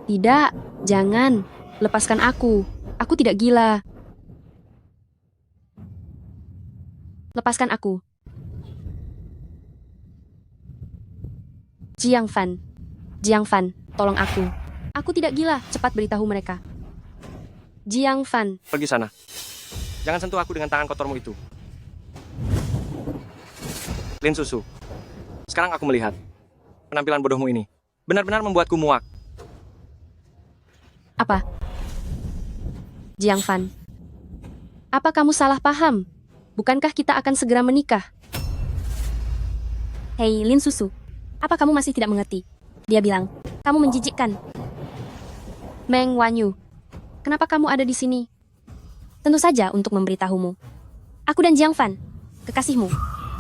Tidak, jangan. Lepaskan aku. Aku tidak gila. Lepaskan aku. Jiang Fan. Jiang Fan, tolong aku. Aku tidak gila, cepat beritahu mereka. Jiang Fan. Pergi sana. Jangan sentuh aku dengan tangan kotormu itu. Lin Susu. Sekarang aku melihat. Penampilan bodohmu ini benar-benar membuatku muak. Apa? Jiang Fan. Apa kamu salah paham? Bukankah kita akan segera menikah? Hei, Lin Susu. Apa kamu masih tidak mengerti? Dia bilang, kamu menjijikkan. Meng Wanyu. Kenapa kamu ada di sini? Tentu saja untuk memberitahumu. Aku dan Jiang Fan, kekasihmu,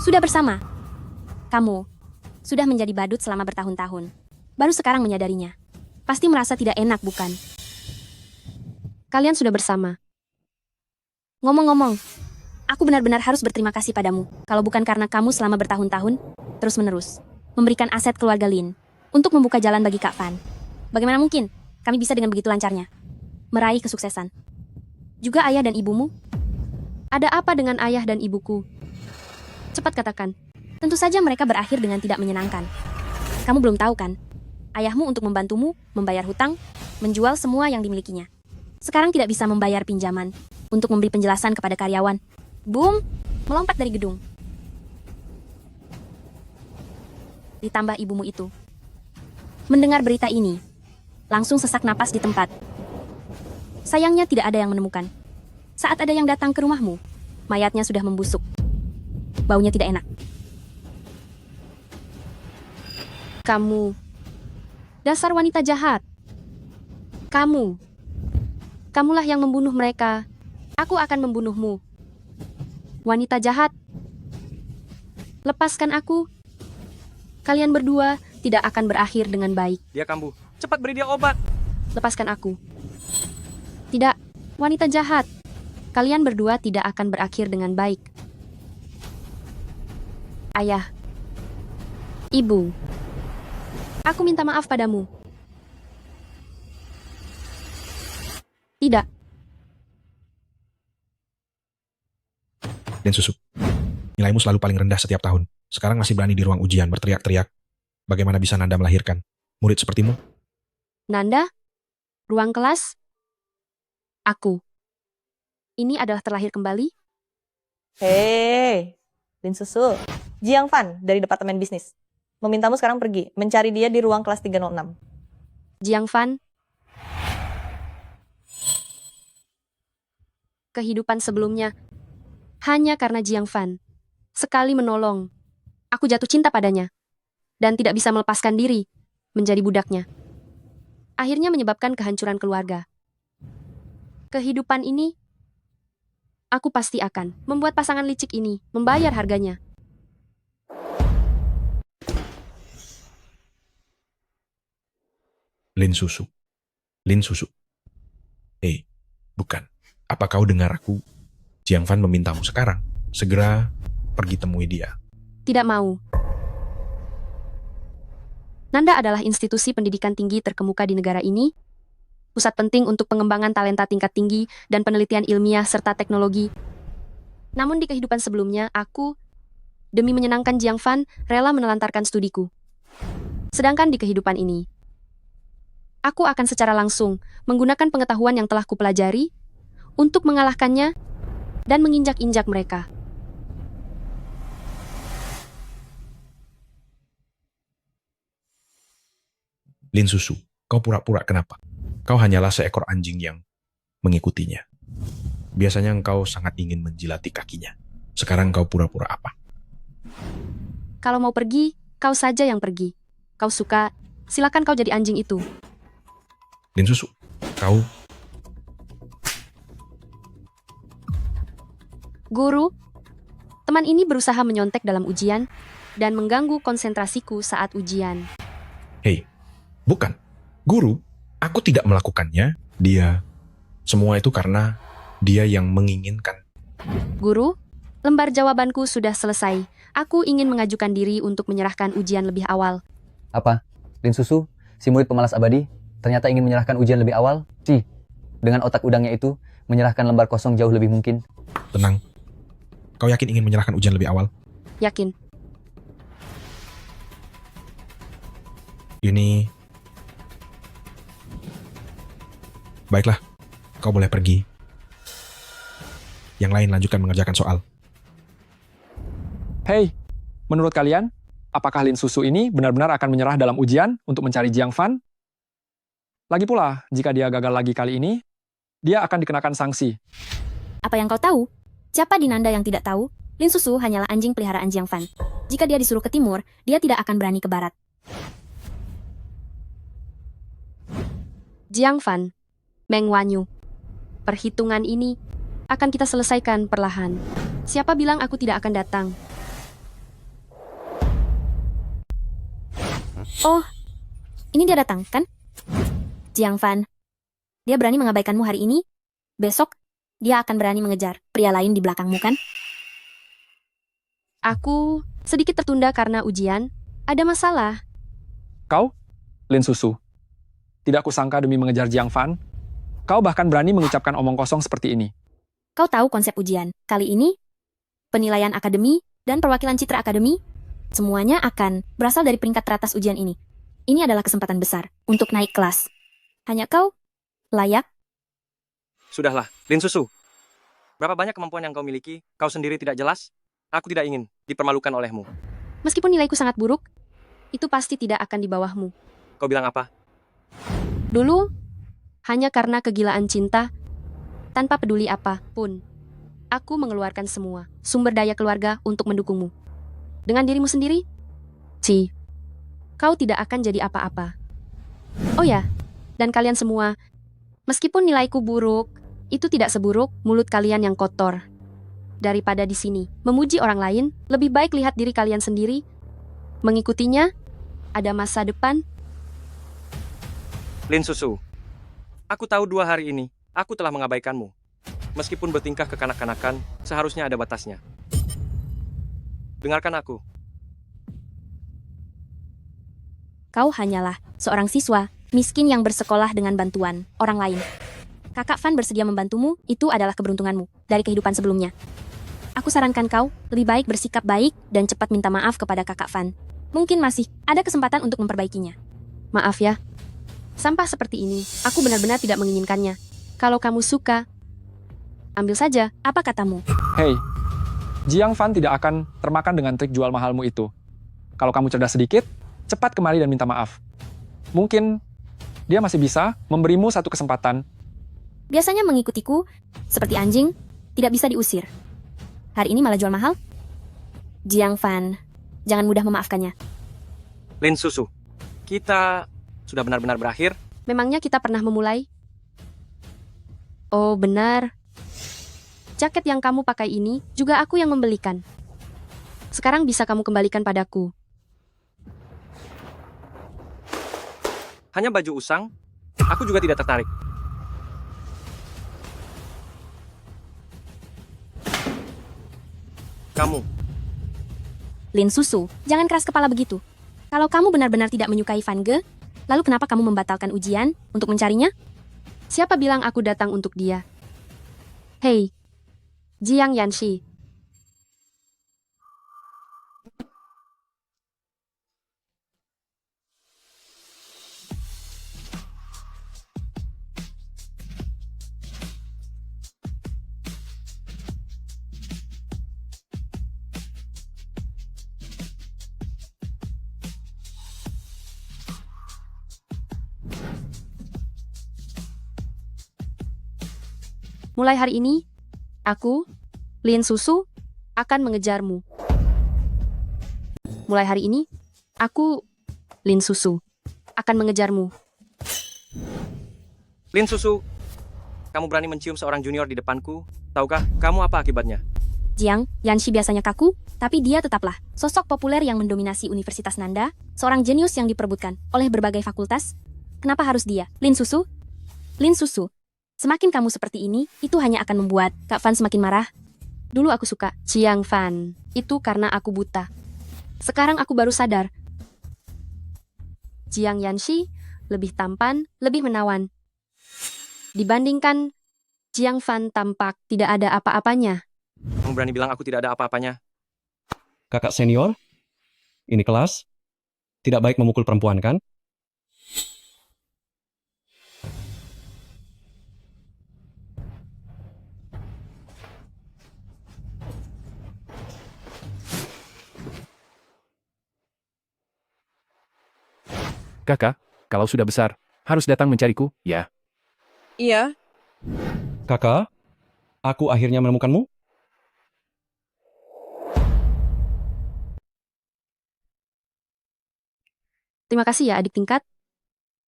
sudah bersama. Kamu sudah menjadi badut selama bertahun-tahun. Baru sekarang menyadarinya. Pasti merasa tidak enak, bukan? Kalian sudah bersama. Ngomong-ngomong, aku benar-benar harus berterima kasih padamu. Kalau bukan karena kamu selama bertahun-tahun, terus-menerus, memberikan aset keluarga Lin untuk membuka jalan bagi Kak Fan. Bagaimana mungkin kami bisa dengan begitu lancarnya meraih kesuksesan? Juga ayah dan ibumu? Ada apa dengan ayah dan ibuku? Cepat katakan. Tentu saja mereka berakhir dengan tidak menyenangkan. Kamu belum tahu kan? Ayahmu untuk membantumu, membayar hutang, menjual semua yang dimilikinya. Sekarang tidak bisa membayar pinjaman untuk memberi penjelasan kepada karyawan. Boom! Melompat dari gedung. Ditambah ibumu itu. Mendengar berita ini, langsung sesak napas di tempat. Sayangnya tidak ada yang menemukan. Saat ada yang datang ke rumahmu, mayatnya sudah membusuk. Baunya tidak enak. Kamu, dasar wanita jahat. Kamulah yang membunuh mereka. Aku akan membunuhmu. Wanita jahat. Lepaskan aku. Kalian berdua tidak akan berakhir dengan baik. Dia kambuh. Cepat beri dia obat. Lepaskan aku. Tidak, wanita jahat. Kalian berdua tidak akan berakhir dengan baik. Ayah. Ibu. Aku minta maaf padamu. Tidak. Lin Susu. Nilaimu selalu paling rendah setiap tahun. Sekarang masih berani di ruang ujian berteriak-teriak. Bagaimana bisa Nanda melahirkan murid sepertimu? Nanda? Ruang kelas? Aku. Ini adalah terlahir kembali? Hei, Lin Susu. Jiang Fan dari Departemen Bisnis. Memintamu sekarang pergi, mencari dia di ruang kelas 306. Jiang Fan? Kehidupan sebelumnya, hanya karena Jiang Fan sekali menolong, aku jatuh cinta padanya, dan tidak bisa melepaskan diri menjadi budaknya. Akhirnya menyebabkan kehancuran keluarga. Kehidupan ini, aku pasti akan membuat pasangan licik ini membayar harganya. Lin Susu. Lin Susu. Bukan. Apa kau dengar aku? Jiang Fan memintamu sekarang. Segera pergi temui dia. Tidak mau. Nanda adalah institusi pendidikan tinggi terkemuka di negara ini, pusat penting untuk pengembangan talenta tingkat tinggi dan penelitian ilmiah serta teknologi. Namun di kehidupan sebelumnya, aku, demi menyenangkan Jiang Fan, rela menelantarkan studiku. Sedangkan di kehidupan ini, aku akan secara langsung menggunakan pengetahuan yang telah kupelajari untuk mengalahkannya dan menginjak-injak mereka. Lin Susu, kau pura-pura kenapa? Kau hanyalah seekor anjing yang mengikutinya. Biasanya engkau sangat ingin menjilati kakinya. Sekarang kau pura-pura apa? Kalau mau pergi, kau saja yang pergi. Kau suka, silakan kau jadi anjing itu. Lin Susu, kau... Guru, teman ini berusaha menyontek dalam ujian dan mengganggu konsentrasiku saat ujian. Hei, bukan. Guru, aku tidak melakukannya. Semua itu karena dia yang menginginkan. Guru, lembar jawabanku sudah selesai. Aku ingin mengajukan diri untuk menyerahkan ujian lebih awal. Apa? Lin Susu? Si murid pemalas abadi? ternyata ingin menyerahkan ujian lebih awal? Si, dengan otak udangnya itu, menyerahkan lembar kosong jauh lebih mungkin. Tenang. Kau yakin ingin menyerahkan ujian lebih awal? Yakin. Ini... Baiklah, kau boleh pergi. Yang lain lanjutkan mengerjakan soal. Hei, menurut kalian, apakah Lin Susu ini benar-benar akan menyerah dalam ujian untuk mencari Jiang Fan? Lagi pula, jika dia gagal lagi kali ini, dia akan dikenakan sanksi. Apa yang kau tahu? Siapa di Nanda yang tidak tahu? Lin Susu hanyalah anjing peliharaan Jiang Fan. Jika dia disuruh ke timur, dia tidak akan berani ke barat. Jiang Fan, Meng Wanyu. Perhitungan ini akan kita selesaikan perlahan. Siapa bilang aku tidak akan datang? Oh, ini dia datang, kan? Jiang Fan, dia berani mengabaikanmu hari ini? Besok, dia akan berani mengejar pria lain di belakangmu, kan? Aku sedikit tertunda karena ujian. Ada masalah. Kau, Lin Susu, tidak kusangka demi mengejar Jiang Fan, kau bahkan berani mengucapkan omong kosong seperti ini. Kau tahu konsep ujian. Kali ini, penilaian akademi dan perwakilan citra akademi, semuanya akan berasal dari peringkat teratas ujian ini. Ini adalah kesempatan besar untuk naik kelas. Hanya kau layak. Sudahlah, Lin Susu. Berapa banyak kemampuan yang kau miliki, kau sendiri tidak jelas? Aku tidak ingin dipermalukan olehmu. Meskipun nilaiku sangat buruk, itu pasti tidak akan di bawahmu. Kau bilang apa? Dulu, hanya karena kegilaan cinta, tanpa peduli apapun, aku mengeluarkan semua sumber daya keluarga untuk mendukungmu. Dengan dirimu sendiri, kau tidak akan jadi apa-apa. Oh ya, dan kalian semua, meskipun nilaiku buruk, itu tidak seburuk mulut kalian yang kotor. Daripada di sini, memuji orang lain, lebih baik lihat diri kalian sendiri, mengikutinya, ada masa depan. Lin Susu, aku tahu 2 hari ini, aku telah mengabaikanmu. Meskipun bertingkah kekanak-kanakan, seharusnya ada batasnya. Dengarkan aku. Kau hanyalah seorang siswa miskin yang bersekolah dengan bantuan orang lain. Kakak Fan bersedia membantumu, itu adalah keberuntunganmu dari kehidupan sebelumnya. Aku sarankan kau lebih baik bersikap baik dan cepat minta maaf kepada Kakak Fan. Mungkin masih ada kesempatan untuk memperbaikinya. Maaf ya. Sampah seperti ini, aku benar-benar tidak menginginkannya. Kalau kamu suka, ambil saja, apa katamu? Hei, Jiang Fan tidak akan termakan dengan trik jual mahalmu itu. Kalau kamu cerdas sedikit, cepat kemari dan minta maaf. Mungkin dia masih bisa memberimu satu kesempatan. Biasanya mengikutiku, seperti anjing, tidak bisa diusir. Hari ini malah jual mahal? Jiang Fan, jangan mudah memaafkannya. Lin Susu, kita sudah benar-benar berakhir. Memangnya kita pernah memulai? Oh, benar. Jaket yang kamu pakai ini juga aku yang membelikan. Sekarang bisa kamu kembalikan padaku. Hanya baju usang, aku juga tidak tertarik. Kamu, Lin Susu, jangan keras kepala begitu. Kalau kamu benar-benar tidak menyukai Van Ge, lalu kenapa kamu membatalkan ujian untuk mencarinya? Siapa bilang aku datang untuk dia? Hei, Jiang Yanxi. Mulai hari ini, aku, Lin Susu, akan mengejarmu. Mulai hari ini, aku, Lin Susu, akan mengejarmu. Lin Susu, kamu berani mencium seorang junior di depanku? Tahukah kamu apa akibatnya? Jiang Yanxi biasanya kaku, tapi dia tetaplah sosok populer yang mendominasi Universitas Nanda, seorang jenius yang diperebutkan oleh berbagai fakultas. Kenapa harus dia? Lin Susu? Lin Susu, semakin kamu seperti ini, itu hanya akan membuat Kak Fan semakin marah. Dulu aku suka Jiang Fan, itu karena aku buta. Sekarang aku baru sadar. Jiang Yanxi lebih tampan, lebih menawan. Dibandingkan Jiang Fan tampak tidak ada apa-apanya. Kamu berani bilang aku tidak ada apa-apanya? Kakak senior, ini kelas. Tidak baik memukul perempuan, kan? Kakak, kalau sudah besar, harus datang mencariku, ya. Iya, Kakak, aku akhirnya menemukanmu. Terima kasih ya adik tingkat.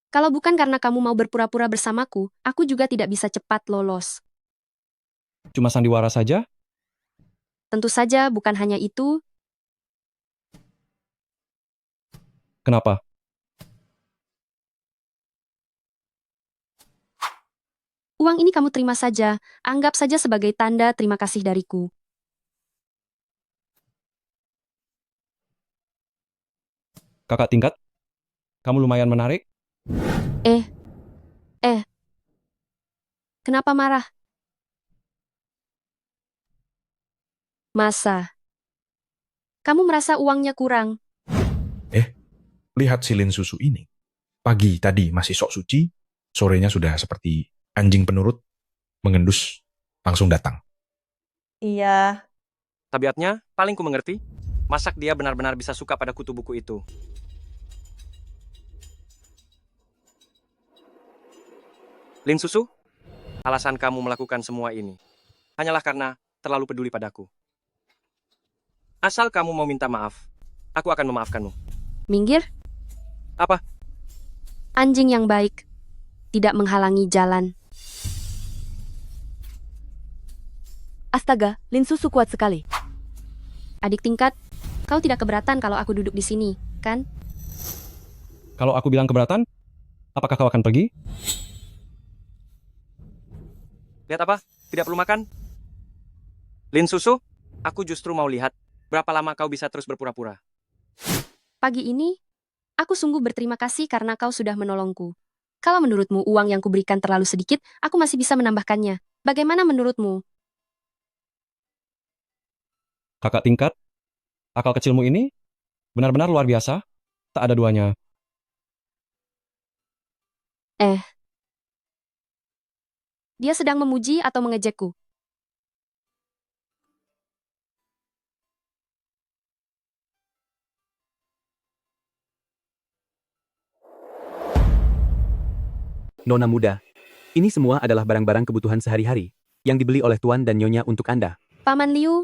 Kalau bukan karena kamu mau berpura-pura bersamaku, aku juga tidak bisa cepat lolos. Cuma sandiwara saja. Tentu saja bukan hanya itu, Kenapa? uang ini kamu terima saja, anggap saja sebagai tanda terima kasih dariku. Kakak tingkat, kamu lumayan menarik. Kenapa marah? Masa? Kamu merasa uangnya kurang? Lihat si Lin Susu ini. Pagi tadi masih sok suci, sorenya sudah seperti anjing penurut, mengendus, langsung datang. Iya, Tabiatnya, paling ku mengerti. Masak dia benar-benar bisa suka pada kutu buku itu. Lin Susu, alasan kamu melakukan semua ini hanyalah karena terlalu peduli padaku. Asal kamu mau minta maaf, aku akan memaafkanmu. Minggir? Apa? Anjing yang baik, tidak menghalangi jalan. astaga, Lin Susu kuat sekali. Adik tingkat, kau tidak keberatan kalau aku duduk di sini, kan? Kalau aku bilang keberatan, apakah kau akan pergi? Lihat apa? Tidak perlu makan? Lin Susu, aku justru mau lihat berapa lama kau bisa terus berpura-pura. Pagi ini, aku sungguh berterima kasih karena kau sudah menolongku. Kalau menurutmu uang yang kuberikan terlalu sedikit, aku masih bisa menambahkannya. Bagaimana menurutmu? Kakak tingkat, akal kecilmu ini benar-benar luar biasa. Tak ada duanya. Dia sedang memuji atau mengejekku? Nona muda, ini semua adalah barang-barang kebutuhan sehari-hari yang dibeli oleh Tuan dan Nyonya untuk Anda. Paman Liu,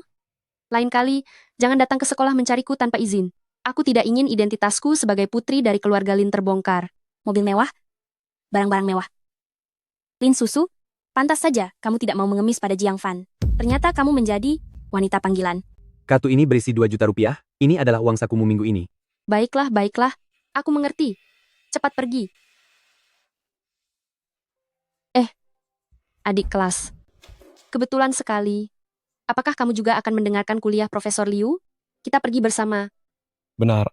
lain kali, jangan datang ke sekolah mencariku tanpa izin. Aku tidak ingin identitasku sebagai putri dari keluarga Lin terbongkar. Mobil mewah? Barang-barang mewah. Lin Susu, pantas saja kamu tidak mau mengemis pada Jiang Fan. Ternyata kamu menjadi wanita panggilan. Kartu ini berisi 2 juta rupiah, ini adalah uang sakumu minggu ini. Baiklah, baiklah. Aku mengerti. Cepat pergi. Adik kelas. Kebetulan sekali. Apakah kamu juga akan mendengarkan kuliah Profesor Liu? Kita pergi bersama. Benar.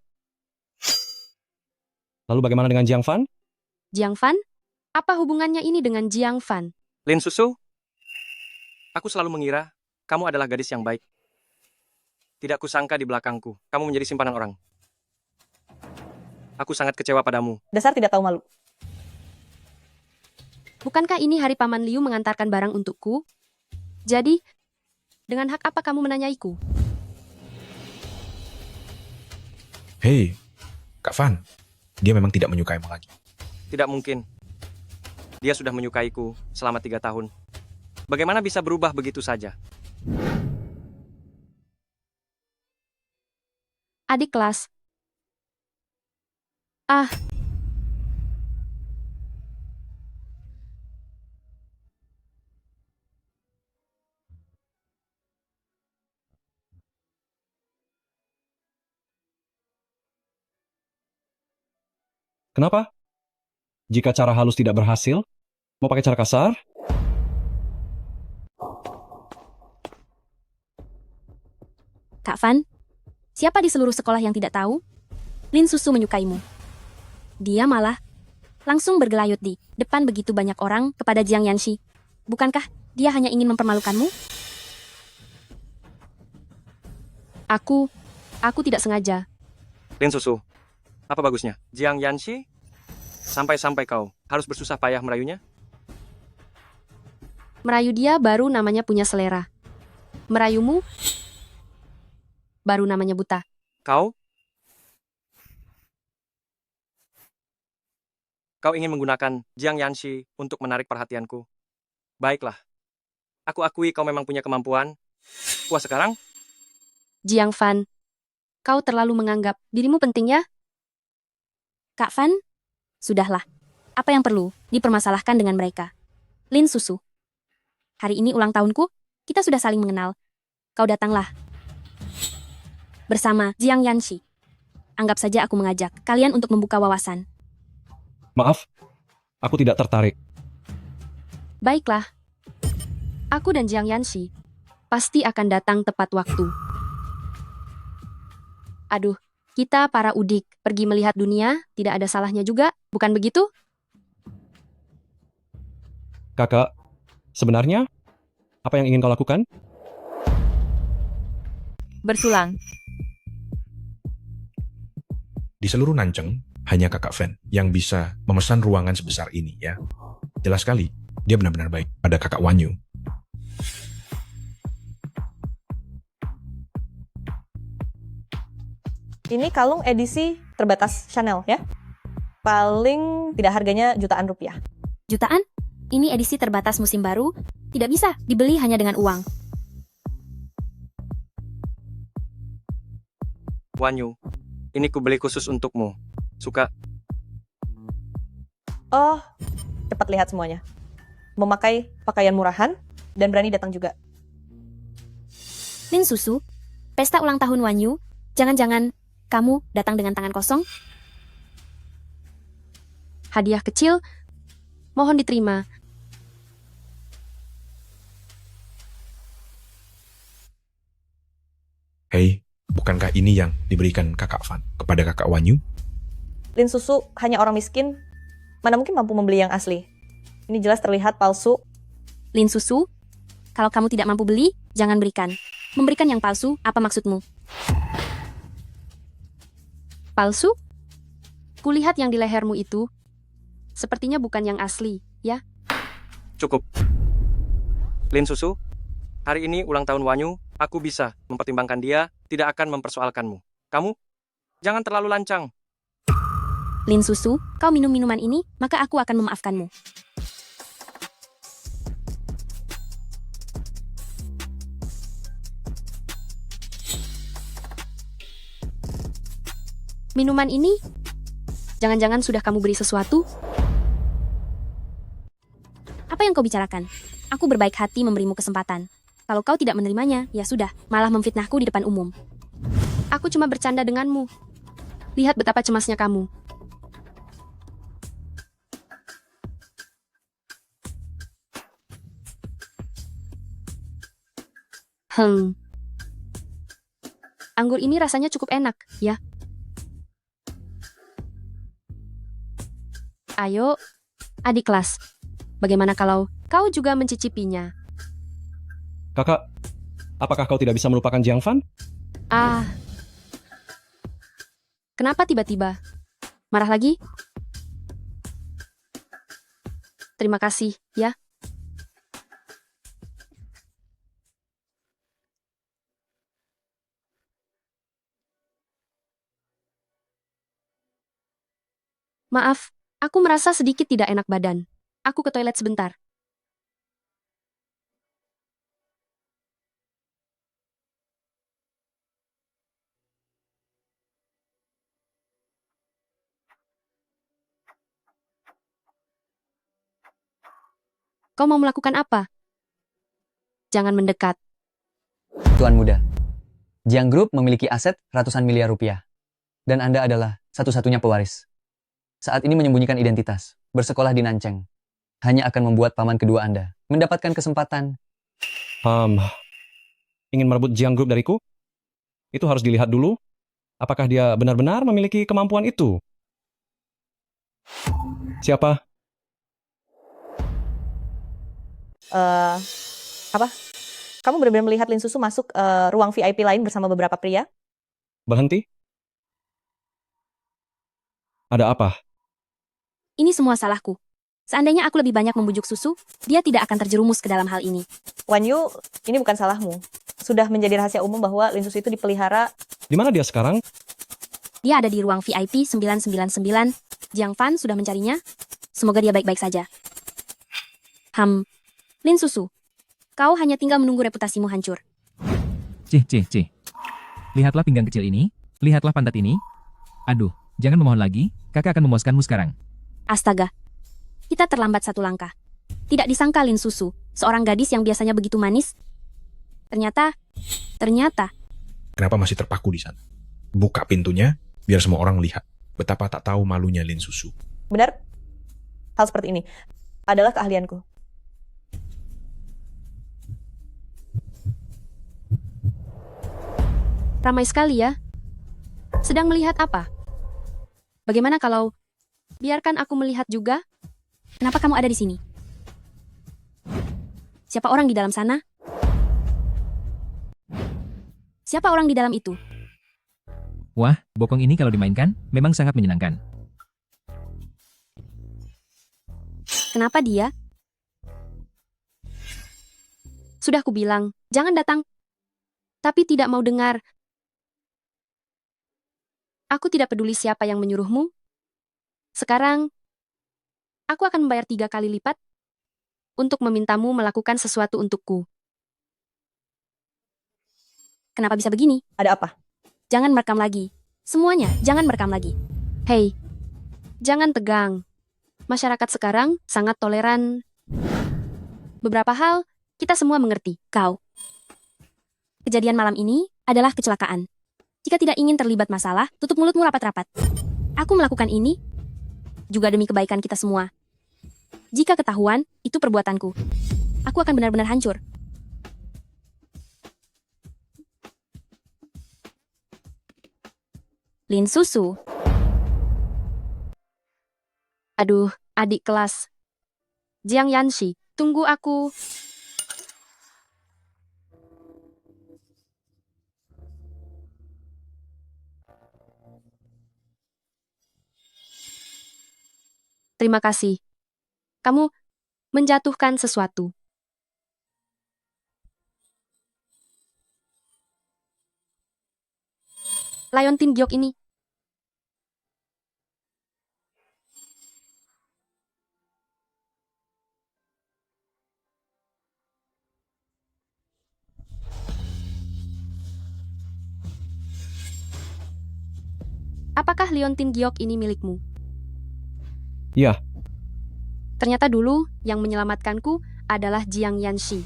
Lalu bagaimana dengan Jiang Fan? Jiang Fan? Apa hubungannya ini dengan Jiang Fan? Lin Susu, aku selalu mengira kamu adalah gadis yang baik. Tidak kusangka di belakangku, kamu menjadi simpanan orang. Aku sangat kecewa padamu. dasar tidak tahu malu. Bukankah ini hari Paman Liu mengantarkan barang untukku? Jadi, dengan hak apa kamu menanyaiku? Hei, Kak Fan, dia memang tidak menyukaimu lagi. Tidak mungkin. Dia sudah menyukaiku selama 3 tahun. Bagaimana bisa berubah begitu saja? Adik kelas. Kenapa? Jika cara halus tidak berhasil, mau pakai cara kasar? Kak Fan, siapa di seluruh sekolah yang tidak tahu? Lin Susu menyukaimu. Dia malah langsung bergelayut di depan begitu banyak orang kepada Jiang Yanxi. Bukankah dia hanya ingin mempermalukanmu? Aku tidak sengaja. Lin Susu, apa bagusnya? Jiang Yanxi, sampai-sampai kau harus bersusah payah merayunya? Merayu dia baru namanya punya selera. Merayumu baru namanya buta. Kau ingin menggunakan Jiang Yanxi untuk menarik perhatianku. Baiklah, aku akui kau memang punya kemampuan. Puas sekarang? Jiang Fan, kau terlalu menganggap dirimu penting ya? Kak Fan, sudahlah. Apa yang perlu dipermasalahkan dengan mereka? Lin Susu, hari ini ulang tahunku, kita sudah saling mengenal. Kau datanglah. Bersama Jiang Yanxi. Anggap saja aku mengajak kalian untuk membuka wawasan. Maaf, aku tidak tertarik. Baiklah. Aku dan Jiang Yanxi pasti akan datang tepat waktu. Aduh, kita para udik pergi melihat dunia, tidak ada salahnya juga, bukan begitu? Kakak, sebenarnya apa yang ingin kau lakukan? Bersulang. Di seluruh Nanceng, hanya kakak Fan yang bisa memesan ruangan sebesar ini ya. Jelas sekali, dia benar-benar baik pada kakak Wanyu. Ini kalung edisi terbatas Chanel ya. Paling tidak harganya jutaan rupiah. Jutaan? Ini edisi terbatas musim baru, tidak bisa dibeli hanya dengan uang. Wanyu, ini kubeli khusus untukmu. Suka? Oh, cepat lihat semuanya. Memakai pakaian murahan dan berani datang juga. Lin Susu, pesta ulang tahun Wanyu, jangan-jangan kamu datang dengan tangan kosong? Hadiah kecil, mohon diterima. Hei, bukankah ini yang diberikan kakak Fan kepada kakak Wanyu? Lin Susu hanya orang miskin, mana mungkin mampu membeli yang asli. Ini jelas terlihat palsu. Lin Susu, kalau kamu tidak mampu beli, jangan berikan. Memberikan yang palsu, apa maksudmu? Palsu? Kulihat yang di lehermu itu, sepertinya bukan yang asli, ya? Cukup. Lin Susu, hari ini ulang tahun Wanyu, aku bisa mempertimbangkan dia tidak akan mempersoalkanmu. Kamu, jangan terlalu lancang. Lin Susu, kau minum minuman ini, maka aku akan memaafkanmu. Minuman ini, jangan-jangan sudah kamu beri sesuatu? Apa yang kau bicarakan? Aku berbaik hati memberimu kesempatan. Kalau kau tidak menerimanya, ya sudah, malah memfitnahku di depan umum. Aku cuma bercanda denganmu. Lihat betapa cemasnya kamu. Anggur ini rasanya cukup enak, ya? Ayo, adik kelas. Bagaimana kalau kau juga mencicipinya? Kakak, apakah kau tidak bisa melupakan Jiang Fan? Ah, kenapa tiba-tiba? Marah lagi? Terima kasih, ya. Maaf, aku merasa sedikit tidak enak badan. Aku ke toilet sebentar. Kau mau melakukan apa? Jangan mendekat. Tuan muda, Jiang Group memiliki aset ratusan miliar rupiah. Dan Anda adalah satu-satunya pewaris. Saat ini menyembunyikan identitas, bersekolah di Nanceng. Hanya akan membuat paman kedua Anda mendapatkan kesempatan. Ingin merebut Jiang Group dariku? Itu harus dilihat dulu. Apakah dia benar-benar memiliki kemampuan itu? Siapa? Apa? Kamu benar-benar melihat Lin Susu masuk ruang VIP lain bersama beberapa pria? Berhenti? Ada apa? Ini semua salahku. Seandainya aku lebih banyak membujuk Susu, dia tidak akan terjerumus ke dalam hal ini. Wan Yu, ini bukan salahmu. Sudah menjadi rahasia umum bahwa Lin Susu itu dipelihara. Di mana dia sekarang? Dia ada di ruang VIP 999. Jiang Fan sudah mencarinya. Semoga dia baik-baik saja. Lin Susu, kau hanya tinggal menunggu reputasimu hancur. Cih. Lihatlah pinggang kecil ini, lihatlah pantat ini. Aduh, jangan memohon lagi, kakak akan memuaskanmu sekarang. Astaga, kita terlambat satu langkah. Tidak disangka Lin Susu, seorang gadis yang biasanya begitu manis. Ternyata, Kenapa masih terpaku di sana? Buka pintunya, biar semua orang lihat betapa tak tahu malunya Lin Susu. Benar? Hal seperti ini adalah keahlianku. ramai sekali ya. Sedang melihat apa? Bagaimana kalau biarkan aku melihat juga? Kenapa kamu ada di sini? Siapa orang di dalam sana? Siapa orang di dalam itu? Wah, bokong ini kalau dimainkan, memang sangat menyenangkan. Kenapa dia? Sudah kubilang, jangan datang. Tapi tidak mau dengar. Aku tidak peduli siapa yang menyuruhmu. Sekarang, aku akan membayar 3 kali lipat untuk memintamu melakukan sesuatu untukku. Kenapa bisa begini? Ada apa? Jangan merekam lagi. Semuanya, jangan merekam lagi. Hei, jangan tegang. Masyarakat sekarang sangat toleran. Beberapa hal, kita semua mengerti. Kau. Kejadian malam ini adalah kecelakaan. Jika tidak ingin terlibat masalah, tutup mulutmu rapat-rapat. Aku melakukan ini juga demi kebaikan kita semua. Jika ketahuan, itu perbuatanku. Aku akan benar-benar hancur. Lin Susu. Aduh, adik kelas. Jiang Yanxi, tunggu aku. Terima kasih. Kamu menjatuhkan sesuatu. Lion Tim Giok ini. Apakah Leontin Giok ini milikmu? Iya. Ternyata dulu yang menyelamatkanku adalah Jiang Yanxi.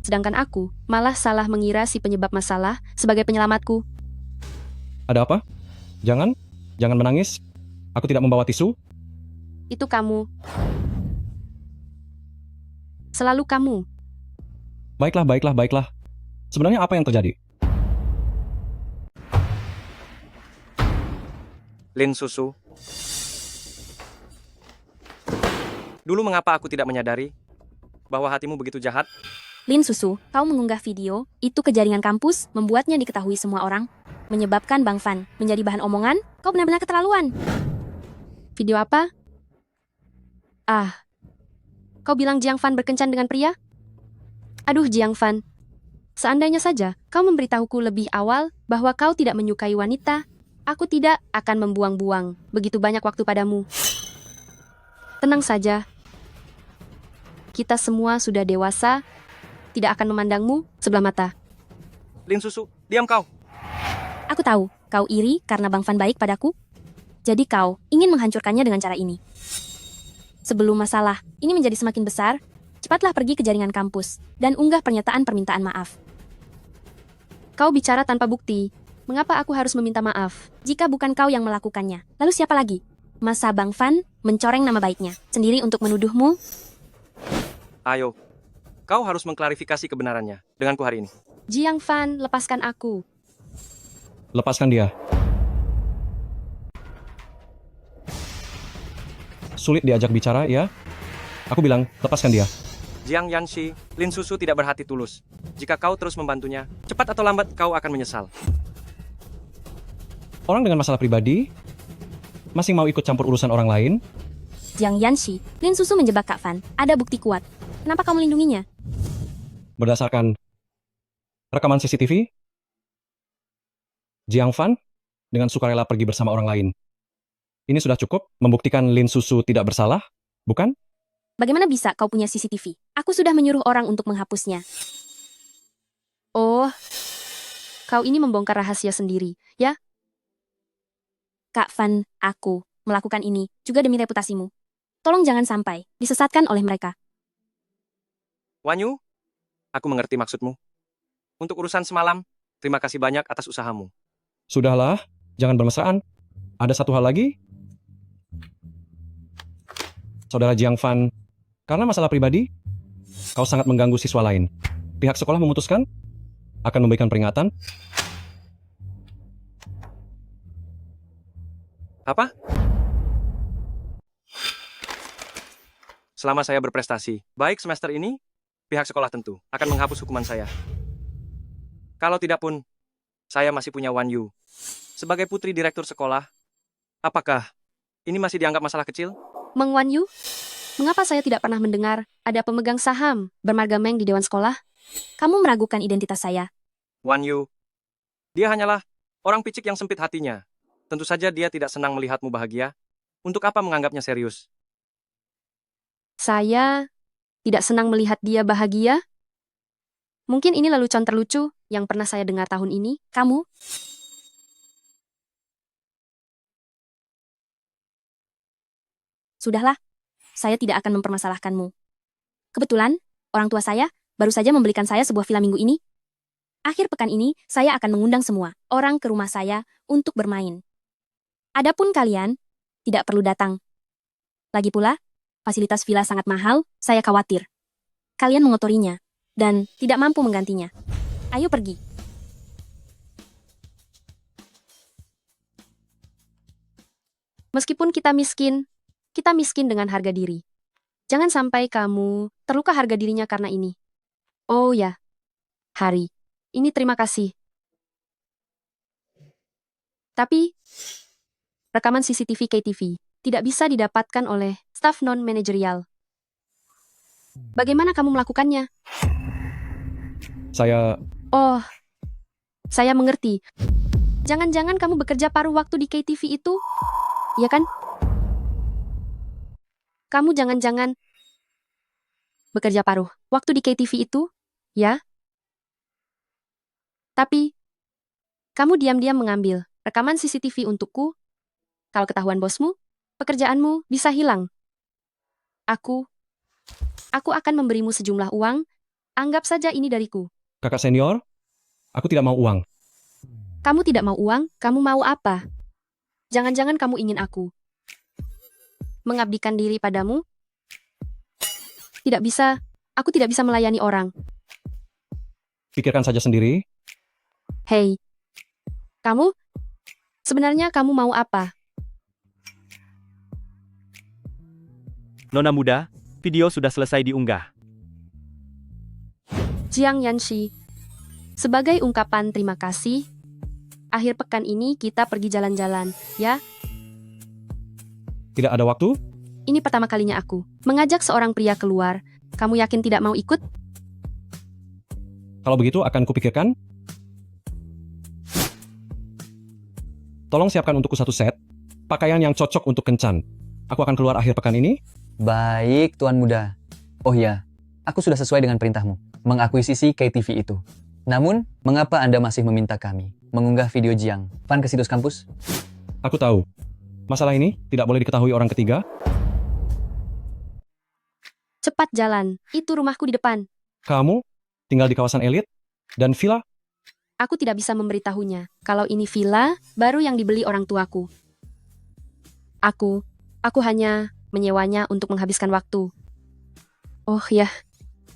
Sedangkan aku malah salah mengira si penyebab masalah sebagai penyelamatku. Ada apa? Jangan menangis. Aku tidak membawa tisu. Itu kamu. Selalu kamu. Baiklah. Sebenarnya apa yang terjadi? Lin Susu. Dulu mengapa aku tidak menyadari bahwa hatimu begitu jahat? Lin Susu, kau mengunggah video, itu ke jaringan kampus, membuatnya diketahui semua orang, menyebabkan Bang Fan menjadi bahan omongan, kau benar-benar keterlaluan. Video apa? Kau bilang Jiang Fan berkencan dengan pria? Aduh Jiang Fan, seandainya saja kau memberitahuku lebih awal bahwa kau tidak menyukai wanita, aku tidak akan membuang-buang begitu banyak waktu padamu. Tenang saja. Kita semua sudah dewasa, tidak akan memandangmu sebelah mata. Lin Susu, diam kau. Aku tahu, kau iri karena Bang Fan baik padaku. Jadi kau ingin menghancurkannya dengan cara ini. Sebelum masalah ini menjadi semakin besar, cepatlah pergi ke jaringan kampus dan unggah pernyataan permintaan maaf. Kau bicara tanpa bukti. Mengapa aku harus meminta maaf jika bukan kau yang melakukannya? Lalu siapa lagi? Masa Bang Fan mencoreng nama baiknya sendiri untuk menuduhmu? Ayo, kau harus mengklarifikasi kebenarannya denganku hari ini. Jiang Fan, lepaskan aku. Lepaskan dia. sulit diajak bicara, ya. Aku bilang, lepaskan dia. Jiang Yanxi, Lin Susu tidak berhati tulus. Jika kau terus membantunya, cepat atau lambat kau akan menyesal. Orang dengan masalah pribadi, masih mau ikut campur urusan orang lain. Jiang Yanxi, Lin Susu menjebak Kak Fan. Ada bukti kuat. Kenapa kamu melindunginya? Berdasarkan rekaman CCTV, Jiang Fan dengan sukarela pergi bersama orang lain. Ini sudah cukup membuktikan Lin Susu tidak bersalah, bukan? Bagaimana bisa kau punya CCTV? Aku sudah menyuruh orang untuk menghapusnya. Oh, kau ini membongkar rahasia sendiri, ya? Kak Fan, aku melakukan ini juga demi reputasimu. Tolong jangan sampai disesatkan oleh mereka. Wanyu, aku mengerti maksudmu. Untuk urusan semalam, terima kasih banyak atas usahamu. Sudahlah, jangan bermesraan. Ada satu hal lagi. Saudara Jiang Fan, karena masalah pribadi, kau sangat mengganggu siswa lain. Pihak sekolah memutuskan akan memberikan peringatan. Apa? Selama saya berprestasi, baik semester ini, pihak sekolah tentu akan menghapus hukuman saya. Kalau tidak pun, saya masih punya Wanyu. Sebagai putri direktur sekolah, apakah ini masih dianggap masalah kecil? Meng Wanyu, mengapa saya tidak pernah mendengar ada pemegang saham bermarga Meng di Dewan Sekolah? Kamu meragukan identitas saya. Wanyu, dia hanyalah orang picik yang sempit hatinya. Tentu saja dia tidak senang melihatmu bahagia. Untuk apa menganggapnya serius? Saya tidak senang melihat dia bahagia. Mungkin ini lelucon terlucu yang pernah saya dengar tahun ini. Kamu? Sudahlah, saya tidak akan mempermasalahkanmu. Kebetulan, orang tua saya baru saja membelikan saya sebuah villa minggu ini. Akhir pekan ini, saya akan mengundang semua orang ke rumah saya untuk bermain. Adapun kalian, tidak perlu datang. Lagi pula, fasilitas villa sangat mahal, saya khawatir. Kalian mengotorinya, dan tidak mampu menggantinya. Ayo pergi. Meskipun kita miskin dengan harga diri. Jangan sampai kamu terluka harga dirinya karena ini. Oh ya, Hari, ini terima kasih. Tapi, rekaman CCTV KTV tidak bisa didapatkan oleh staf non-manajerial. Bagaimana kamu melakukannya? Oh, saya mengerti. Jangan-jangan kamu bekerja paruh waktu di KTV itu? Iya kan? Kamu jangan-jangan bekerja paruh waktu di KTV itu, ya? Tapi, kamu diam-diam mengambil rekaman CCTV untukku. Kalau ketahuan bosmu, pekerjaanmu bisa hilang. Aku akan memberimu sejumlah uang. Anggap saja ini dariku. Kakak senior, aku tidak mau uang. Kamu tidak mau uang, kamu mau apa? Jangan-jangan kamu ingin aku mengabdikan diri padamu? Tidak bisa, aku tidak bisa melayani orang. Pikirkan saja sendiri. Hei, kamu? Sebenarnya kamu mau apa? Nona muda, video sudah selesai diunggah. Jiang Yanxi, sebagai ungkapan terima kasih, akhir pekan ini kita pergi jalan-jalan, ya? Tidak ada waktu? Ini pertama kalinya aku mengajak seorang pria keluar. Kamu yakin tidak mau ikut? Kalau begitu akan kupikirkan. Tolong siapkan untukku satu set pakaian yang cocok untuk kencan. Aku akan keluar akhir pekan ini. Baik, Tuan Muda. Oh ya, aku sudah sesuai dengan perintahmu, mengakuisisi KTV itu. Namun, mengapa Anda masih meminta kami mengunggah video Jiang Fan ke situs kampus? Aku tahu. Masalah ini tidak boleh diketahui orang ketiga. Cepat jalan, itu rumahku di depan. Kamu tinggal di kawasan elit dan villa. Aku tidak bisa memberitahunya kalau ini villa baru yang dibeli orang tuaku. Aku hanya menyewanya untuk menghabiskan waktu. Oh ya,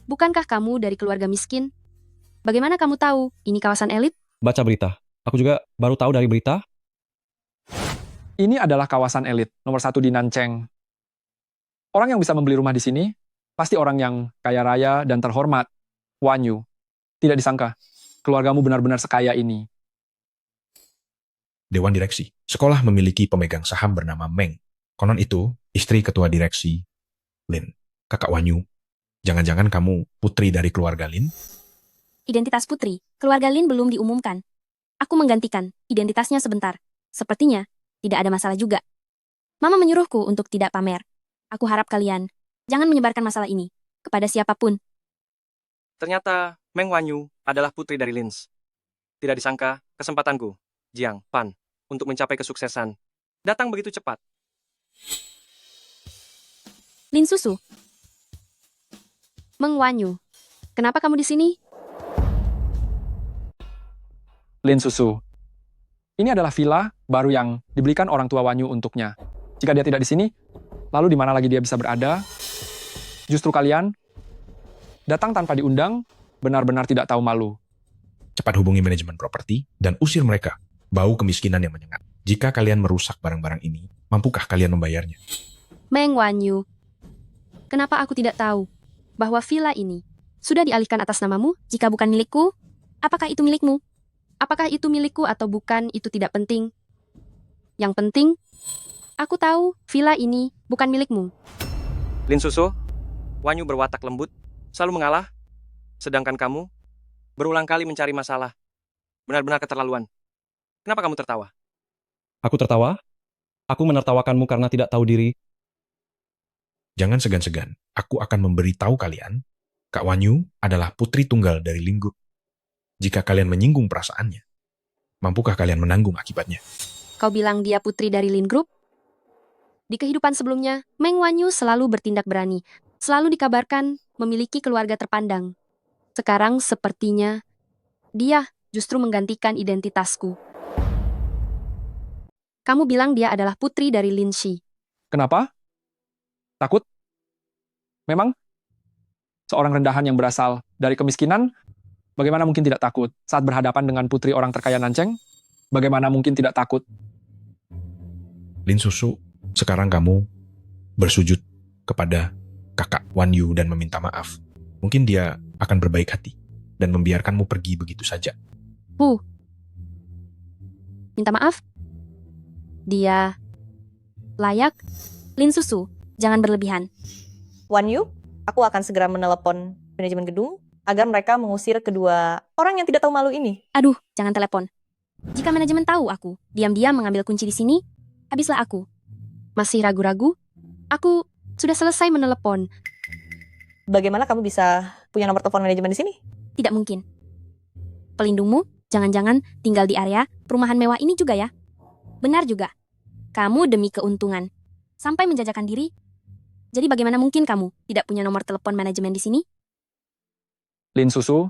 bukankah kamu dari keluarga miskin? Bagaimana kamu tahu ini kawasan elit? Baca berita. Aku juga baru tahu dari berita. Ini adalah kawasan elit nomor 1 di Nancheng. Orang yang bisa membeli rumah di sini, pasti orang yang kaya raya dan terhormat. Wan Yu. Tidak disangka, keluargamu benar-benar sekaya ini. Dewan direksi. Sekolah memiliki pemegang saham bernama Meng. Konon itu istri ketua direksi Lin. Kakak Wan Yu. Jangan-jangan kamu putri dari keluarga Lin? Identitas putri, keluarga Lin belum diumumkan. Aku menggantikan identitasnya sebentar. Sepertinya, tidak ada masalah juga. Mama menyuruhku untuk tidak pamer. Aku harap kalian jangan menyebarkan masalah ini kepada siapapun. Ternyata Meng Wan Yu adalah putri dari Lins. Tidak disangka kesempatanku, Jiang Fan, untuk mencapai kesuksesan datang begitu cepat. Lin Susu. Meng Wan Yu, kenapa kamu di sini? Lin Susu. Ini adalah villa baru yang dibelikan orang tua Wan Yu untuknya. Jika dia tidak di sini, lalu di mana lagi dia bisa berada? Justru kalian datang tanpa diundang, benar-benar tidak tahu malu. Cepat hubungi manajemen properti dan usir mereka. Bau kemiskinan yang menyengat. Jika kalian merusak barang-barang ini, mampukah kalian membayarnya? Meng Wan Yu, kenapa aku tidak tahu bahwa villa ini sudah dialihkan atas namamu jika bukan milikku? Apakah itu milikmu? Apakah itu milikku atau bukan, itu tidak penting. Yang penting, aku tahu villa ini bukan milikmu. Lin Susu, Wan Yu berwatak lembut, selalu mengalah, sedangkan kamu berulang kali mencari masalah. Benar-benar keterlaluan. Kenapa kamu tertawa? Aku tertawa? Aku menertawakanmu karena tidak tahu diri. Jangan segan-segan. Aku akan memberitahu kalian, Kak Wan Yu adalah putri tunggal dari Lin Group. Jika kalian menyinggung perasaannya, mampukah kalian menanggung akibatnya? Kau bilang dia putri dari Lin Group? Di kehidupan sebelumnya, Meng Wan Yu selalu bertindak berani, selalu dikabarkan memiliki keluarga terpandang. Sekarang sepertinya dia justru menggantikan identitasku. Kamu bilang dia adalah putri dari Lin Shi. Kenapa? Takut? Memang? Seorang rendahan yang berasal dari kemiskinan, bagaimana mungkin tidak takut saat berhadapan dengan putri orang terkaya Nanceng? Bagaimana mungkin tidak takut? Lin Susu, sekarang kamu bersujud kepada kakak Wan Yu dan meminta maaf. Mungkin dia akan berbaik hati dan membiarkanmu pergi begitu saja. Minta maaf? Dia layak? Lin Susu, jangan berlebihan. Wan Yu, aku akan segera menelepon manajemen gedung agar mereka mengusir kedua orang yang tidak tahu malu ini. Aduh, jangan telepon. Jika manajemen tahu aku diam-diam mengambil kunci di sini, habislah aku. Masih ragu-ragu? Aku sudah selesai menelepon. Bagaimana kamu bisa punya nomor telepon manajemen di sini? Tidak mungkin. Pelindungmu, jangan-jangan tinggal di area perumahan mewah ini juga ya? Benar juga. Kamu demi keuntungan. Sampai menjajakan diri. Jadi bagaimana mungkin kamu tidak punya nomor telepon manajemen di sini? Lin Susu,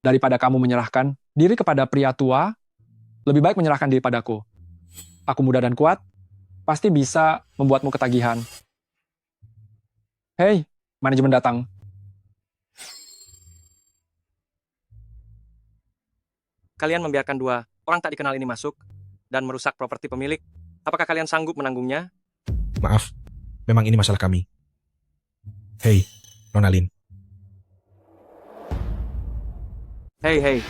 daripada kamu menyerahkan diri kepada pria tua, lebih baik menyerahkan diri padaku. Aku muda dan kuat, pasti bisa membuatmu ketagihan. Hei, manajemen datang. Kalian membiarkan dua orang tak dikenal ini masuk dan merusak properti pemilik. Apakah kalian sanggup menanggungnya? Maaf, memang ini masalah kami. Hei, Nona Lin. Hei,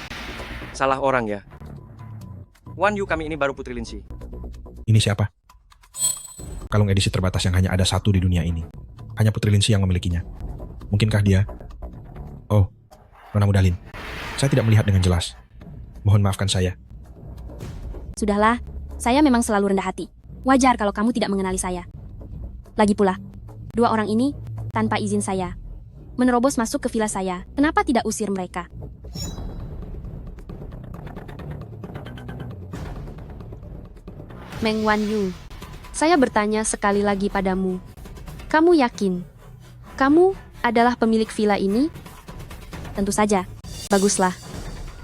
salah orang ya. Wan Yu kami ini baru putri Lin Shi. Ini siapa? Kalung edisi terbatas yang hanya ada satu di dunia ini. Hanya Putri Lin Shi yang memilikinya. Mungkinkah dia? Oh, Nona Muda Lin. Saya tidak melihat dengan jelas. Mohon maafkan saya. Sudahlah, saya memang selalu rendah hati. Wajar kalau kamu tidak mengenali saya. Lagi pula, dua orang ini, tanpa izin saya, menerobos masuk ke villa saya. Kenapa tidak usir mereka? Meng Wan Yu, saya bertanya sekali lagi padamu. Kamu yakin kamu adalah pemilik villa ini? Tentu saja. Baguslah.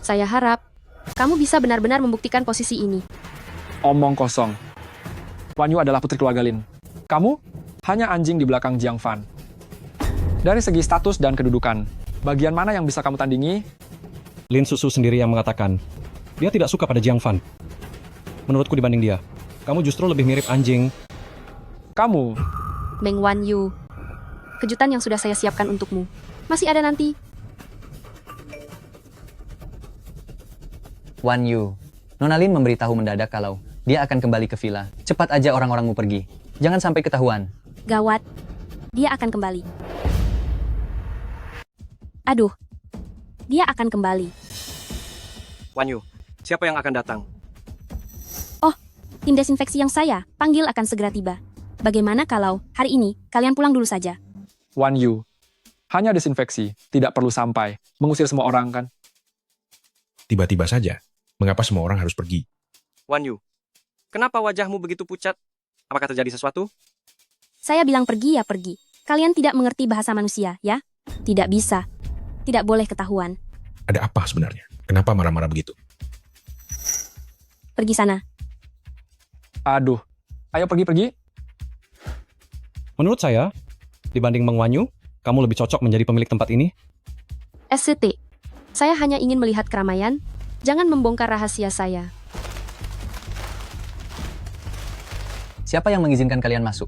Saya harap kamu bisa benar-benar membuktikan posisi ini. Omong kosong. Wan Yu adalah putri keluarga Lin. Kamu hanya anjing di belakang Jiang Fan. Dari segi status dan kedudukan, bagian mana yang bisa kamu tandingi? Lin Susu sendiri yang mengatakan, dia tidak suka pada Jiang Fan. Menurutku dibanding dia, kamu justru lebih mirip anjing. Kamu Meng Wanyu. Kejutan yang sudah saya siapkan untukmu. Masih ada nanti. Wan Yu, Nona Lin memberitahu mendadak kalau dia akan kembali ke villa. Cepat aja orang-orangmu pergi. Jangan sampai ketahuan. Gawat. Dia akan kembali. Aduh. Dia akan kembali. Wanyu, siapa yang akan datang? Tim desinfeksi yang saya panggil akan segera tiba. Bagaimana kalau hari ini kalian pulang dulu saja? Wanyu, hanya desinfeksi, tidak perlu sampai mengusir semua orang kan? Tiba-tiba saja. Mengapa semua orang harus pergi? Wanyu, kenapa wajahmu begitu pucat? Apakah terjadi sesuatu? Saya bilang pergi ya pergi. Kalian tidak mengerti bahasa manusia, ya? Tidak bisa. Tidak boleh ketahuan. Ada apa sebenarnya? Kenapa marah-marah begitu? Pergi sana. Aduh, ayo pergi-pergi. Menurut saya, dibanding Meng Wanyu, kamu lebih cocok menjadi pemilik tempat ini. SCT. Saya hanya ingin melihat keramaian. Jangan membongkar rahasia saya. Siapa yang mengizinkan kalian masuk?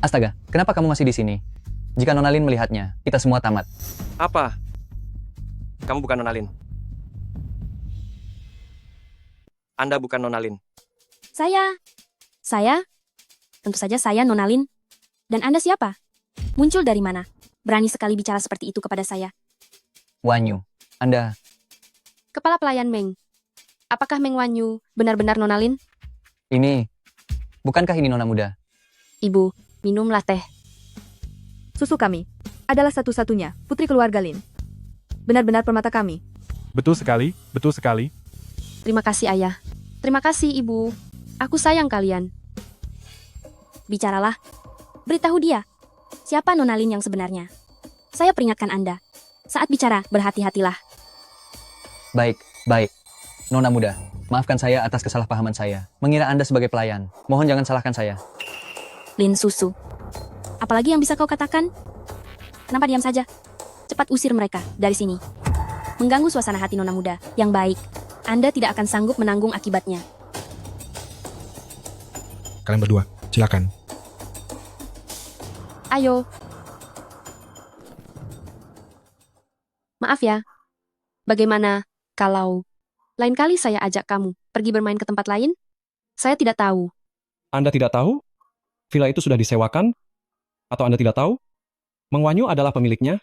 Astaga, kenapa kamu masih di sini? Jika Nona Lin melihatnya, kita semua tamat. Apa? Kamu bukan Nona Lin. Anda bukan Nona Lin. Saya? Tentu saja saya Nona Lin. Dan Anda siapa? Muncul dari mana? Berani sekali bicara seperti itu kepada saya. Wanyu, Anda... Kepala pelayan Meng. Apakah Meng Wanyu benar-benar Nona Lin? Bukankah ini Nona muda? Ibu, minumlah teh. Susu kami adalah satu-satunya putri keluarga Lin. Benar-benar permata kami. Betul sekali, betul sekali. Terima kasih ayah. Terima kasih ibu. Aku sayang kalian. Bicaralah. Beritahu dia. Siapa Nona Lin yang sebenarnya? Saya peringatkan Anda. Saat bicara, berhati-hatilah. Baik. Nona muda, maafkan saya atas kesalahpahaman saya. Mengira Anda sebagai pelayan. Mohon jangan salahkan saya. Lin Susu. Apalagi yang bisa kau katakan? Kenapa diam saja? Cepat usir mereka dari sini. Mengganggu suasana hati Nona muda yang baik. Anda tidak akan sanggup menanggung akibatnya. Kalian berdua, silakan. Ayo. Maaf ya. Bagaimana kalau lain kali saya ajak kamu pergi bermain ke tempat lain? Saya tidak tahu. Anda tidak tahu? Villa itu sudah disewakan? Atau Anda tidak tahu? Meng Wanyu adalah pemiliknya?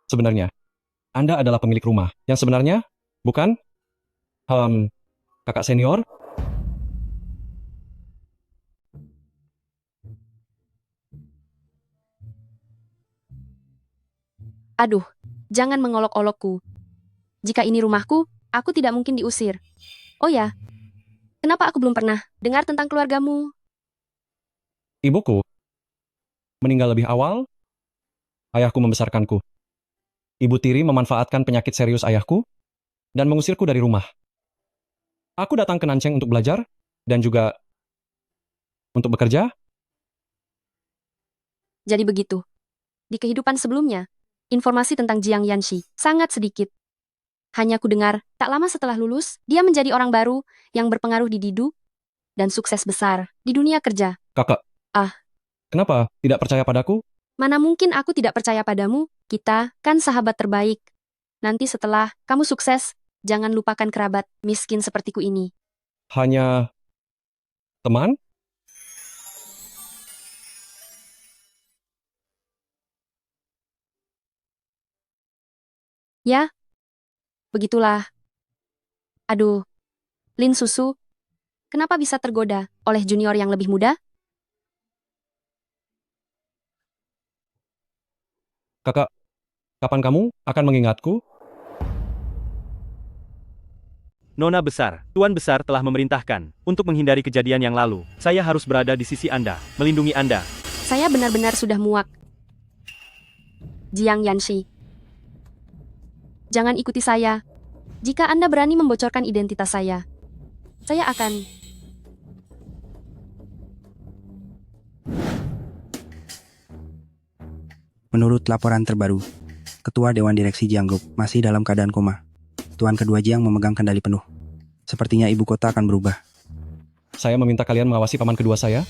Sebenarnya, Anda adalah pemilik rumah. Yang sebenarnya, bukan? Kakak senior? Aduh, jangan mengolok-olokku. Jika ini rumahku, aku tidak mungkin diusir. Oh ya, kenapa aku belum pernah dengar tentang keluargamu? Ibuku meninggal lebih awal. Ayahku membesarkanku. Ibu tiri memanfaatkan penyakit serius ayahku dan mengusirku dari rumah. Aku datang ke Nancheng untuk belajar dan juga untuk bekerja. Jadi begitu. Di kehidupan sebelumnya, informasi tentang Jiang Yanxi sangat sedikit. Hanya ku dengar, tak lama setelah lulus, dia menjadi orang baru yang berpengaruh di Didu dan sukses besar di dunia kerja. Kakak. Kenapa tidak percaya padaku? Mana mungkin aku tidak percaya padamu? Kita kan sahabat terbaik. Nanti setelah kamu sukses, jangan lupakan kerabat miskin sepertiku ini. Hanya teman? Ya, begitulah. Aduh, Lin Susu, kenapa bisa tergoda oleh junior yang lebih muda? Kakak, kapan kamu akan mengingatku? Nona besar, Tuan besar telah memerintahkan untuk menghindari kejadian yang lalu. Saya harus berada di sisi Anda, melindungi Anda. Saya benar-benar sudah muak. Jiang Yanxi, jangan ikuti saya. Jika Anda berani membocorkan identitas saya akan... Menurut laporan terbaru, Ketua Dewan Direksi Jiang Group masih dalam keadaan koma. Tuan kedua Jiang memegang kendali penuh. Sepertinya ibu kota akan berubah. Saya meminta kalian mengawasi paman kedua saya.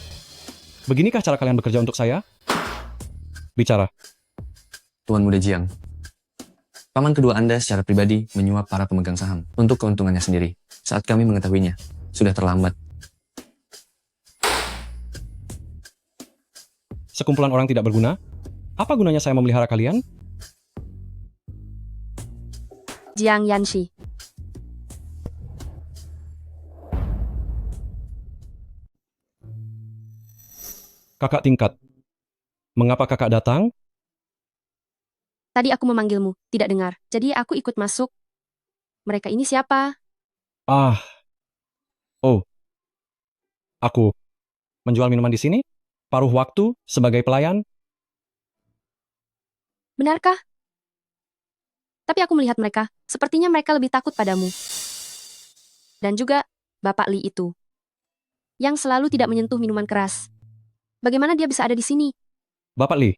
Beginikah cara kalian bekerja untuk saya? Bicara. Tuan Muda Jiang, paman kedua Anda secara pribadi menyuap para pemegang saham untuk keuntungannya sendiri. Saat kami mengetahuinya, sudah terlambat. Sekumpulan orang tidak berguna? Apa gunanya saya memelihara kalian? Jiang Yanxi. Kakak tingkat. Mengapa kakak datang? Tadi aku memanggilmu, tidak dengar. Jadi aku ikut masuk. Mereka ini siapa? Ah. Oh. Aku menjual minuman di sini? Paruh waktu sebagai pelayan? Benarkah? Tapi aku melihat mereka. Sepertinya mereka lebih takut padamu. Dan juga Bapak Li itu. Yang selalu tidak menyentuh minuman keras. Bagaimana dia bisa ada di sini? Bapak Li.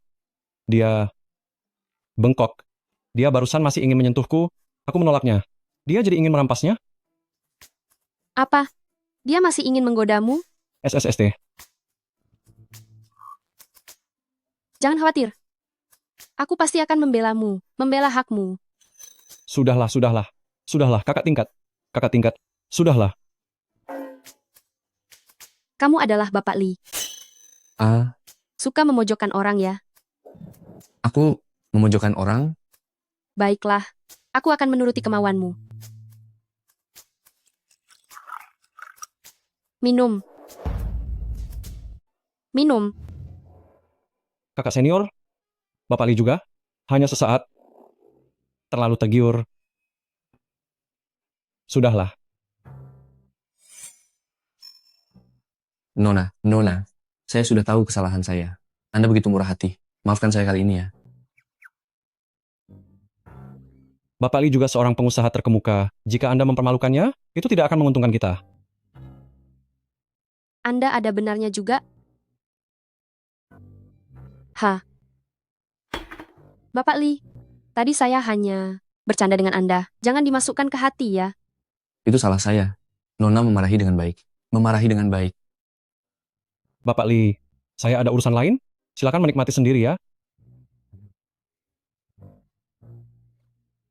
Dia bengkok. Dia barusan masih ingin menyentuhku. Aku menolaknya. Dia jadi ingin merampasnya? Apa? Dia masih ingin menggodamu? SSST. Jangan khawatir. Aku pasti akan membelamu, membela hakmu. Sudahlah, sudahlah. Sudahlah, kakak tingkat. Kakak tingkat. Sudahlah. Kamu adalah Bapak Li. Ah, Suka memojokkan orang ya? aku memojokkan orang? Baiklah, aku akan menuruti kemauanmu. Minum. Minum. Kakak senior? Bapak Li juga? Hanya sesaat. Terlalu tergiur. Sudahlah. Nona, saya sudah tahu kesalahan saya. Anda begitu murah hati. Maafkan saya kali ini ya. Bapak Li juga seorang pengusaha terkemuka. Jika Anda mempermalukannya, itu tidak akan menguntungkan kita. Anda ada benarnya juga? Bapak Li, tadi saya hanya bercanda dengan Anda. Jangan dimasukkan ke hati ya. Itu salah saya. Nona memarahi dengan baik. Memarahi dengan baik. Bapak Li, saya ada urusan lain. Silakan menikmati sendiri ya.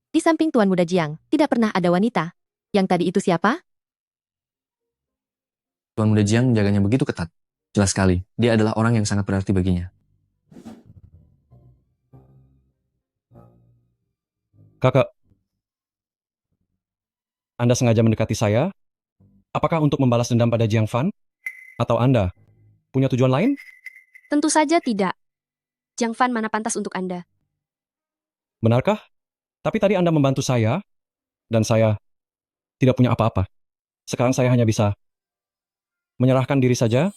Di samping Tuan Muda Jiang, tidak pernah ada wanita. Yang tadi itu siapa? Tuan Muda Jiang menjaganya begitu ketat. Jelas sekali, dia adalah orang yang sangat berarti baginya. Kakak, Anda sengaja mendekati saya? Apakah untuk membalas dendam pada Jiang Fan? Atau Anda punya tujuan lain? Tentu saja tidak. Jiang Fan mana pantas untuk Anda? Benarkah? Tapi tadi Anda membantu saya, dan saya tidak punya apa-apa. Sekarang saya hanya bisa menyerahkan diri saja.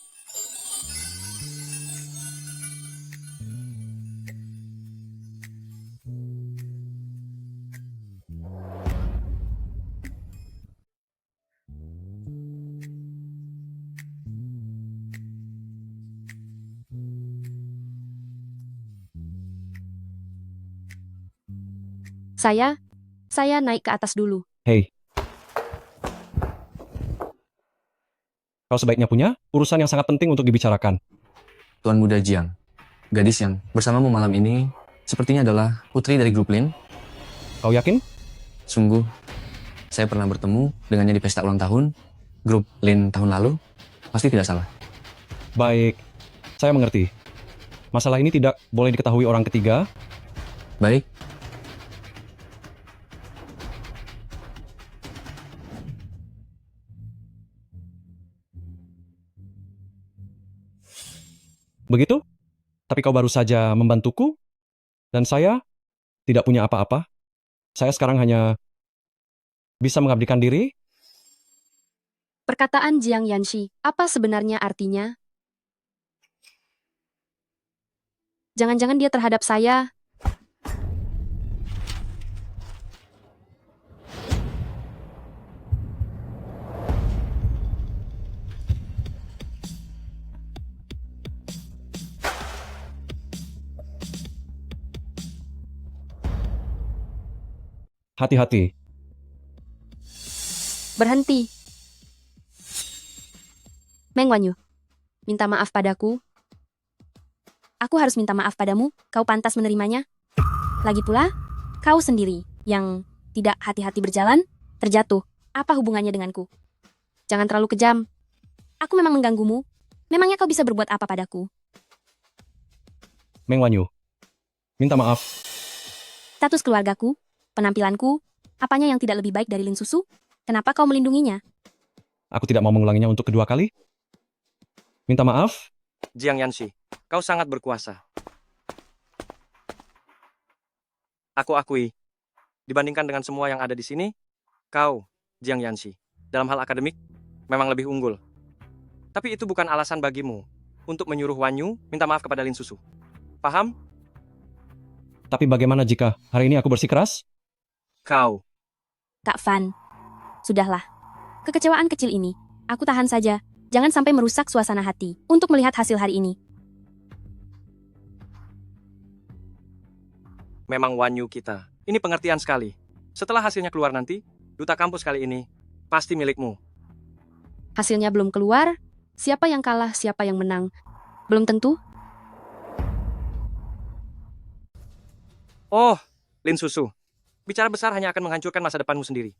Saya naik ke atas dulu. Hei. Kau sebaiknya punya urusan yang sangat penting untuk dibicarakan. Tuan Muda Jiang, gadis yang bersamamu malam ini sepertinya adalah putri dari grup Lin. Kau yakin? Sungguh, saya pernah bertemu dengannya di pesta ulang tahun grup Lin tahun lalu. Pasti tidak salah. Baik, saya mengerti. Masalah ini tidak boleh diketahui orang ketiga. Baik. Begitu? Tapi kau baru saja membantuku, dan saya tidak punya apa-apa. Saya sekarang hanya bisa mengabdikan diri. Perkataan Jiang Yanxi, apa sebenarnya artinya? Jangan-jangan dia terhadap saya. Hati-hati. Berhenti. Meng Wanyu, minta maaf padaku. Aku harus minta maaf padamu, kau pantas menerimanya. Lagi pula, kau sendiri yang tidak hati-hati berjalan, terjatuh. Apa hubungannya denganku? Jangan terlalu kejam. Aku memang mengganggumu. Memangnya kau bisa berbuat apa padaku? Meng Wanyu, minta maaf. Status keluargaku, penampilanku, apanya yang tidak lebih baik dari Lin Susu? Kenapa kau melindunginya? Aku tidak mau mengulanginya untuk kedua kali. Minta maaf. Jiang Yanxi, kau sangat berkuasa. Aku akui, dibandingkan dengan semua yang ada di sini, kau, Jiang Yanxi, dalam hal akademik, memang lebih unggul. Tapi itu bukan alasan bagimu untuk menyuruh Wanyu minta maaf kepada Lin Susu. Paham? Tapi bagaimana jika hari ini aku bersikeras? Kau. Kak Fan, sudahlah. Kekecewaan kecil ini, aku tahan saja. Jangan sampai merusak suasana hati untuk melihat hasil hari ini. Memang Wanyu kita. Ini pengertian sekali. Setelah hasilnya keluar nanti, duta kampus kali ini pasti milikmu. Hasilnya belum keluar, siapa yang kalah, siapa yang menang. Belum tentu. Oh, Lin Susu. Bicara besar hanya akan menghancurkan masa depanmu sendiri.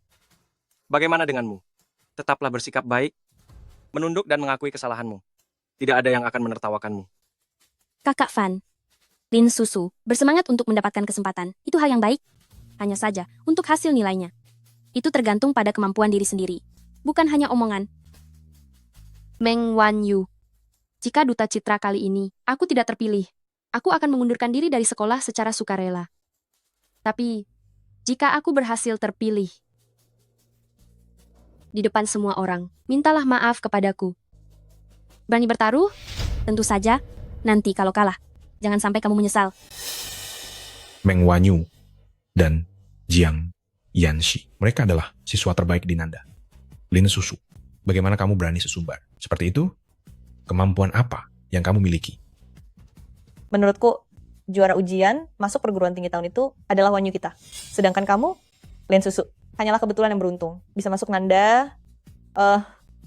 Bagaimana denganmu? Tetaplah bersikap baik, menunduk dan mengakui kesalahanmu. Tidak ada yang akan menertawakanmu. Kakak Fan, Lin Susu bersemangat untuk mendapatkan kesempatan. Itu hal yang baik. Hanya saja, untuk hasil nilainya. Itu tergantung pada kemampuan diri sendiri. Bukan hanya omongan. Meng Wanyu, jika duta citra kali ini, aku tidak terpilih. Aku akan mengundurkan diri dari sekolah secara sukarela. Tapi, jika aku berhasil terpilih, di depan semua orang, mintalah maaf kepadaku. Berani bertaruh? Tentu saja, nanti kalau kalah, jangan sampai kamu menyesal. Meng Wanyu dan Jiang Yanxi. Mereka adalah siswa terbaik di Nanda. Lin Susu, bagaimana kamu berani sesumbar? Seperti itu? Kemampuan apa yang kamu miliki? Menurutku, juara ujian masuk perguruan tinggi tahun itu adalah Wanyu kita. Sedangkan kamu, Lin Susu, hanyalah kebetulan yang beruntung. Bisa masuk Nanda,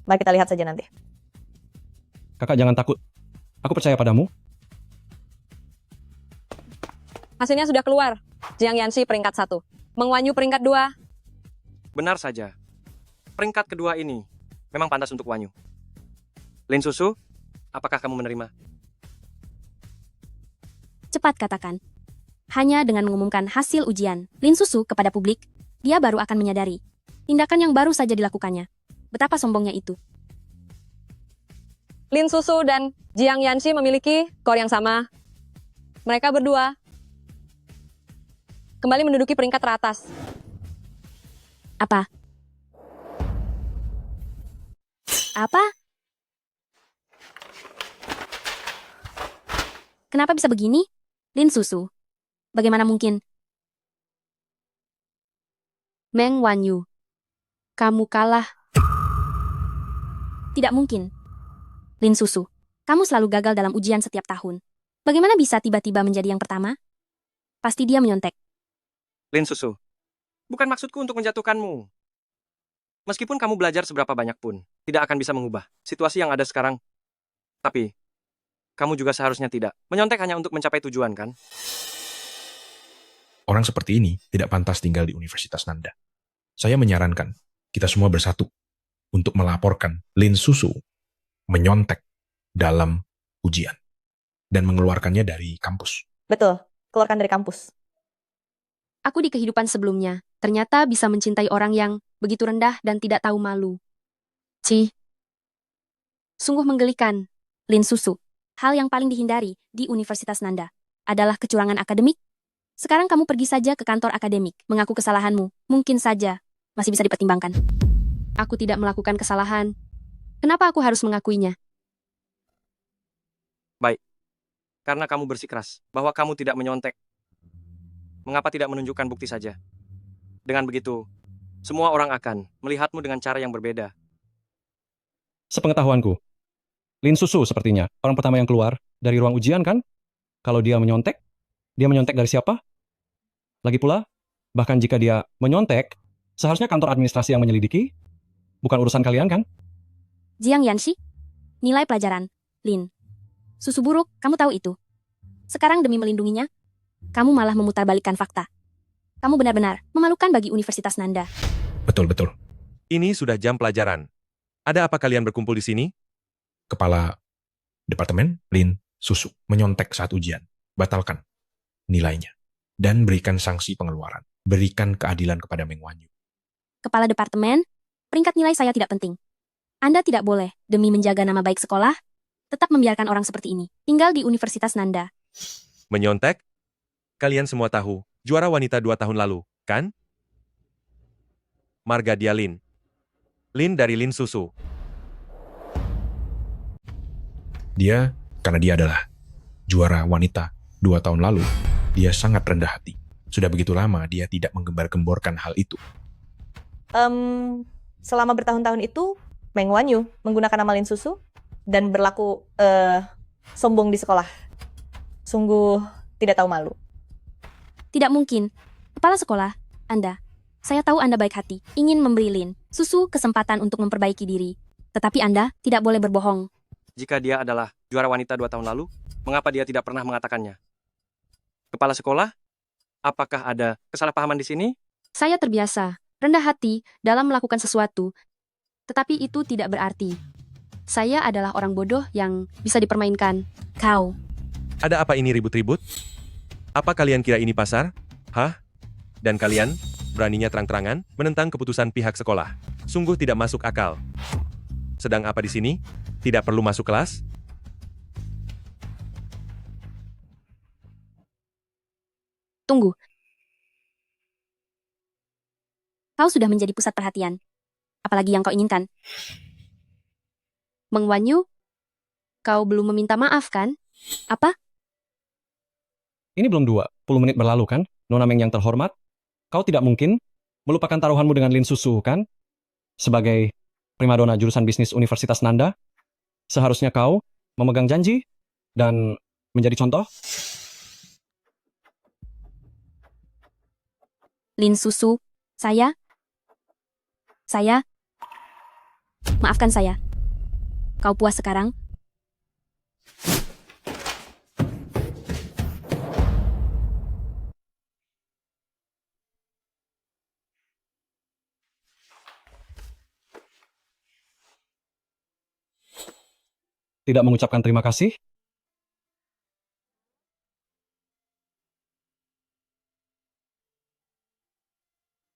mari kita lihat saja nanti. Kakak jangan takut. Aku percaya padamu. Hasilnya sudah keluar. Jiang Yanxi peringkat 1. Meng Wanyu peringkat 2. Benar saja. Peringkat kedua ini memang pantas untuk Wanyu. Lin Susu, apakah kamu menerima? Cepat katakan. Hanya dengan mengumumkan hasil ujian Lin Susu kepada publik, dia baru akan menyadari tindakan yang baru saja dilakukannya. Betapa sombongnya itu. Lin Susu dan Jiang Yanxi memiliki skor yang sama. Mereka berdua kembali menduduki peringkat teratas. Apa? Apa? Kenapa bisa begini? Lin Susu, bagaimana mungkin? Meng Wanyu, kamu kalah. Tidak mungkin. Lin Susu, kamu selalu gagal dalam ujian setiap tahun. Bagaimana bisa tiba-tiba menjadi yang pertama? Pasti dia menyontek. Lin Susu, bukan maksudku untuk menjatuhkanmu. Meskipun kamu belajar seberapa banyak pun, tidak akan bisa mengubah situasi yang ada sekarang. Tapi, kamu juga seharusnya tidak menyontek hanya untuk mencapai tujuan, kan? Orang seperti ini tidak pantas tinggal di Universitas Nanda. Saya menyarankan kita semua bersatu untuk melaporkan Lin Susu menyontek dalam ujian dan mengeluarkannya dari kampus. Betul, keluarkan dari kampus. Aku di kehidupan sebelumnya, ternyata bisa mencintai orang yang begitu rendah dan tidak tahu malu. Sungguh menggelikan, Lin Susu. Hal yang paling dihindari di Universitas Nanda adalah kecurangan akademik. Sekarang kamu pergi saja ke kantor akademik, mengaku kesalahanmu. Mungkin saja masih bisa dipertimbangkan. Aku tidak melakukan kesalahan. Kenapa aku harus mengakuinya? Baik. Karena kamu bersikeras bahwa kamu tidak menyontek. Mengapa tidak menunjukkan bukti saja? Dengan begitu, semua orang akan melihatmu dengan cara yang berbeda. Sepengetahuanku, Lin Susu sepertinya orang pertama yang keluar dari ruang ujian, kan? Kalau dia menyontek dari siapa? Lagi pula, bahkan jika dia menyontek, seharusnya kantor administrasi yang menyelidiki, bukan urusan kalian, kan? Jiang Yanxi, nilai pelajaran, Lin. Susu buruk, kamu tahu itu. Sekarang demi melindunginya, kamu malah memutarbalikkan fakta. Kamu benar-benar memalukan bagi Universitas Nanda. Betul-betul. Ini sudah jam pelajaran. Ada apa kalian berkumpul di sini? Kepala Departemen, Lin Susu, menyontek saat ujian. Batalkan nilainya. Dan berikan sanksi pengeluaran. Berikan keadilan kepada Meng Wanyu. Kepala Departemen, peringkat nilai saya tidak penting. Anda tidak boleh, demi menjaga nama baik sekolah, tetap membiarkan orang seperti ini tinggal di Universitas Nanda. Menyontek? Kalian semua tahu, juara wanita 2 tahun lalu, kan? Marga dia Lin. Lin dari Lin Susu. Karena dia adalah juara wanita 2 tahun lalu, dia sangat rendah hati. Sudah begitu lama dia tidak menggembar-gemborkan hal itu. Selama bertahun-tahun itu, Meng Wanyu menggunakan nama Lin Susu dan berlaku sombong di sekolah. Sungguh tidak tahu malu. Tidak mungkin. Kepala sekolah, Anda. Saya tahu Anda baik hati, ingin memberi Lin Susu kesempatan untuk memperbaiki diri. Tetapi Anda tidak boleh berbohong. Jika dia adalah juara wanita 2 tahun lalu, mengapa dia tidak pernah mengatakannya? Kepala sekolah, apakah ada kesalahpahaman di sini? Saya terbiasa, rendah hati dalam melakukan sesuatu, tetapi itu tidak berarti saya adalah orang bodoh yang bisa dipermainkan. Kau. Ada apa ini ribut-ribut? Apa kalian kira ini pasar? Hah? Dan kalian, beraninya terang-terangan menentang keputusan pihak sekolah. Sungguh tidak masuk akal. Sedang apa di sini? Tidak perlu masuk kelas? Tunggu. Kau sudah menjadi pusat perhatian. Apalagi yang kau inginkan. Meng Wanyu, kau belum meminta maaf kan? Apa? Ini belum 20 menit berlalu kan, Nona Meng yang terhormat? Kau tidak mungkin melupakan taruhanmu dengan Lin Susu, kan? Sebagai primadona jurusan bisnis Universitas Nanda, seharusnya kau memegang janji dan menjadi contoh. Lin Susu, saya, maafkan saya. Kau puas sekarang? Tidak mengucapkan terima kasih?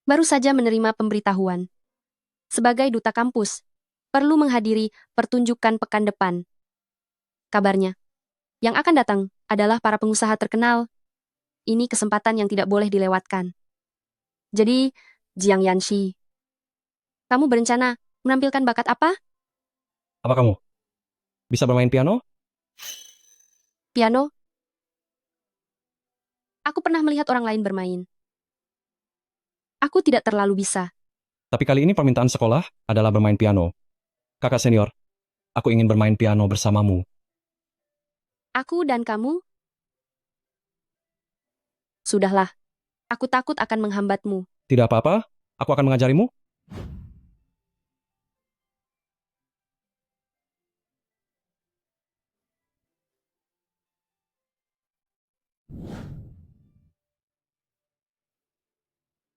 Baru saja menerima pemberitahuan. Sebagai duta kampus, perlu menghadiri pertunjukan pekan depan. Kabarnya, yang akan datang adalah para pengusaha terkenal. Ini kesempatan yang tidak boleh dilewatkan. Jadi, Jiang Yanxi, kamu berencana menampilkan bakat apa? Apa kamu bisa bermain piano? Piano? Aku pernah melihat orang lain bermain. Aku tidak terlalu bisa. Tapi kali ini permintaan sekolah adalah bermain piano. Kakak senior, aku ingin bermain piano bersamamu. Aku dan kamu? Sudahlah, aku takut akan menghambatmu. Tidak apa-apa, aku akan mengajarimu.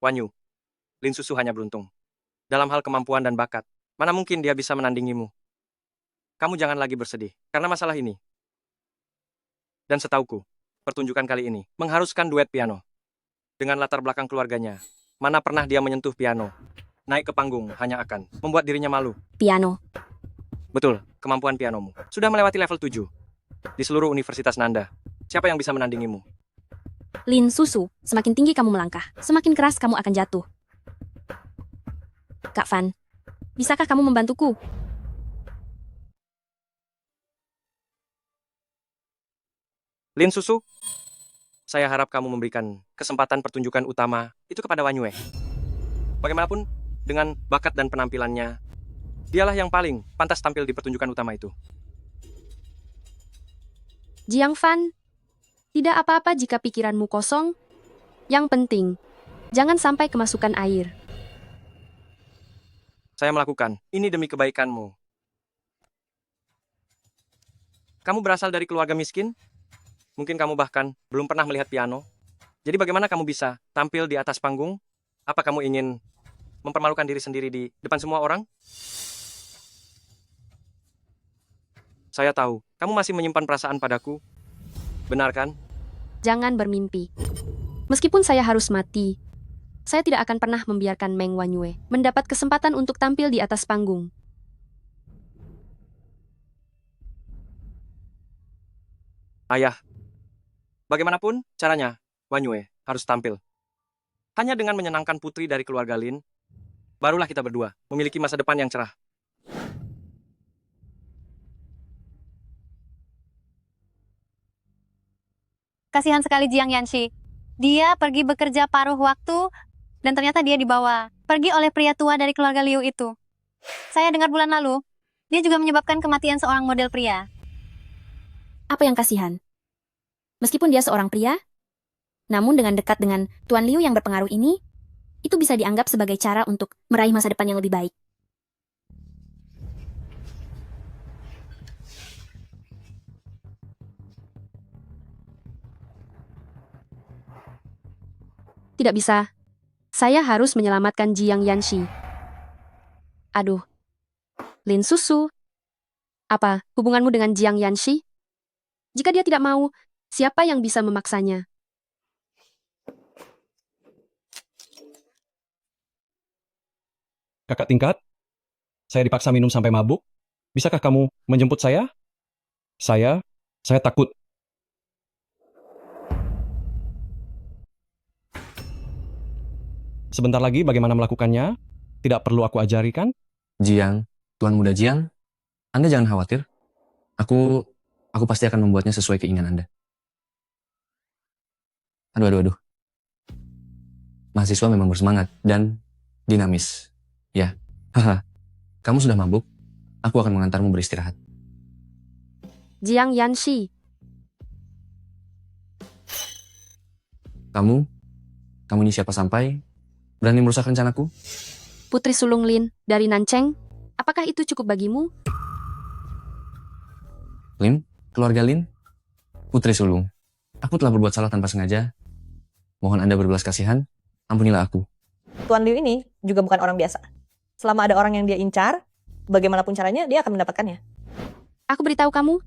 Wanyu, Lin Susu hanya beruntung. Dalam hal kemampuan dan bakat, mana mungkin dia bisa menandingimu? Kamu jangan lagi bersedih karena masalah ini. Dan setauku, pertunjukan kali ini mengharuskan duet piano. Dengan latar belakang keluarganya, mana pernah dia menyentuh piano? Naik ke panggung hanya akan membuat dirinya malu. Piano. Betul, kemampuan pianomu sudah melewati level 7. Di seluruh Universitas Nanda, siapa yang bisa menandingimu? Lin Susu, semakin tinggi kamu melangkah, semakin keras kamu akan jatuh. Kak Fan, bisakah kamu membantuku? Lin Susu, saya harap kamu memberikan kesempatan pertunjukan utama itu kepada Wanyue. Bagaimanapun, dengan bakat dan penampilannya, dialah yang paling pantas tampil di pertunjukan utama itu. Jiang Fan, tidak apa-apa jika pikiranmu kosong. Yang penting, jangan sampai kemasukan air. Saya melakukan ini demi kebaikanmu. Kamu berasal dari keluarga miskin? Mungkin kamu bahkan belum pernah melihat piano. Jadi bagaimana kamu bisa tampil di atas panggung? Apa kamu ingin mempermalukan diri sendiri di depan semua orang? Saya tahu, kamu masih menyimpan perasaan padaku. Benar kan? Jangan bermimpi. Meskipun saya harus mati, saya tidak akan pernah membiarkan Meng Wanyue mendapat kesempatan untuk tampil di atas panggung. Ayah, bagaimanapun caranya, Wanyue harus tampil. Hanya dengan menyenangkan putri dari keluarga Lin, barulah kita berdua memiliki masa depan yang cerah. Kasihan sekali Jiang Yanxi. Dia pergi bekerja paruh waktu dan ternyata dia dibawa pergi oleh pria tua dari keluarga Liu itu. Saya dengar bulan lalu, dia juga menyebabkan kematian seorang model pria. Apa yang kasihan? Meskipun dia seorang pria, namun dengan dekat dengan Tuan Liu yang berpengaruh ini, itu bisa dianggap sebagai cara untuk meraih masa depan yang lebih baik. Tidak bisa. Saya harus menyelamatkan Jiang Yanxi. Aduh. Lin Susu. Apa hubunganmu dengan Jiang Yanxi? Jika dia tidak mau, siapa yang bisa memaksanya? Kakak tingkat, saya dipaksa minum sampai mabuk. Bisakah kamu menjemput saya? Saya takut. Sebentar lagi bagaimana melakukannya? Tidak perlu aku ajari kan? Jiang, Tuan Muda Jiang, Anda jangan khawatir. Aku pasti akan membuatnya sesuai keinginan Anda. Aduh. Mahasiswa memang bersemangat dan dinamis. Ya, haha. Kamu sudah mabuk? Aku akan mengantarmu beristirahat. Jiang Yanxi. Kamu ini siapa sampai berani merusak rencanaku? Putri sulung Lin dari Nancheng. Apakah itu cukup bagimu? Lin, keluarga Lin, putri sulung. Aku telah berbuat salah tanpa sengaja. Mohon Anda berbelas kasihan, ampunilah aku. Tuan Liu ini juga bukan orang biasa. Selama ada orang yang dia incar, bagaimanapun caranya dia akan mendapatkannya. Aku beritahu kamu,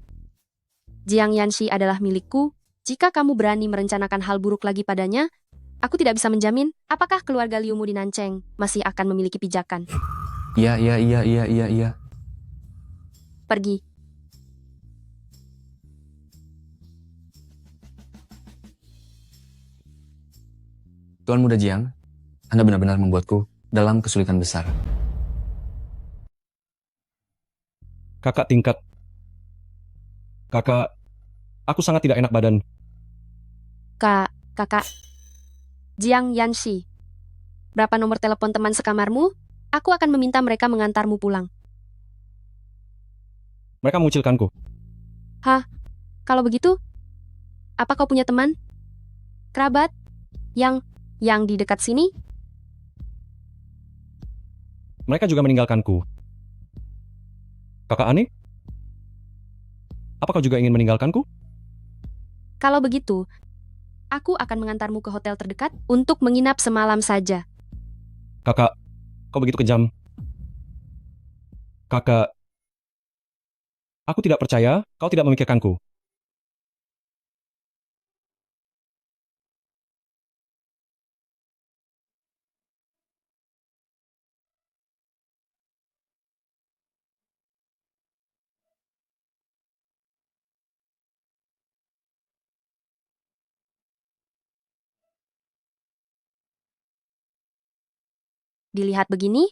Jiang Yanxi adalah milikku. Jika kamu berani merencanakan hal buruk lagi padanya, aku tidak bisa menjamin apakah keluarga Liumu di Nancheng masih akan memiliki pijakan. Iya. Pergi. Tuan Muda Jiang, Anda benar-benar membuatku dalam kesulitan besar. Kakak tingkat. Kakak, aku sangat tidak enak badan. Kakak. Jiang Yanxi. Berapa nomor telepon teman sekamarmu? Aku akan meminta mereka mengantarmu pulang. Mereka mengucilkanku. Hah? Kalau begitu, apa kau punya teman? Kerabat? Yang di dekat sini? Mereka juga meninggalkanku. Kakak Ani? Apa kau juga ingin meninggalkanku? Kalau begitu, aku akan mengantarmu ke hotel terdekat untuk menginap semalam saja. Kakak, kau begitu kejam. Kakak, aku tidak percaya kau tidak memikirkanku. Dilihat begini,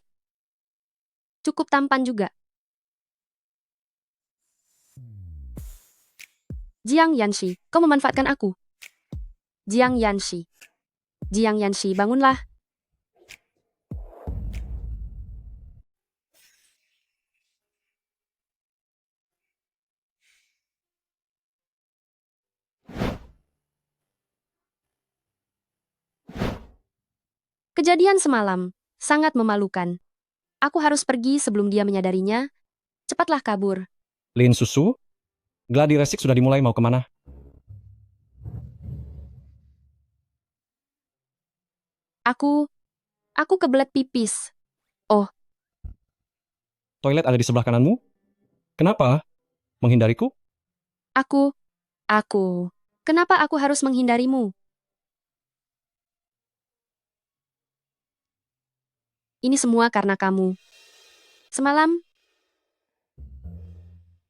cukup tampan juga. Jiang Yanxi, kau memanfaatkan aku. Jiang Yanxi, bangunlah. Kejadian semalam sangat memalukan. Aku harus pergi sebelum dia menyadarinya. Cepatlah kabur. Lin Susu, gladi resik sudah dimulai, mau kemana? Aku kebelet pipis. Oh, Toilet ada di sebelah kananmu? Kenapa? Menghindariku? aku. Kenapa aku harus menghindarimu? Ini semua karena kamu. Semalam,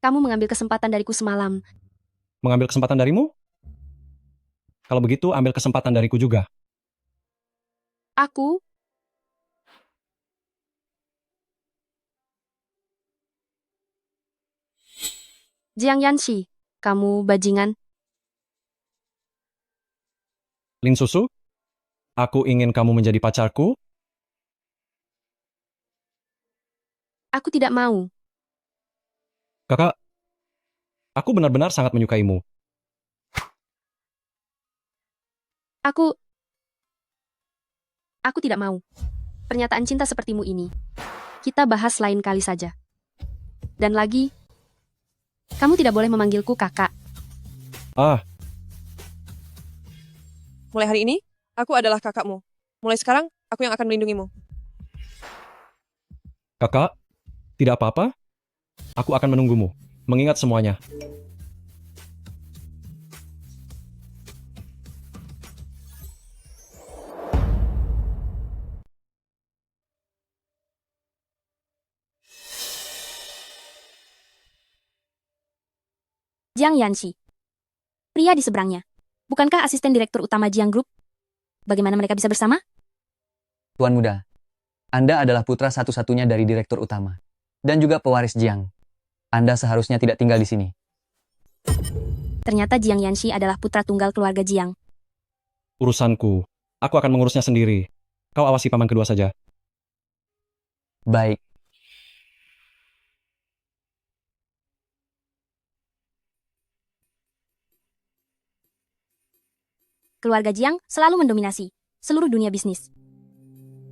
kamu mengambil kesempatan dariku semalam. Mengambil kesempatan darimu? Kalau begitu, ambil kesempatan dariku juga. Aku. Jiang Yanxi, kamu bajingan. Lin Susu, aku ingin kamu menjadi pacarku. Aku tidak mau. Kakak, aku benar-benar sangat menyukaimu. Aku tidak mau. Pernyataan cinta sepertimu ini. Kita bahas lain kali saja. Dan lagi, kamu tidak boleh memanggilku kakak. Mulai hari ini, aku adalah kakakmu. Mulai sekarang, aku yang akan melindungimu. Kakak, tidak apa-apa. Aku akan menunggumu, mengingat semuanya. Jiang Yanxi. Pria di seberangnya. Bukankah asisten direktur utama Jiang Group? Bagaimana mereka bisa bersama? Tuan Muda, Anda adalah putra satu-satunya dari direktur utama. Dan juga pewaris Jiang. Anda seharusnya tidak tinggal di sini. Ternyata Jiang Yanxi adalah putra tunggal keluarga Jiang. Urusanku. Aku akan mengurusnya sendiri. Kau awasi paman kedua saja. Baik. Keluarga Jiang selalu mendominasi seluruh dunia bisnis.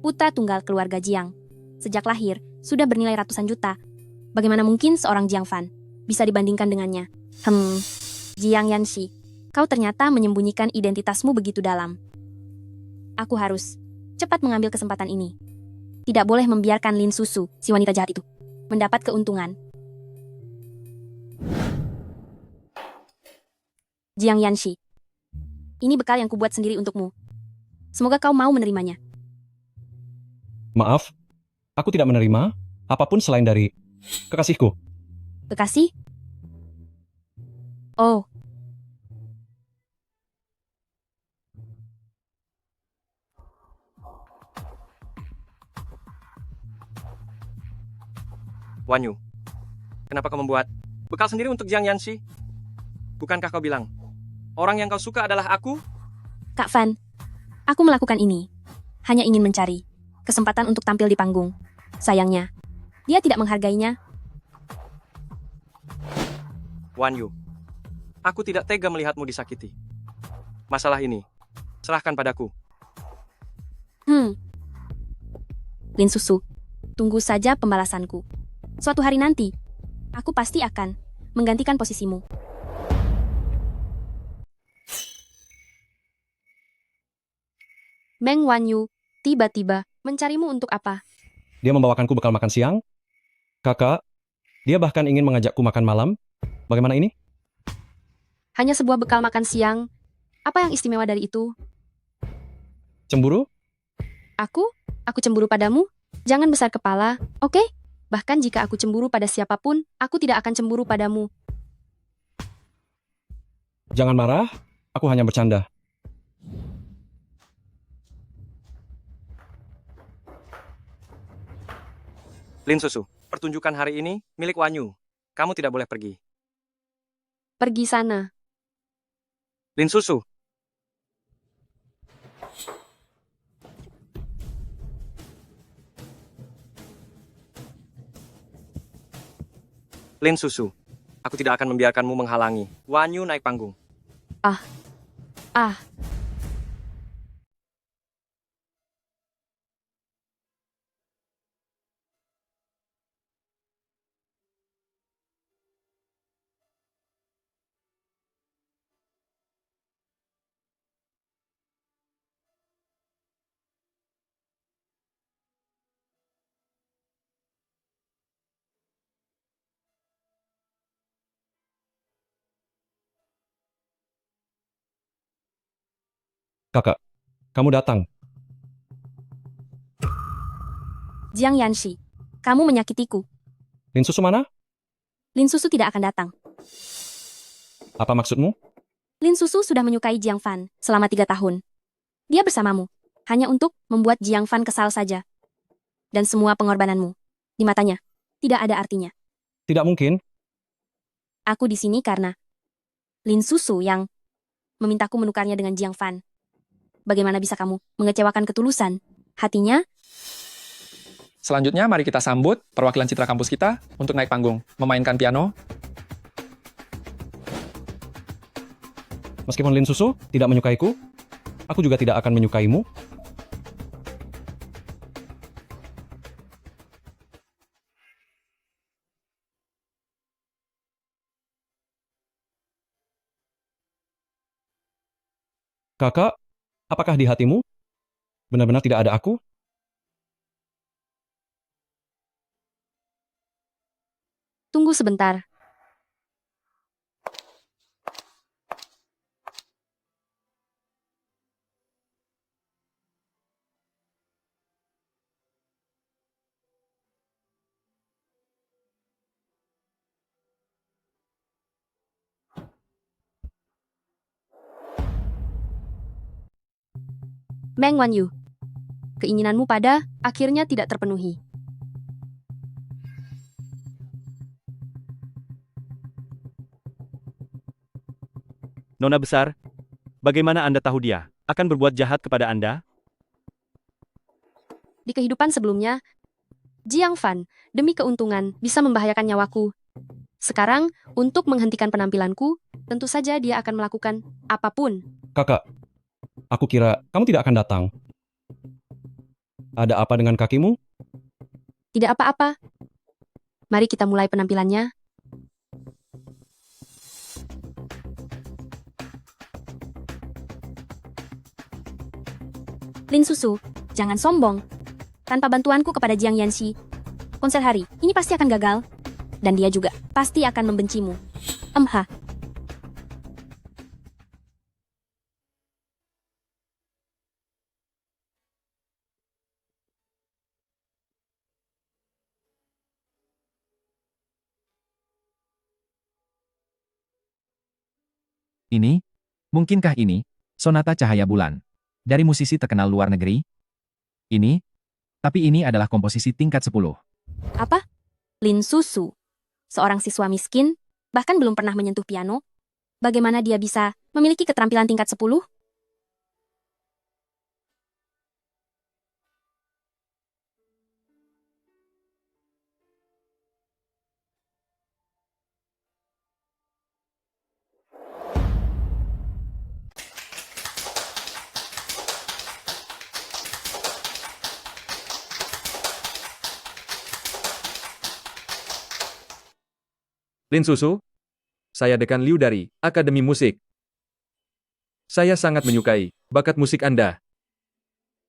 Putra tunggal keluarga Jiang. Sejak lahir, sudah bernilai ratusan juta. Bagaimana mungkin seorang Jiang Fan bisa dibandingkan dengannya? Jiang Yanxi, kau ternyata menyembunyikan identitasmu begitu dalam. Aku harus cepat mengambil kesempatan ini. Tidak boleh membiarkan Lin Susu, si wanita jahat itu, mendapat keuntungan. Jiang Yanxi, ini bekal yang kubuat sendiri untukmu. Semoga kau mau menerimanya. Maaf, aku tidak menerima apapun selain dari kekasihku. Kekasih? Oh. Wanyu, kenapa kau membuat bekal sendiri untuk Jiang Yanxi? Bukankah kau bilang, orang yang kau suka adalah aku? Kak Fan, aku melakukan ini hanya ingin mencari kesempatan untuk tampil di panggung. Sayangnya, dia tidak menghargainya. Wanyu, aku tidak tega melihatmu disakiti. Masalah ini, serahkan padaku. Lin Susu, tunggu saja pembalasanku. Suatu hari nanti, aku pasti akan menggantikan posisimu. Meng Wanyu tiba-tiba mencarimu untuk apa? Dia membawakanku bekal makan siang. Kakak, dia bahkan ingin mengajakku makan malam. Bagaimana ini? Hanya sebuah bekal makan siang. Apa yang istimewa dari itu? Cemburu? Aku cemburu padamu? Jangan besar kepala, oke? Bahkan jika aku cemburu pada siapapun, aku tidak akan cemburu padamu. Jangan marah, aku hanya bercanda. Lin Susu, pertunjukan hari ini milik Wanyu. Kamu tidak boleh pergi. Pergi sana. Lin Susu. Lin Susu, aku tidak akan membiarkanmu menghalangi Wanyu naik panggung. Ah, Kakak, kamu datang. Jiang Yanxi, kamu menyakitiku. Lin Susu mana? Lin Susu tidak akan datang. Apa maksudmu? Lin Susu sudah menyukai Jiang Fan selama 3 tahun. Dia bersamamu, hanya untuk membuat Jiang Fan kesal saja. Dan semua pengorbananmu, di matanya, tidak ada artinya. Tidak mungkin. Aku di sini karena Lin Susu yang memintaku menukarnya dengan Jiang Fan. Bagaimana bisa kamu mengecewakan ketulusan hatinya? Selanjutnya, mari kita sambut perwakilan citra kampus kita untuk naik panggung, memainkan piano. Meskipun Lin Susu tidak menyukaiku, aku juga tidak akan menyukaimu. Kakak, apakah di hatimu benar-benar tidak ada aku? Tunggu sebentar. Meng Wanyu, keinginanmu pada akhirnya tidak terpenuhi. Nona besar, bagaimana Anda tahu dia akan berbuat jahat kepada Anda? Di kehidupan sebelumnya, Jiang Fan, demi keuntungan, bisa membahayakan nyawaku. Sekarang, untuk menghentikan penampilanku, tentu saja dia akan melakukan apapun. Kakak, aku kira kamu tidak akan datang. Ada apa dengan kakimu? Tidak apa-apa. Mari kita mulai penampilannya. Lin Susu, jangan sombong. Tanpa bantuanku kepada Jiang Yanxi, konser hari ini pasti akan gagal. Dan dia juga pasti akan membencimu. Emha. Ini? Mungkinkah ini? Sonata Cahaya Bulan. Dari musisi terkenal luar negeri? Ini? Tapi ini adalah komposisi tingkat 10. Apa? Lin Susu, seorang siswa miskin, bahkan belum pernah menyentuh piano. Bagaimana dia bisa memiliki keterampilan tingkat 10? Lin Susu, saya Dekan Liu dari Akademi Musik. Saya sangat menyukai bakat musik Anda.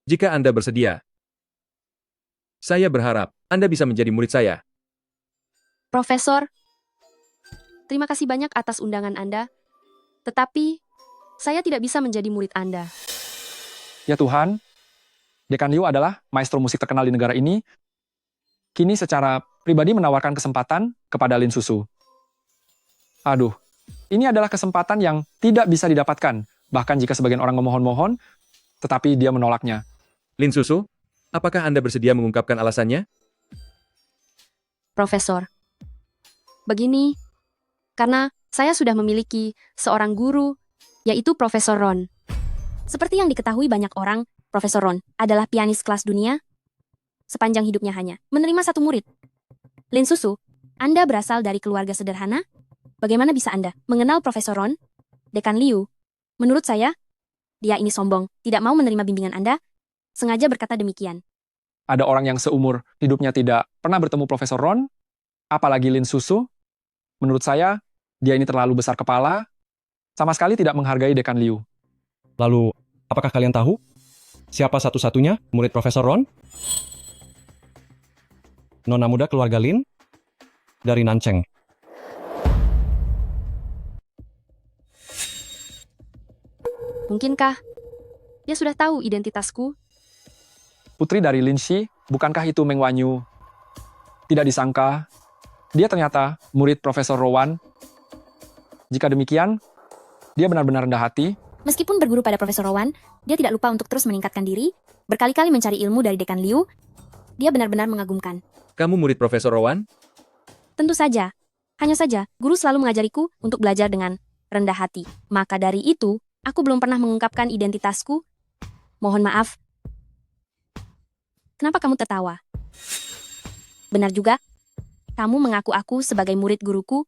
Jika Anda bersedia, saya berharap Anda bisa menjadi murid saya. Profesor, terima kasih banyak atas undangan Anda. Tetapi, saya tidak bisa menjadi murid Anda. Ya Tuhan, Dekan Liu adalah maestro musik terkenal di negara ini. Kini secara pribadi menawarkan kesempatan kepada Lin Susu. Aduh, ini adalah kesempatan yang tidak bisa didapatkan, bahkan jika sebagian orang memohon-mohon, tetapi dia menolaknya. Lin Susu, apakah Anda bersedia mengungkapkan alasannya? Profesor, begini, karena saya sudah memiliki seorang guru, yaitu Profesor Ron. Seperti yang diketahui banyak orang, Profesor Ron adalah pianis kelas dunia. Sepanjang hidupnya hanya menerima satu murid. Lin Susu, Anda berasal dari keluarga sederhana? Bagaimana bisa Anda mengenal Profesor Ron? Dekan Liu, menurut saya, dia ini sombong, tidak mau menerima bimbingan Anda, sengaja berkata demikian. Ada orang yang seumur hidupnya tidak pernah bertemu Profesor Ron, apalagi Lin Susu. Menurut saya, dia ini terlalu besar kepala, sama sekali tidak menghargai Dekan Liu. Lalu, apakah kalian tahu siapa satu-satunya murid Profesor Ron? Nona muda keluarga Lin dari Nancheng. Mungkinkah Dia sudah tahu identitasku. Putri dari Linshi, bukankah itu Meng Wanyu? Tidak disangka, dia ternyata murid Profesor Rowan. Jika demikian, dia benar-benar rendah hati. Meskipun berguru pada Profesor Rowan, dia tidak lupa untuk terus meningkatkan diri, berkali-kali mencari ilmu dari Dekan Liu. Dia benar-benar mengagumkan. Kamu murid Profesor Rowan? Tentu saja. Hanya saja, guru selalu mengajariku untuk belajar dengan rendah hati. Maka dari itu, aku belum pernah mengungkapkan identitasku. Mohon maaf. Kenapa kamu tertawa? Benar juga. Kamu mengaku aku sebagai murid guruku,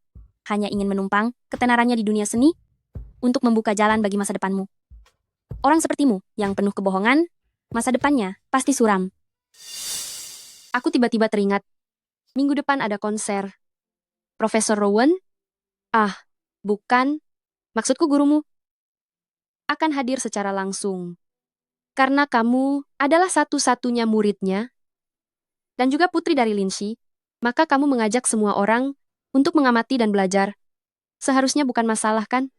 hanya ingin menumpang ketenarannya di dunia seni untuk membuka jalan bagi masa depanmu. Orang sepertimu yang penuh kebohongan, masa depannya pasti suram. Aku tiba-tiba teringat, minggu depan ada konser. Profesor Rowan? Ah, bukan. Maksudku gurumu. Akan hadir secara langsung. Karena kamu adalah satu-satunya muridnya, dan juga putri dari Linshi, maka kamu mengajak semua orang untuk mengamati dan belajar. Seharusnya bukan masalah, kan?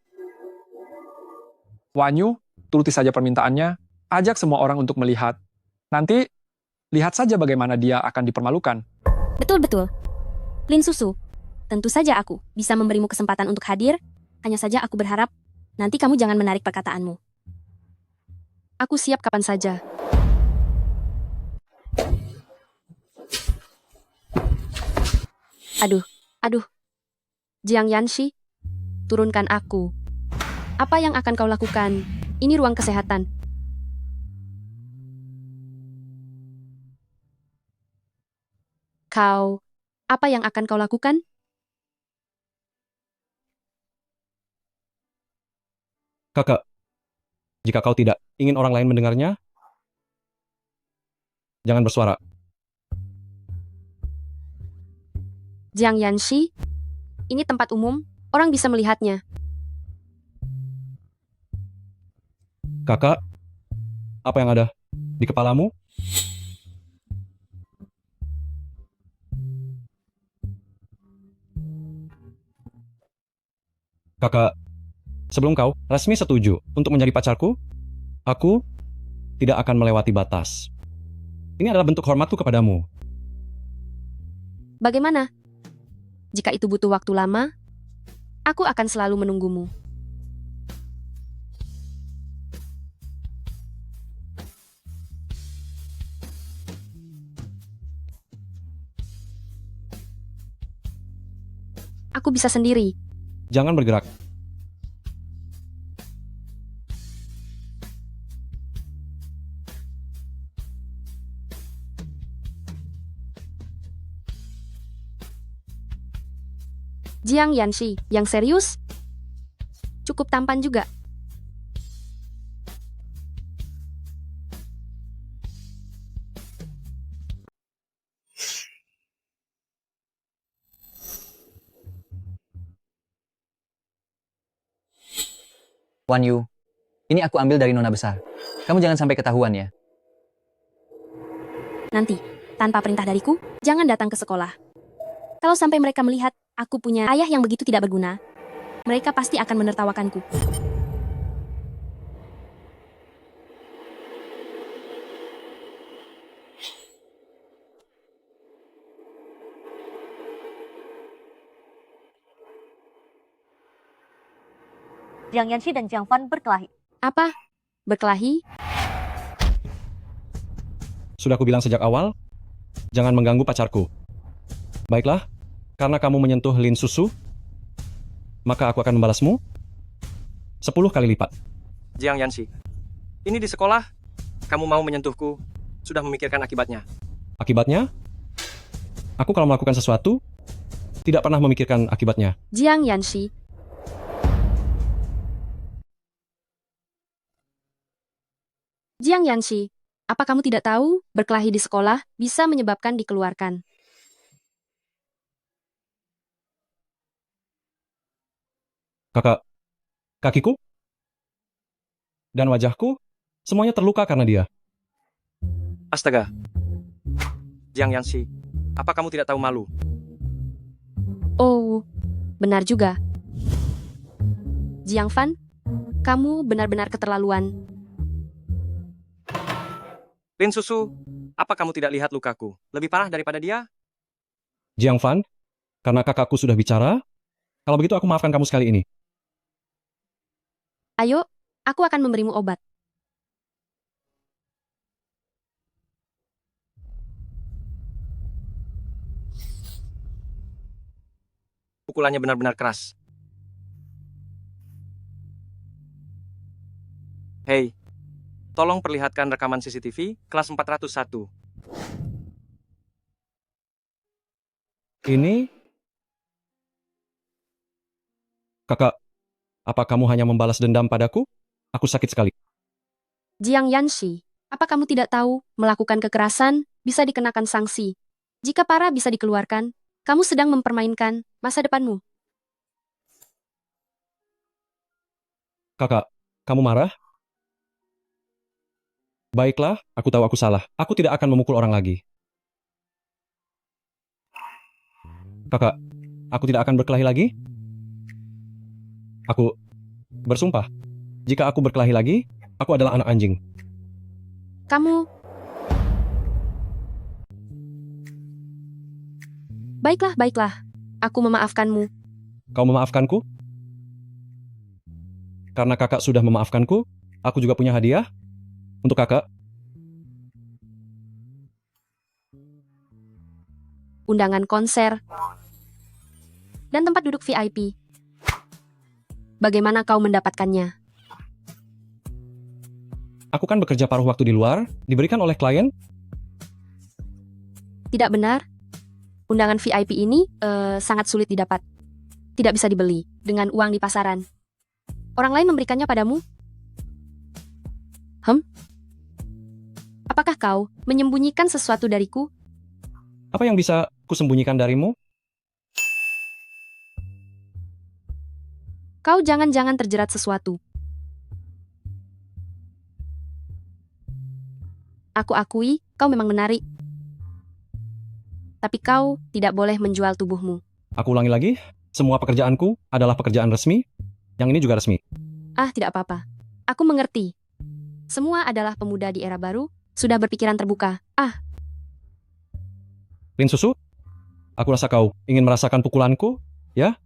Wanyu, turuti saja permintaannya, ajak semua orang untuk melihat. Nanti, lihat saja bagaimana dia akan dipermalukan. Betul-betul. Lin Susu, tentu saja aku bisa memberimu kesempatan untuk hadir, hanya saja aku berharap nanti kamu jangan menarik perkataanmu. Aku siap kapan saja. Aduh. Jiang Yanshi, turunkan aku. Apa yang akan kau lakukan? Ini ruang kesehatan. Apa yang akan kau lakukan? Kakak, jika kau tidak ingin orang lain mendengarnya, jangan bersuara. Jiang Yanshi, ini tempat umum, orang bisa melihatnya. Kakak, apa yang ada di kepalamu? Kakak, sebelum kau resmi setuju untuk menjadi pacarku, aku tidak akan melewati batas. Ini adalah bentuk hormatku kepadamu. Bagaimana? Jika itu butuh waktu lama, aku akan selalu menunggumu. Aku bisa sendiri. Jangan bergerak. Jiang Yanshi, yang serius? Cukup tampan juga. Wanyu, ini aku ambil dari nona besar. Kamu jangan sampai ketahuan ya. Nanti, tanpa perintah dariku, jangan datang ke sekolah. Kalau sampai mereka melihat aku punya ayah yang begitu tidak berguna, mereka pasti akan menertawakanku. Jiang Yanshi dan Jiang Fan berkelahi. Apa? Berkelahi? Sudah aku bilang sejak awal, jangan mengganggu pacarku. Baiklah, karena kamu menyentuh Lin Susu, maka aku akan membalasmu 10 kali lipat. Jiang Yanshi, ini di sekolah, kamu mau menyentuhku, sudah memikirkan akibatnya. Akibatnya? Aku kalau melakukan sesuatu, tidak pernah memikirkan akibatnya. Jiang Yanshi. Jiang Yanshi, apa kamu tidak tahu berkelahi di sekolah bisa menyebabkan dikeluarkan? Kakak, kakiku, dan wajahku, semuanya terluka karena dia. Astaga. Jiang Yanshi, apa kamu tidak tahu malu? Oh, benar juga. Jiang Fan, kamu benar-benar keterlaluan. Lin Susu, apa kamu tidak lihat lukaku? Lebih parah daripada dia? Jiang Fan, karena kakakku sudah bicara, kalau begitu aku maafkan kamu sekali ini. Ayo, aku akan memberimu obat. Pukulannya benar-benar keras. Hei, tolong perlihatkan rekaman CCTV kelas 401. Ini... Kakak, apa kamu hanya membalas dendam padaku? Aku sakit sekali. Jiang Yanxi, apa kamu tidak tahu, melakukan kekerasan bisa dikenakan sanksi. Jika parah bisa dikeluarkan, kamu sedang mempermainkan masa depanmu. Kakak, kamu marah? Baiklah, aku tahu aku salah. Aku tidak akan memukul orang lagi. Kakak, aku tidak akan berkelahi lagi? Aku bersumpah, jika aku berkelahi lagi, aku adalah anak anjing. Kamu... Baiklah, baiklah. Aku memaafkanmu. Kau memaafkanku? Karena kakak sudah memaafkanku, aku juga punya hadiah untuk kakak. Undangan konser, dan tempat duduk VIP. Bagaimana kau mendapatkannya? Aku kan bekerja paruh waktu di luar, diberikan oleh klien. Tidak benar. Undangan VIP ini sangat sulit didapat. Tidak bisa dibeli dengan uang di pasaran. Orang lain memberikannya padamu? Apakah kau menyembunyikan sesuatu dariku? Apa yang bisa kusembunyikan darimu? Kau jangan-jangan terjerat sesuatu. Aku akui, kau memang menarik. Tapi kau tidak boleh menjual tubuhmu. Aku ulangi lagi, semua pekerjaanku adalah pekerjaan resmi. Yang ini juga resmi. Ah, tidak apa-apa. Aku mengerti. Semua adalah pemuda di era baru, sudah berpikiran terbuka. Lin Susu, aku rasa kau ingin merasakan pukulanku, ya?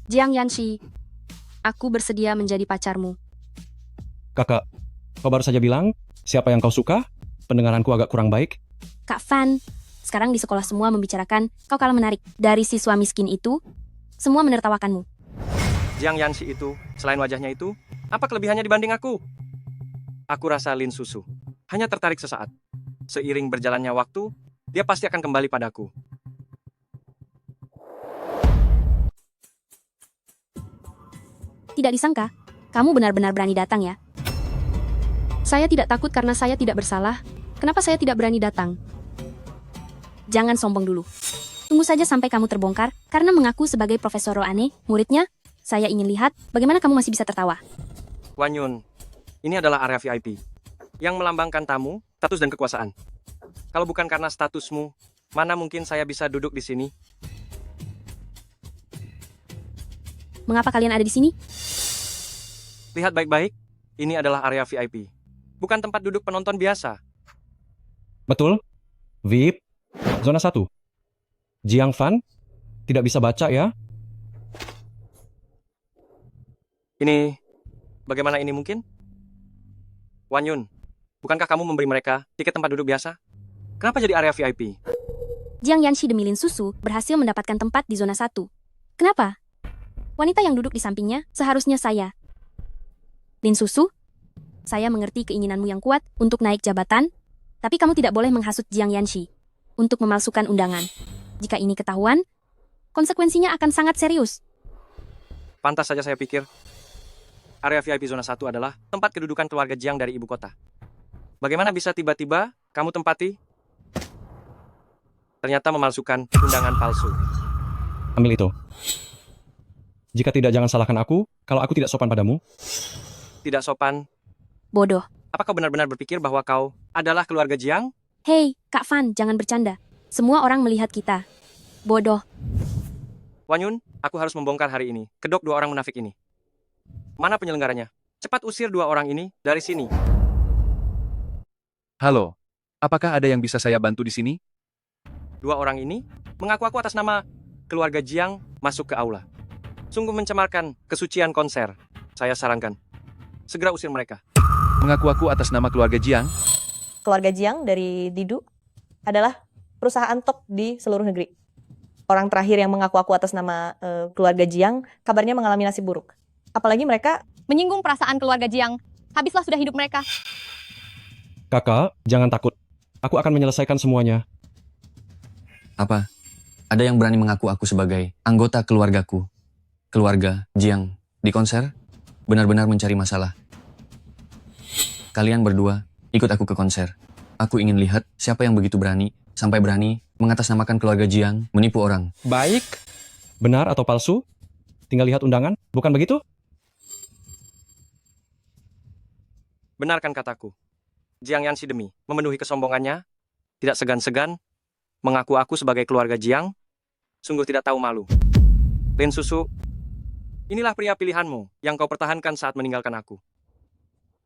Jiang Yanxi, aku bersedia menjadi pacarmu. Kakak, kau baru saja bilang, siapa yang kau suka? Pendengaranku agak kurang baik. Kak Fan, sekarang di sekolah semua membicarakan kau kalah menarik. Dari siswa miskin itu, semua menertawakanmu. Jiang Yanxi itu, selain wajahnya itu, apa kelebihannya dibanding aku? Aku rasa Lin Susu hanya tertarik sesaat. Seiring berjalannya waktu, dia pasti akan kembali padaku. Tidak disangka, kamu benar-benar berani datang ya. Saya tidak takut karena saya tidak bersalah. Kenapa saya tidak berani datang? Jangan sombong dulu. Tunggu saja sampai kamu terbongkar, karena mengaku sebagai Profesor Roane, muridnya, saya ingin lihat bagaimana kamu masih bisa tertawa. Wan Yun, ini adalah area VIP yang melambangkan tamu, status dan kekuasaan. Kalau bukan karena statusmu, mana mungkin saya bisa duduk di sini? Mengapa kalian ada di sini? Lihat baik-baik, ini adalah area VIP. Bukan tempat duduk penonton biasa. Betul? VIP, zona 1. Jiang Fan, tidak bisa baca ya? Ini, bagaimana ini mungkin? Wan Yun, bukankah kamu memberi mereka tiket tempat duduk biasa? Kenapa jadi area VIP? Jiang Yanxi demi Lin Susu berhasil mendapatkan tempat di zona 1. Kenapa? Wanita yang duduk di sampingnya seharusnya saya. Lin Susu, saya mengerti keinginanmu yang kuat untuk naik jabatan, tapi kamu tidak boleh menghasut Jiang Yanxi untuk memalsukan undangan. Jika ini ketahuan, konsekuensinya akan sangat serius. Pantas saja saya pikir, area VIP zona 1 adalah tempat kedudukan keluarga Jiang dari ibu kota. Bagaimana bisa tiba-tiba kamu tempati? Ternyata memalsukan undangan palsu. Ambil itu. Jika tidak, jangan salahkan aku kalau aku tidak sopan padamu. Tidak sopan. Bodoh. Apa kau benar-benar berpikir bahwa kau adalah keluarga Jiang? Hei, Kak Fan, jangan bercanda. Semua orang melihat kita. Bodoh. Wanyun, aku harus membongkar hari ini. Kedok dua orang munafik ini. Mana penyelenggaranya? Cepat usir dua orang ini dari sini. Halo, apakah ada yang bisa saya bantu di sini? Dua orang ini mengaku-aku atas nama keluarga Jiang masuk ke aula. Sungguh mencemarkan kesucian konser. Saya sarankan, segera usir mereka. Mengaku-aku atas nama keluarga Jiang? Keluarga Jiang dari Didu adalah perusahaan top di seluruh negeri. Orang terakhir yang mengaku-aku atas nama keluarga Jiang kabarnya mengalami nasib buruk. Apalagi mereka Menyinggung perasaan keluarga Jiang. Habislah sudah hidup mereka. Kakak, jangan takut. Aku akan menyelesaikan semuanya. Apa? Ada yang berani mengaku aku sebagai anggota keluargaku, keluarga Jiang, di konser? Benar-benar mencari masalah. Kalian berdua, ikut aku ke konser. Aku ingin lihat siapa yang begitu berani, sampai berani mengatasnamakan keluarga Jiang menipu orang. Baik. Benar atau palsu? Tinggal lihat undangan, bukan begitu? Benarkan kataku. Jiang Yanxi demi memenuhi kesombongannya, tidak segan-segan mengaku aku sebagai keluarga Jiang, sungguh tidak tahu malu. Lin Susu, inilah pria pilihanmu yang kau pertahankan saat meninggalkan aku.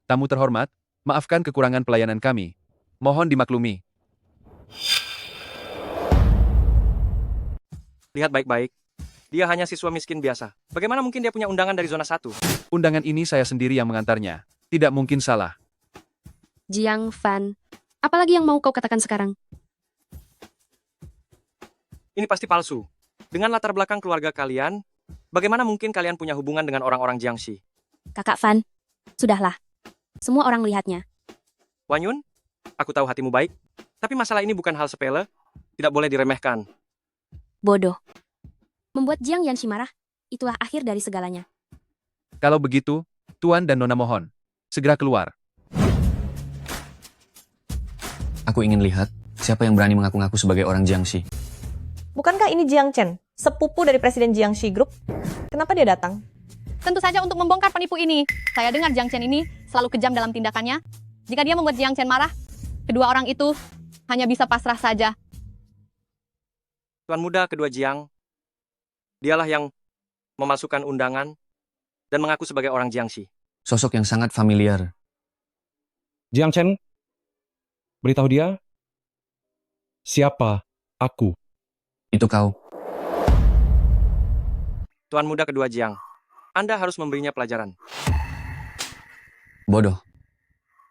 Tamu terhormat, maafkan kekurangan pelayanan kami. Mohon dimaklumi. Lihat baik-baik. Dia hanya siswa miskin biasa. Bagaimana mungkin dia punya undangan dari zona 1? Undangan ini saya sendiri yang mengantarnya. Tidak mungkin salah. Jiang Fan. Apalagi yang mau kau katakan sekarang? Ini pasti palsu. Dengan latar belakang keluarga kalian, bagaimana mungkin kalian punya hubungan dengan orang-orang Jiangxi? Kakak Fan, sudahlah. Semua orang melihatnya. Wanyun, aku tahu hatimu baik, tapi masalah ini bukan hal sepele, tidak boleh diremehkan. Bodoh. Membuat Jiang Yanxi marah, itulah akhir dari segalanya. Kalau begitu, Tuan dan Nona mohon, segera keluar. Aku ingin lihat siapa yang berani mengaku-ngaku sebagai orang Jiangxi. bukankah ini Jiang Chen, sepupu dari Presiden Jiangxi Group? Kenapa dia datang? Tentu saja untuk membongkar penipu ini. Saya dengar Jiang Chen ini selalu kejam dalam tindakannya. Jika dia membuat Jiang Chen marah, kedua orang itu hanya bisa pasrah saja. Tuan muda kedua Jiang, dialah yang memasukkan undangan dan mengaku sebagai orang Jiangxi. Sosok yang sangat familiar. Jiang Chen, beritahu dia siapa aku. Itu kau. Tuan muda kedua Jiang, Anda harus memberinya pelajaran. Bodoh.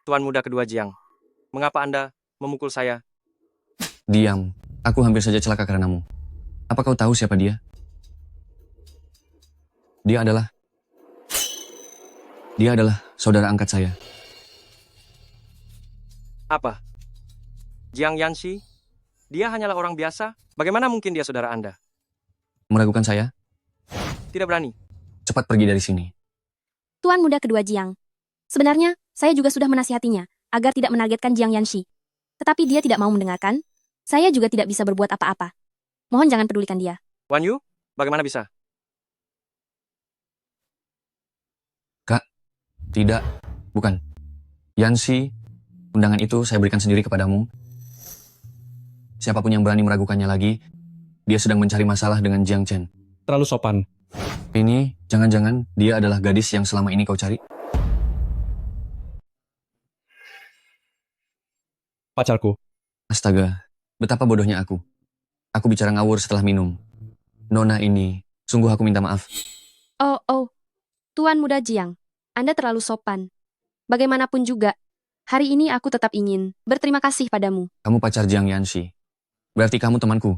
Tuan muda kedua Jiang, mengapa Anda memukul saya? Diam. Aku hampir saja celaka karenamu. Apa kau tahu siapa dia? Dia adalah saudara angkat saya. Apa? Jiang Yanxi? Dia hanyalah orang biasa. Bagaimana mungkin dia saudara Anda? Meragukan saya? Tidak berani. Cepat pergi dari sini. Tuan muda kedua Jiang. Sebenarnya, saya juga sudah menasihatinya agar tidak menargetkan Jiang Yanxi. Tetapi dia tidak mau mendengarkan. Saya juga tidak bisa berbuat apa-apa. Mohon jangan pedulikan dia. Wan Yu, bagaimana bisa? Kak, tidak. Bukan. Yanxi, undangan itu saya berikan sendiri kepadamu. Siapapun yang berani meragukannya lagi, dia sedang mencari masalah dengan Jiang Chen. Terlalu sopan. Ini, jangan-jangan dia adalah gadis yang selama ini kau cari? Pacarku. Astaga, betapa bodohnya aku. Aku bicara ngawur setelah minum. Nona ini, sungguh aku minta maaf. Oh, Tuan muda Jiang, Anda terlalu sopan. Bagaimanapun juga, hari ini aku tetap ingin berterima kasih padamu. Kamu pacar Jiang Yanxi. Berarti kamu temanku.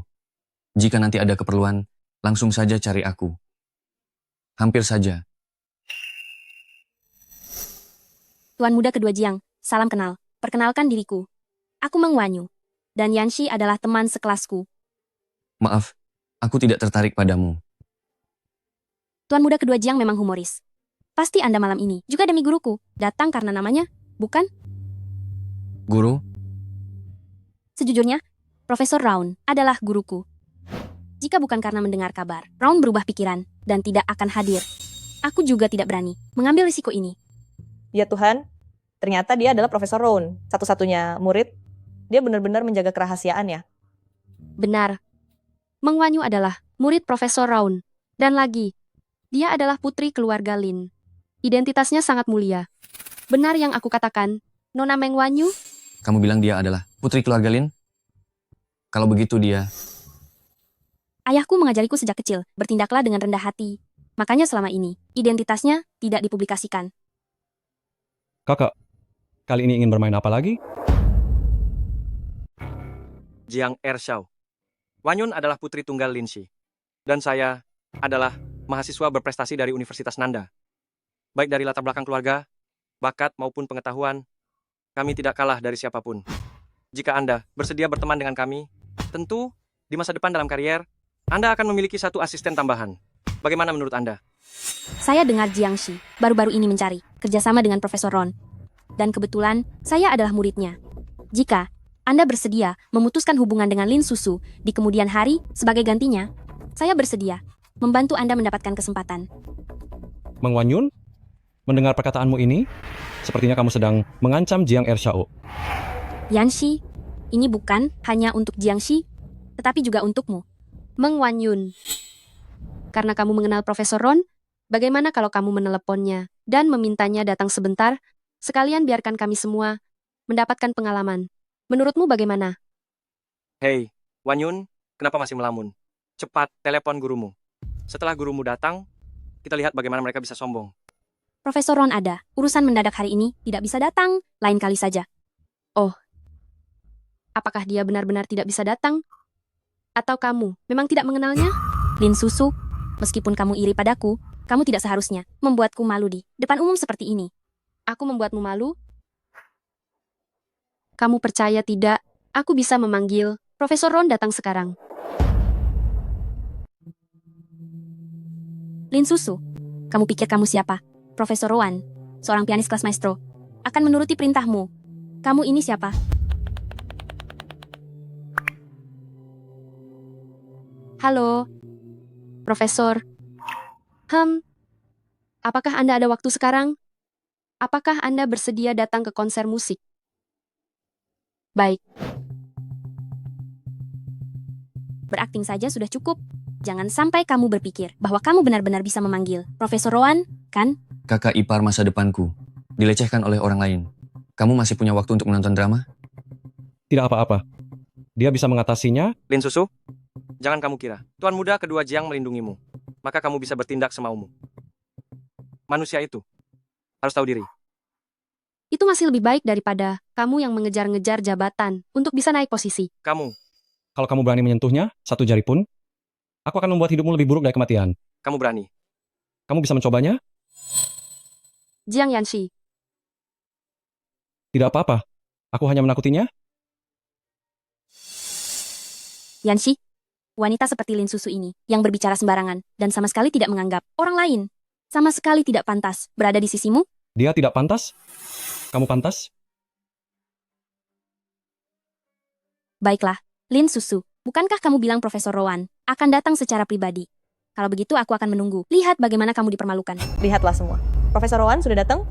Jika nanti ada keperluan, langsung saja cari aku. Hampir saja. Tuan muda kedua Jiang, salam kenal. Perkenalkan diriku. Aku Meng Wanyu. Dan Yanxi adalah teman sekelasku. Maaf, aku tidak tertarik padamu. Tuan muda kedua Jiang memang humoris. Pasti Anda malam ini juga demi guruku. Datang karena namanya, bukan? Guru? Sejujurnya, Profesor Raun adalah guruku. Jika bukan karena mendengar kabar, Raun berubah pikiran dan tidak akan hadir. Aku juga tidak berani mengambil risiko ini. Ya Tuhan, ternyata dia adalah Profesor Rowan, satu-satunya murid. Dia benar-benar menjaga kerahasiaan ya. Benar. Meng Wanyu adalah murid Profesor Raun. Dan lagi, dia adalah putri keluarga Lin. Identitasnya sangat mulia. Benar yang aku katakan, Nona Meng Wanyu? Kamu bilang dia adalah putri keluarga Lin? Kalau begitu dia... Ayahku mengajariku sejak kecil, bertindaklah dengan rendah hati. Makanya selama ini, identitasnya tidak dipublikasikan. Kakak, kali ini ingin bermain apa lagi? Jiang Ershao. Wanyun adalah putri tunggal Lin Shi. Dan saya adalah mahasiswa berprestasi dari Universitas Nanda. Baik dari latar belakang keluarga, bakat maupun pengetahuan, kami tidak kalah dari siapapun. Jika Anda bersedia berteman dengan kami, tentu di masa depan dalam karier, Anda akan memiliki satu asisten tambahan. Bagaimana menurut Anda? Saya dengar Jiang Shi baru-baru ini mencari kerjasama dengan Profesor Ron. Dan kebetulan, saya adalah muridnya. Jika Anda bersedia memutuskan hubungan dengan Lin Susu di kemudian hari sebagai gantinya, saya bersedia membantu Anda mendapatkan kesempatan. Meng Wanyun, mendengar perkataanmu ini, sepertinya kamu sedang mengancam Jiang Ershao. Yanxi, ini bukan hanya untuk Jiang Shi, tetapi juga untukmu, Meng Wanyun. Karena kamu mengenal Profesor Ron, bagaimana kalau kamu meneleponnya dan memintanya datang sebentar, sekalian biarkan kami semua mendapatkan pengalaman. Menurutmu bagaimana? Hei, Wanyun, kenapa masih melamun? Cepat, telepon gurumu. Setelah gurumu datang, kita lihat bagaimana mereka bisa sombong. Profesor Ron ada, urusan mendadak hari ini tidak bisa datang, lain kali saja. Oh, apakah dia benar-benar tidak bisa datang? Atau kamu memang tidak mengenalnya? Lin Susu, meskipun kamu iri padaku, kamu tidak seharusnya membuatku malu di depan umum seperti ini. Aku membuatmu malu? Kamu percaya tidak? Aku bisa memanggil Profesor Ron datang sekarang. Lin Susu, kamu pikir kamu siapa? Profesor Rowan, seorang pianis kelas maestro, akan menuruti perintahmu. Kamu ini siapa? Halo, Profesor. Apakah Anda ada waktu sekarang? Apakah Anda bersedia datang ke konser musik? Baik. Berakting saja sudah cukup. Jangan sampai kamu berpikir bahwa kamu benar-benar bisa memanggil Profesor Rowan, kan? Kakak ipar masa depanku dilecehkan oleh orang lain. Kamu masih punya waktu untuk menonton drama? Tidak apa-apa. Dia bisa mengatasinya. Lin Susu, jangan kamu kira Tuan Muda kedua Jiang melindungimu. Maka kamu bisa bertindak semaumu. Manusia itu harus tahu diri. Itu masih lebih baik daripada kamu yang mengejar-ngejar jabatan untuk bisa naik posisi. Kamu. Kalau kamu berani menyentuhnya, satu jari pun, aku akan membuat hidupmu lebih buruk dari kematian. Kamu berani. Kamu bisa mencobanya? Jiang Yanxi. Tidak apa-apa. Aku hanya menakutinya. Yanxi, wanita seperti Lin Susu ini yang berbicara sembarangan dan sama sekali tidak menganggap orang lain sama sekali tidak pantas berada di sisimu. Dia tidak pantas? Kamu pantas? Baiklah, Lin Susu, bukankah kamu bilang Profesor Rowan akan datang secara pribadi? Kalau begitu aku akan menunggu. Lihat bagaimana kamu dipermalukan. Lihatlah semua. Profesor Rowan sudah datang?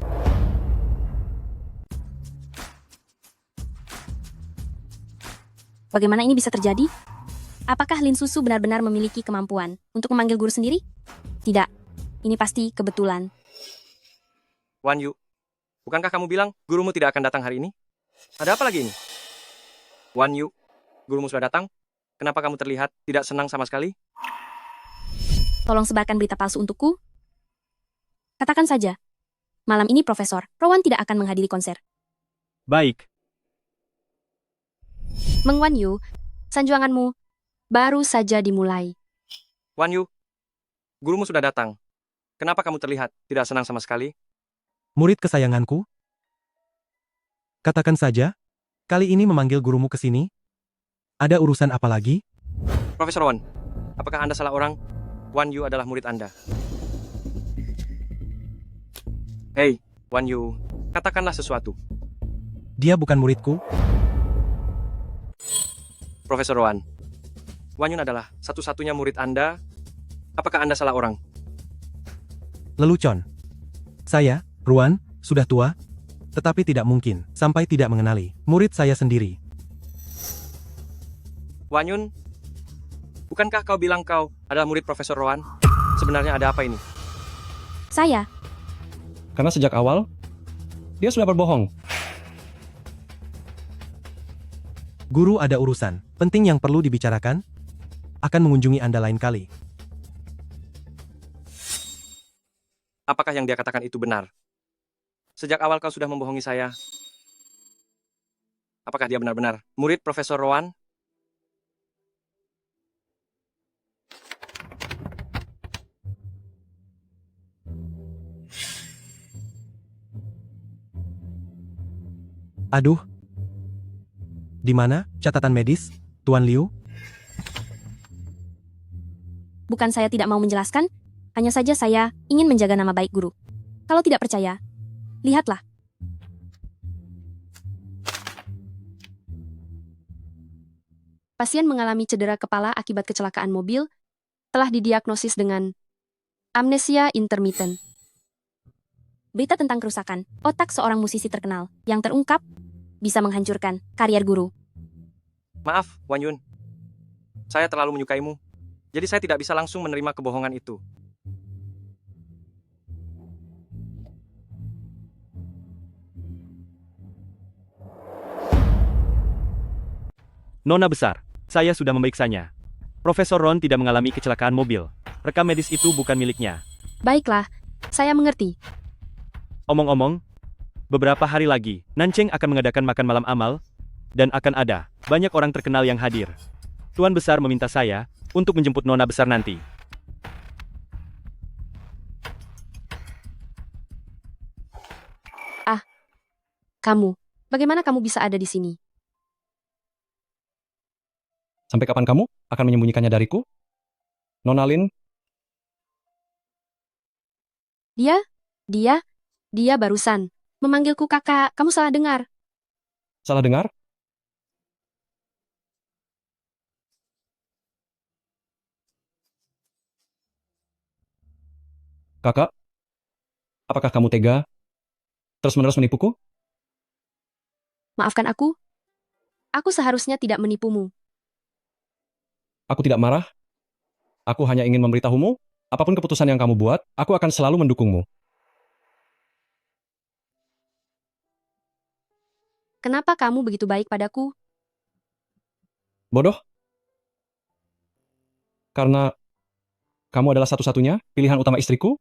Bagaimana ini bisa terjadi? Apakah Lin Susu benar-benar memiliki kemampuan untuk memanggil guru sendiri? Tidak. Ini pasti kebetulan. Wan Yu, bukankah kamu bilang gurumu tidak akan datang hari ini? Ada apa lagi ini? Wan Yu, gurumu sudah datang? Kenapa kamu terlihat tidak senang sama sekali? Tolong sebarkan berita palsu untukku. Katakan saja, malam ini Profesor Rowan tidak akan menghadiri konser. Baik. Meng Wan Yu, sanjuanganmu baru saja dimulai. Wan Yu, gurumu sudah datang. Kenapa kamu terlihat tidak senang sama sekali? Murid kesayanganku? Katakan saja, kali ini memanggil gurumu ke sini? Ada urusan apa lagi? Profesor Wan, apakah Anda salah orang? Wan Yu adalah murid Anda. Hei, Wan Yu, katakanlah sesuatu. Dia bukan muridku. Profesor Wan, Wan Yun adalah satu-satunya murid Anda. Apakah Anda salah orang? Lelucon. Saya, Ruan, sudah tua, tetapi tidak mungkin sampai tidak mengenali murid saya sendiri. Wan Yun, Bukankah kau bilang kau adalah murid Profesor Rowan? Sebenarnya ada apa ini? Saya, Karena sejak awal, dia sudah berbohong. Guru ada urusan penting yang perlu dibicarakan. Akan mengunjungi Anda lain kali. Apakah yang dia katakan itu benar? Sejak awal kau sudah membohongi saya. Apakah dia benar-benar murid Profesor Rowan? Aduh. Di mana catatan medis, Tuan Liu? bukan saya tidak mau menjelaskan, hanya saja saya ingin menjaga nama baik guru. Kalau tidak percaya, lihatlah. Pasien mengalami cedera kepala akibat kecelakaan mobil, telah didiagnosis dengan amnesia intermittent. Berita tentang kerusakan otak seorang musisi terkenal yang terungkap bisa menghancurkan karier guru. Maaf, Wan Yun. Saya terlalu menyukaimu. Jadi saya tidak bisa langsung menerima kebohongan itu. Nona besar, saya sudah memeriksanya. Profesor Ron tidak mengalami kecelakaan mobil. Rekam medis itu bukan miliknya. Baiklah, saya mengerti. Omong-omong, beberapa hari lagi, Nancheng akan mengadakan makan malam amal, dan akan ada banyak orang terkenal yang hadir. Tuan besar meminta saya untuk menjemput Nona besar nanti. Ah, kamu, bagaimana kamu bisa ada di sini? Sampai kapan kamu akan menyembunyikannya dariku? Nona Lin, Dia barusan memanggilku kakak. Kamu salah dengar. salah dengar? Kakak, apakah kamu tega terus-menerus menipuku? Maafkan aku. Aku seharusnya tidak menipumu. Aku tidak marah. Aku hanya ingin memberitahumu, apapun keputusan yang kamu buat, aku akan selalu mendukungmu. Kenapa kamu begitu baik padaku? Bodoh. Karena kamu adalah satu-satunya pilihan utama istriku.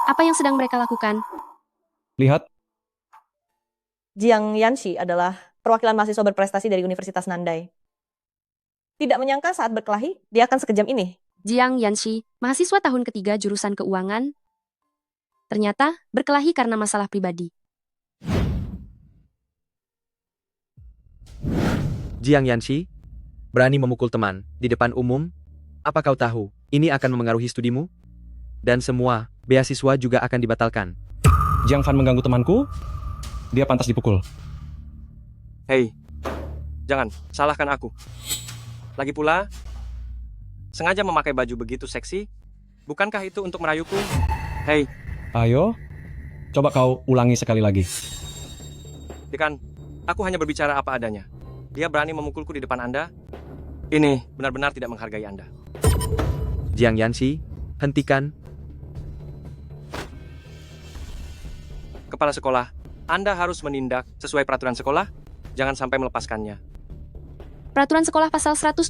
Apa yang sedang mereka lakukan? Lihat, Jiang Yanxi adalah perwakilan mahasiswa berprestasi dari Universitas Nandai. Tidak menyangka saat berkelahi, dia akan sekejam ini. Jiang Yanxi, mahasiswa tahun ketiga jurusan keuangan, ternyata berkelahi karena masalah pribadi. Jiang Yanxi, berani memukul teman di depan umum? Apa kau tahu, ini akan memengaruhi studimu? Dan semua beasiswa juga akan dibatalkan. Jiang Fan mengganggu temanku, dia pantas dipukul. Hei, jangan salahkan aku. Lagi pula, sengaja memakai baju begitu seksi, bukankah itu untuk merayuku? Hei, Ayo, coba kau ulangi sekali lagi. Dekan, aku hanya berbicara apa adanya. Dia berani memukulku di depan Anda. Ini benar-benar tidak menghargai Anda. Jiang Yanxi, hentikan. Kepala sekolah, Anda harus menindak sesuai peraturan sekolah, jangan sampai melepaskannya. Peraturan sekolah pasal 128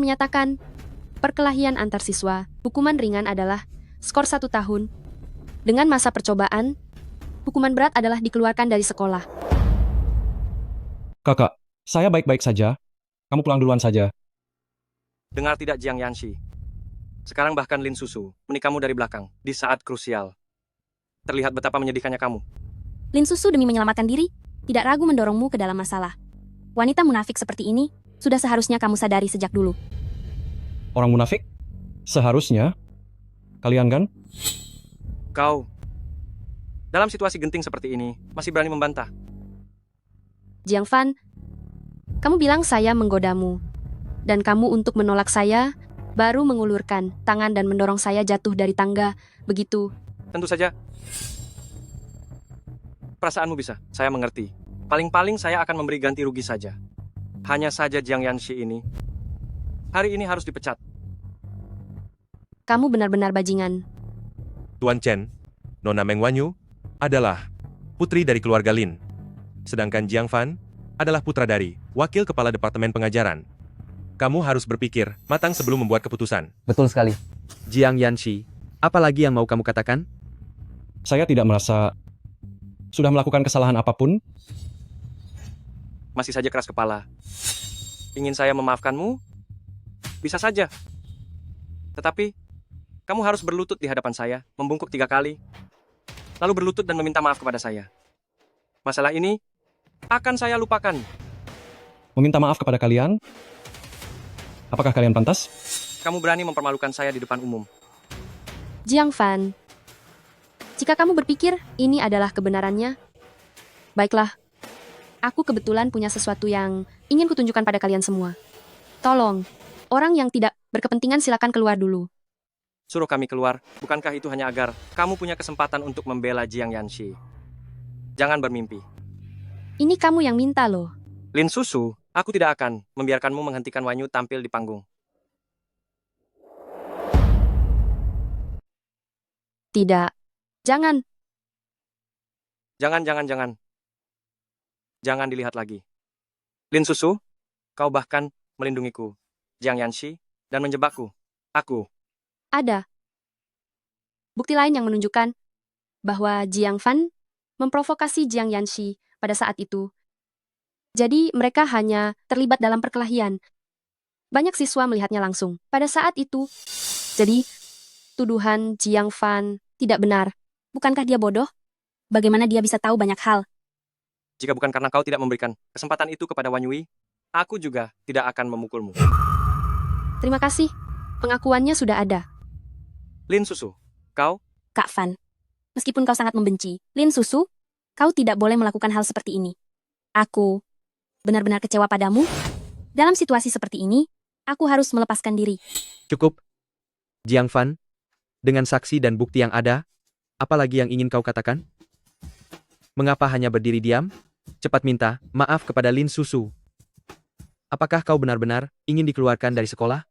menyatakan, perkelahian antar siswa, hukuman ringan adalah skor 1 tahun. Dengan masa percobaan, hukuman berat adalah dikeluarkan dari sekolah. Kakak, saya baik-baik saja. Kamu pulang duluan saja. Dengar tidak Jiang Yanxi? Sekarang bahkan Lin Susu menikahmu dari belakang di saat krusial. Terlihat betapa menyedihkannya kamu. Lin Susu demi menyelamatkan diri, tidak ragu mendorongmu ke dalam masalah. Wanita munafik seperti ini, sudah seharusnya kamu sadari sejak dulu. Orang munafik? Seharusnya. Kalian kan? Kau, dalam situasi genting seperti ini, masih berani membantah. Jiang Fan, kamu bilang saya menggodamu. Dan kamu untuk menolak saya, baru mengulurkan tangan dan mendorong saya jatuh dari tangga. Begitu. Tentu saja. Perasaanmu bisa, saya mengerti. Paling-paling saya akan memberi ganti rugi saja. Hanya saja Jiang Yanxi ini, hari ini harus dipecat. Kamu benar-benar bajingan. Tuan Chen, Nona Meng Wanyu adalah putri dari keluarga Lin. Sedangkan Jiang Fan adalah putra dari wakil kepala departemen pengajaran. Kamu harus berpikir matang sebelum membuat keputusan. Betul sekali. Jiang Yanxi, apa lagi yang mau kamu katakan? Saya tidak merasa sudah melakukan kesalahan apapun. Masih saja keras kepala. Ingin saya memaafkanmu? Bisa saja. Tetapi, kamu harus berlutut di hadapan saya, membungkuk 3 kali, lalu berlutut dan meminta maaf kepada saya. Masalah ini akan saya lupakan. Meminta maaf kepada kalian? Apakah kalian pantas? Kamu berani mempermalukan saya di depan umum. Jiang Fan, jika kamu berpikir ini adalah kebenarannya, baiklah. Aku kebetulan punya sesuatu yang ingin kutunjukkan pada kalian semua. Tolong, orang yang tidak berkepentingan silakan keluar dulu. Suruh kami keluar, bukankah itu hanya agar kamu punya kesempatan untuk membela Jiang Yanxi? Jangan bermimpi. Ini kamu yang minta loh. Lin Susu, aku tidak akan membiarkanmu menghentikan Wanyu tampil di panggung. Tidak. Jangan. Jangan. Jangan dilihat lagi. Lin Susu, kau bahkan melindungiku, Jiang Yanxi, dan menjebakku. Aku. Ada bukti lain yang menunjukkan bahwa Jiang Fan memprovokasi Jiang Yanxi pada saat itu. Jadi mereka hanya terlibat dalam perkelahian. Banyak siswa melihatnya langsung pada saat itu. Jadi, tuduhan Jiang Fan tidak benar. Bukankah dia bodoh? Bagaimana dia bisa tahu banyak hal? Jika bukan karena kau tidak memberikan kesempatan itu kepada Wanyui, aku juga tidak akan memukulmu. Terima kasih. Pengakuannya sudah ada. Lin Susu, kau? Kak Fan, meskipun kau sangat membenci Lin Susu, kau tidak boleh melakukan hal seperti ini. Aku benar-benar kecewa padamu. Dalam situasi seperti ini, aku harus melepaskan diri. Cukup. Jiang Fan, dengan saksi dan bukti yang ada, apa lagi yang ingin kau katakan? Mengapa hanya berdiri diam? Cepat minta maaf kepada Lin Susu. Apakah kau benar-benar ingin dikeluarkan dari sekolah?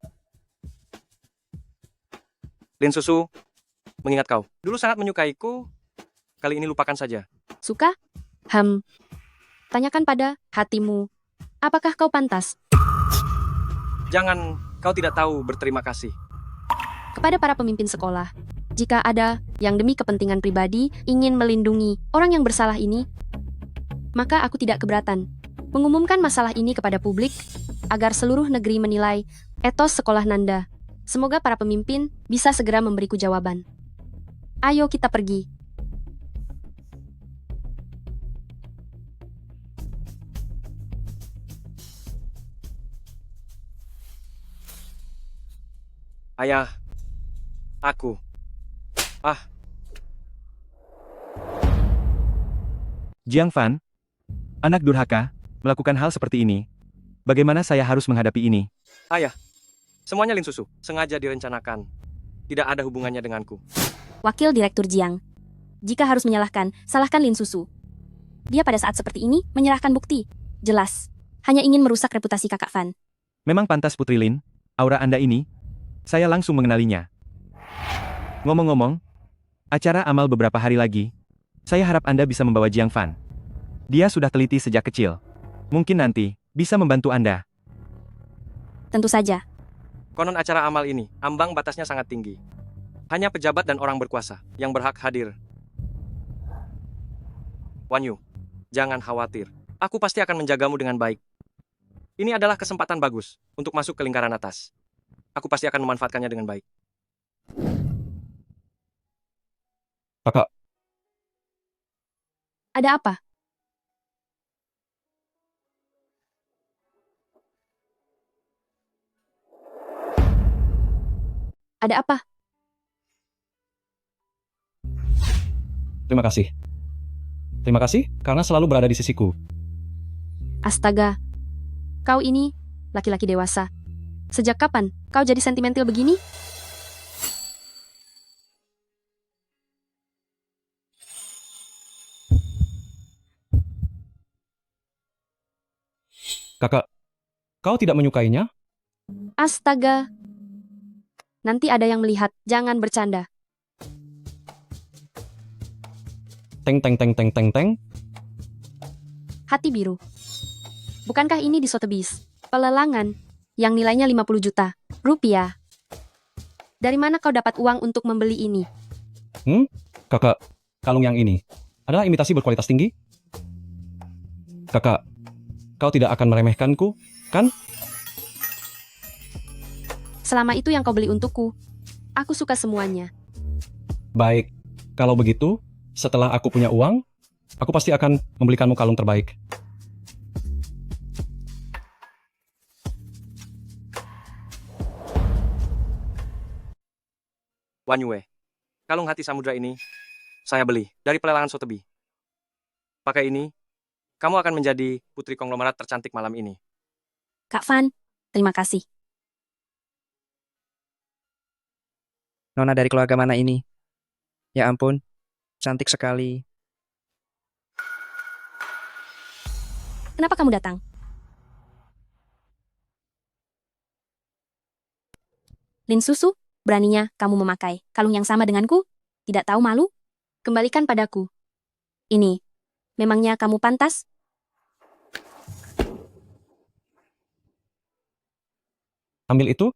Lin Susu, mengingat kau dulu sangat menyukaiku, kali ini lupakan saja. Suka? Tanyakan pada hatimu, apakah kau pantas? Jangan, kau tidak tahu berterima kasih. Kepada para pemimpin sekolah, jika ada yang demi kepentingan pribadi ingin melindungi orang yang bersalah ini, maka aku tidak keberatan mengumumkan masalah ini kepada publik agar seluruh negeri menilai etos sekolah Nanda. Semoga para pemimpin bisa segera memberiku jawaban. Ayo kita pergi. Ayah, aku. Jiang Fan, anak durhaka, melakukan hal seperti ini. Bagaimana saya harus menghadapi ini? Ayah, semuanya Lin Susu, sengaja direncanakan. Tidak ada hubungannya denganku. Wakil Direktur Jiang, jika harus menyalahkan, salahkan Lin Susu. Dia pada saat seperti ini menyerahkan bukti. Jelas, hanya ingin merusak reputasi kakak Fan. Memang pantas Putri Lin, aura Anda ini, saya langsung mengenalinya. Ngomong-ngomong, acara amal beberapa hari lagi, saya harap Anda bisa membawa Jiang Fan. Dia sudah teliti sejak kecil. Mungkin nanti bisa membantu Anda. Tentu saja. Konon acara amal ini, ambang batasnya sangat tinggi. Hanya pejabat dan orang berkuasa yang berhak hadir. Wanyu, jangan khawatir. Aku pasti akan menjagamu dengan baik. Ini adalah kesempatan bagus untuk masuk ke lingkaran atas. Aku pasti akan memanfaatkannya dengan baik. Kakak, Ada apa? Ada apa? terima kasih. Terima kasih karena selalu berada di sisiku. Astaga, kau ini laki-laki dewasa. Sejak kapan kau jadi sentimental begini? Kakak, kau tidak menyukainya? Astaga. Nanti ada yang melihat, jangan bercanda. Teng teng teng teng teng teng. Hati biru. Bukankah ini di Sotheby's? Pelelangan yang nilainya 50 juta rupiah. Dari mana kau dapat uang untuk membeli ini? Kakak, kalung yang ini adalah imitasi berkualitas tinggi? Kakak, kau tidak akan meremehkanku, kan? Selama itu yang kau beli untukku, aku suka semuanya. Baik, kalau begitu, setelah aku punya uang, aku pasti akan membelikanmu kalung terbaik. Wan Yue, kalung hati samudra ini saya beli dari pelelangan Sotheby. Pakai ini, kamu akan menjadi putri konglomerat tercantik malam ini. Kak Fan, terima kasih. Nona dari keluarga mana ini? Ya ampun, cantik sekali. Kenapa kamu datang? Lin Susu, beraninya kamu memakai kalung yang sama denganku? Tidak tahu malu? Kembalikan padaku. Ini, memangnya kamu pantas? Ambil itu?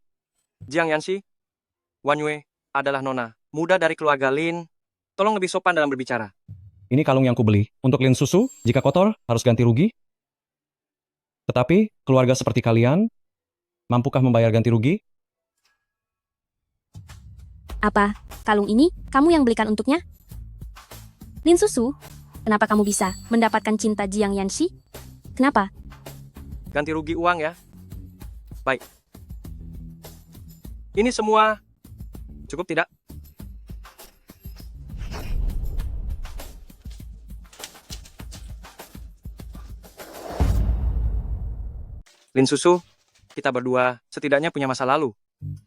Jiang Yanxi, Wan Yue adalah nona muda dari keluarga Lin. Tolong lebih sopan dalam berbicara. Ini kalung yang kubeli. Untuk Lin Susu, jika kotor, harus ganti rugi. Tetapi, keluarga seperti kalian, mampukah membayar ganti rugi? Apa, kalung ini kamu yang belikan untuknya? Lin Susu, kenapa kamu bisa mendapatkan cinta Jiang Yanxi? Kenapa? Ganti rugi uang ya. Baik. Ini semua cukup tidak? Lin Susu, kita berdua setidaknya punya masa lalu.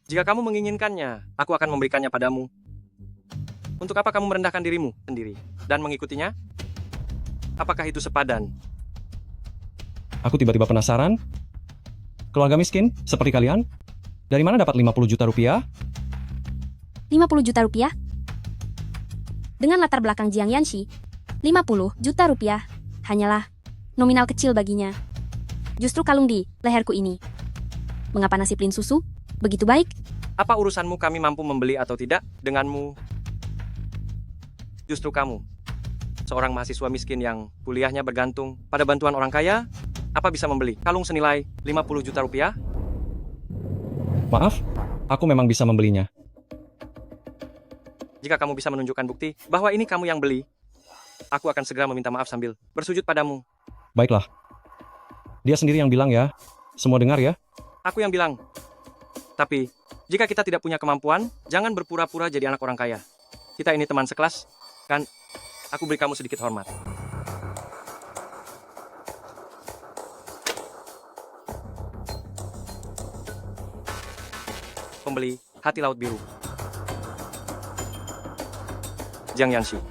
Jika kamu menginginkannya, aku akan memberikannya padamu. Untuk apa kamu merendahkan dirimu sendiri dan mengikutinya? Apakah itu sepadan? Aku tiba-tiba penasaran. Keluarga miskin, seperti kalian, dari mana dapat 50 juta rupiah? 50 juta rupiah? Dengan latar belakang Jiang Yanxi, 50 juta rupiah hanyalah nominal kecil baginya. Justru kalung di leherku ini. Mengapa nasib Lin Susu begitu baik? Apa urusanmu kami mampu membeli atau tidak denganmu? Justru kamu, seorang mahasiswa miskin yang kuliahnya bergantung pada bantuan orang kaya, apa bisa membeli kalung senilai 50 juta rupiah? Maaf, aku memang bisa membelinya. Jika kamu bisa menunjukkan bukti bahwa ini kamu yang beli, aku akan segera meminta maaf sambil bersujud padamu. Baiklah. Dia sendiri yang bilang ya. Semua dengar ya. Aku yang bilang. Tapi, jika kita tidak punya kemampuan, jangan berpura-pura jadi anak orang kaya. Kita ini teman sekelas, kan? Aku beri kamu sedikit hormat. Pembeli hati laut biru. Jiang Yanxi.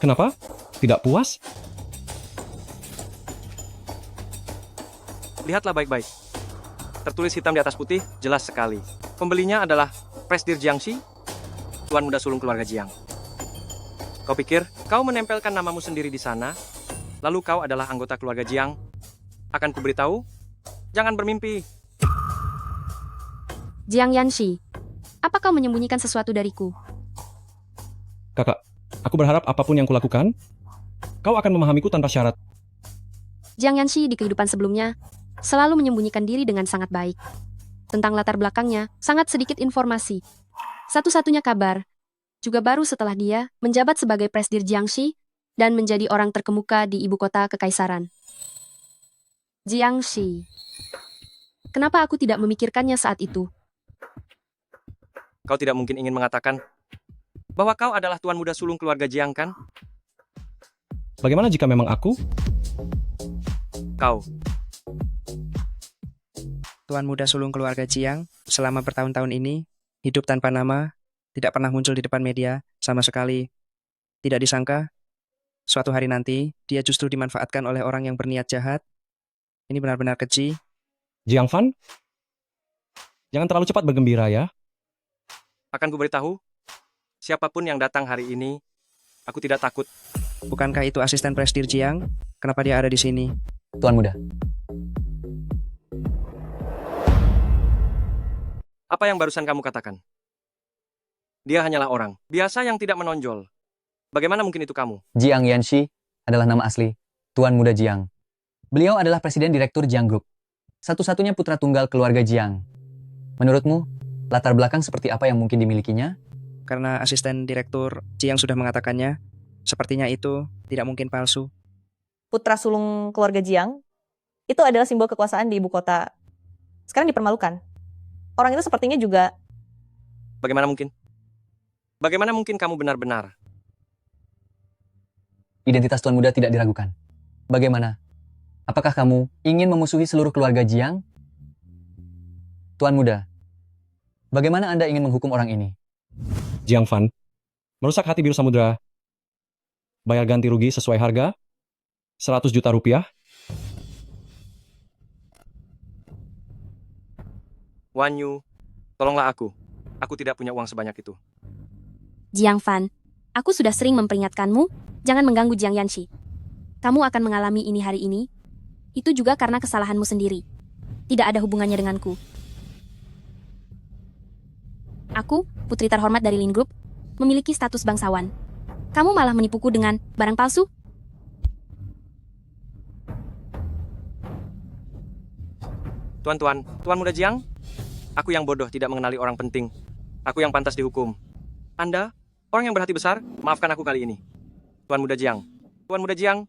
Kenapa? Tidak puas? Lihatlah baik-baik. Tertulis hitam di atas putih, jelas sekali. Pembelinya adalah Presdir Jiangxi, tuan muda sulung keluarga Jiang. Kau pikir kau menempelkan namamu sendiri di sana, lalu kau adalah anggota keluarga Jiang? Akan kuberitahu, jangan bermimpi. Jiang Yanxi, apa kau menyembunyikan sesuatu dariku? Kakak, aku berharap apapun yang kulakukan, kau akan memahamiku tanpa syarat. Jiang Yanxi di kehidupan sebelumnya selalu menyembunyikan diri dengan sangat baik. Tentang latar belakangnya, sangat sedikit informasi. Satu-satunya kabar, juga baru setelah dia menjabat sebagai Presdir Jiangxi dan menjadi orang terkemuka di ibu kota kekaisaran. Jiangxi. Kenapa aku tidak memikirkannya saat itu? Kau tidak mungkin ingin mengatakan bahwa kau adalah tuan muda sulung keluarga Jiang, kan? Bagaimana jika memang aku? Kau. Tuan muda sulung keluarga Jiang, selama bertahun-tahun ini, hidup tanpa nama, tidak pernah muncul di depan media, sama sekali. Tidak disangka, suatu hari nanti, dia justru dimanfaatkan oleh orang yang berniat jahat. Ini benar-benar keji. Jiang Fan? Jangan terlalu cepat bergembira ya. Akan kuberitahu, siapapun yang datang hari ini, aku tidak takut. Bukankah itu asisten presidir Jiang? Kenapa dia ada di sini? Tuan muda, Apa yang barusan kamu katakan? Dia hanyalah orang biasa yang tidak menonjol. Bagaimana mungkin itu kamu? Jiang Yanxi adalah nama asli Tuan Muda Jiang. Beliau adalah Presiden Direktur Jiang Group, satu-satunya putra tunggal keluarga Jiang. Menurutmu, latar belakang seperti apa yang mungkin dimilikinya? Karena asisten direktur Jiang sudah mengatakannya, sepertinya itu tidak mungkin palsu. Putra sulung keluarga Jiang itu adalah simbol kekuasaan di ibu kota. Sekarang dipermalukan. Orang itu sepertinya juga... Bagaimana mungkin? Bagaimana mungkin kamu benar-benar? Identitas Tuan Muda tidak diragukan. Bagaimana? Apakah kamu ingin memusuhi seluruh keluarga Jiang? Tuan Muda, bagaimana Anda ingin menghukum orang ini? Jiang Fan, merusak hati biru samudra. Bayar ganti rugi sesuai harga, 100 juta rupiah. Wan Yu, tolonglah aku. Aku tidak punya uang sebanyak itu. Jiang Fan, aku sudah sering memperingatkanmu, jangan mengganggu Jiang Yanxi. Kamu akan mengalami ini hari ini. Itu juga karena kesalahanmu sendiri. Tidak ada hubungannya denganku. Aku, putri terhormat dari Lin Group, memiliki status bangsawan. Kamu malah menipuku dengan barang palsu? Tuan Muda Jiang, aku yang bodoh tidak mengenali orang penting. Aku yang pantas dihukum. Anda, orang yang berhati besar, maafkan aku kali ini. Tuan Muda Jiang. Tuan Muda Jiang.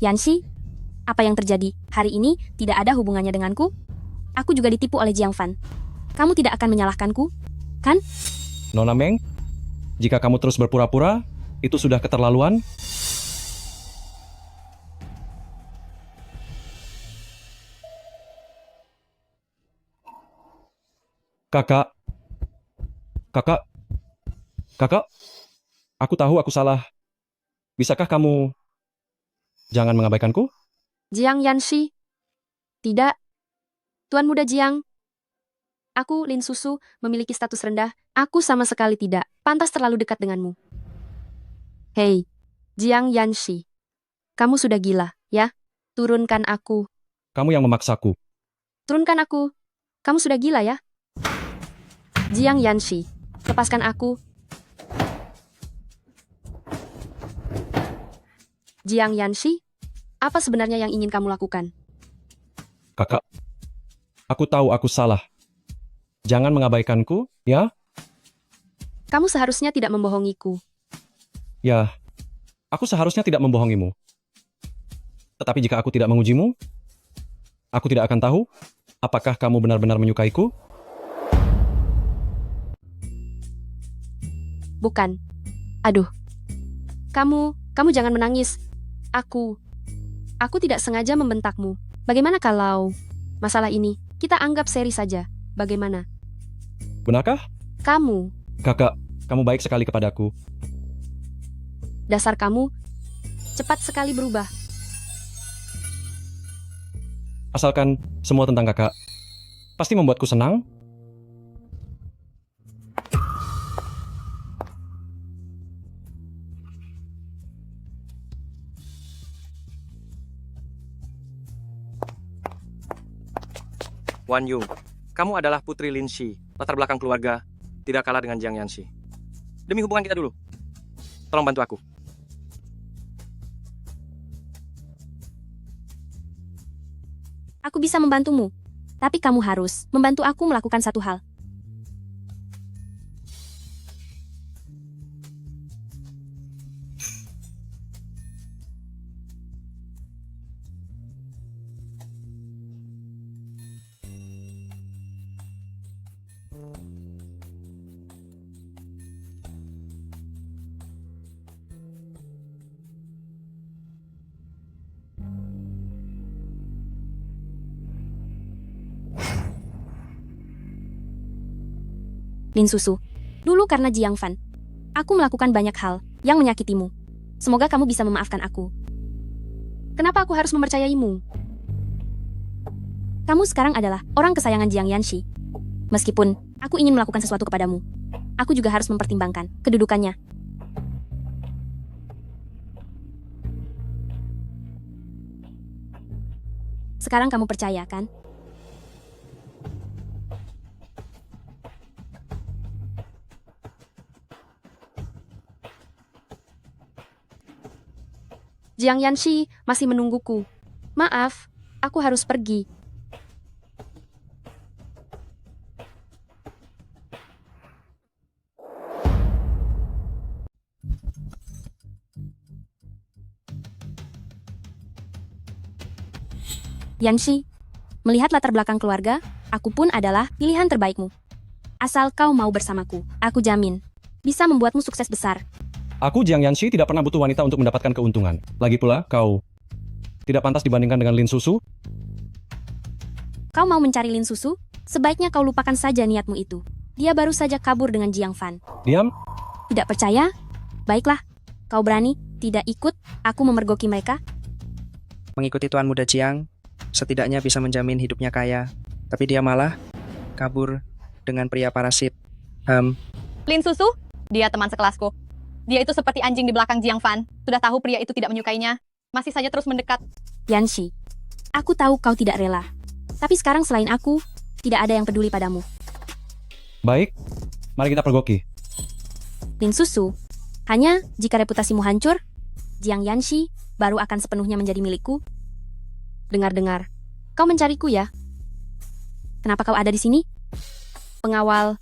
Yanxi, apa yang terjadi hari ini tidak ada hubungannya denganku? Aku juga ditipu oleh Jiang Fan. Kamu tidak akan menyalahkanku, kan? Nona Meng, jika kamu terus berpura-pura, itu sudah keterlaluan. Kakak, aku tahu aku salah. Bisakah kamu jangan mengabaikanku? Jiang Yanxi. Tidak. Tuan Muda Jiang. Aku, Lin Susu, memiliki status rendah. Aku sama sekali tidak pantas terlalu dekat denganmu. Hei, Jiang Yanxi. Kamu sudah gila, ya? Turunkan aku. Kamu yang memaksaku. Turunkan aku. Kamu sudah gila, ya? Jiang Yanxi, lepaskan aku. Jiang Yanxi, apa sebenarnya yang ingin kamu lakukan? Kakak, aku tahu aku salah. Jangan mengabaikanku, ya? Kamu seharusnya tidak membohongiku. Ya, aku seharusnya tidak membohongimu. Tetapi jika aku tidak mengujimu, aku tidak akan tahu apakah kamu benar-benar menyukaiku. Bukan. Aduh. Kamu jangan menangis. Aku tidak sengaja membentakmu. Bagaimana kalau masalah ini kita anggap seri saja? Bagaimana? Benarkah? Kamu, Kakak, kamu baik sekali kepadaku. dasar kamu, cepat sekali berubah. Asalkan semua tentang kakak pasti membuatku senang. Wan Yu, kamu adalah putri Lin Shi. Latar belakang keluarga tidak kalah dengan Jiang Yanxi. Demi hubungan kita dulu. Tolong bantu aku. Aku bisa membantumu. Tapi kamu harus membantu aku melakukan satu hal. Lin Susu, dulu karena Jiang Fan, aku melakukan banyak hal yang menyakitimu. Semoga kamu bisa memaafkan aku. Kenapa aku harus mempercayaimu? Kamu sekarang adalah orang kesayangan Jiang Yanxi. Meskipun aku ingin melakukan sesuatu kepadamu, aku juga harus mempertimbangkan kedudukannya. Sekarang kamu percaya, kan? Jiang Yanxi masih menungguku. Maaf, aku harus pergi. Yanxi, melihat latar belakang keluarga, aku pun adalah pilihan terbaikmu. Asal kau mau bersamaku, aku jamin bisa membuatmu sukses besar. Aku, Jiang Yanxi, tidak pernah butuh wanita untuk mendapatkan keuntungan. Lagi pula, kau tidak pantas dibandingkan dengan Lin Susu. Kau mau mencari Lin Susu? Sebaiknya kau lupakan saja niatmu itu. Dia baru saja kabur dengan Jiang Fan. Diam. Tidak percaya? Baiklah, kau berani tidak ikut aku memergoki mereka? Mengikuti Tuan Muda Jiang, setidaknya bisa menjamin hidupnya kaya. Tapi dia malah kabur dengan pria parasit. Lin Susu, dia teman sekelasku. Dia itu seperti anjing di belakang Jiang Fan. Sudah tahu pria itu tidak menyukainya, masih saja terus mendekat. Yanxi, aku tahu kau tidak rela. Tapi sekarang selain aku, tidak ada yang peduli padamu. Baik, mari kita pergoki. Lin Susu, hanya jika reputasimu hancur, Jiang Yanxi baru akan sepenuhnya menjadi milikku. Dengar-dengar, kau mencariku ya? Kenapa kau ada di sini? Pengawal.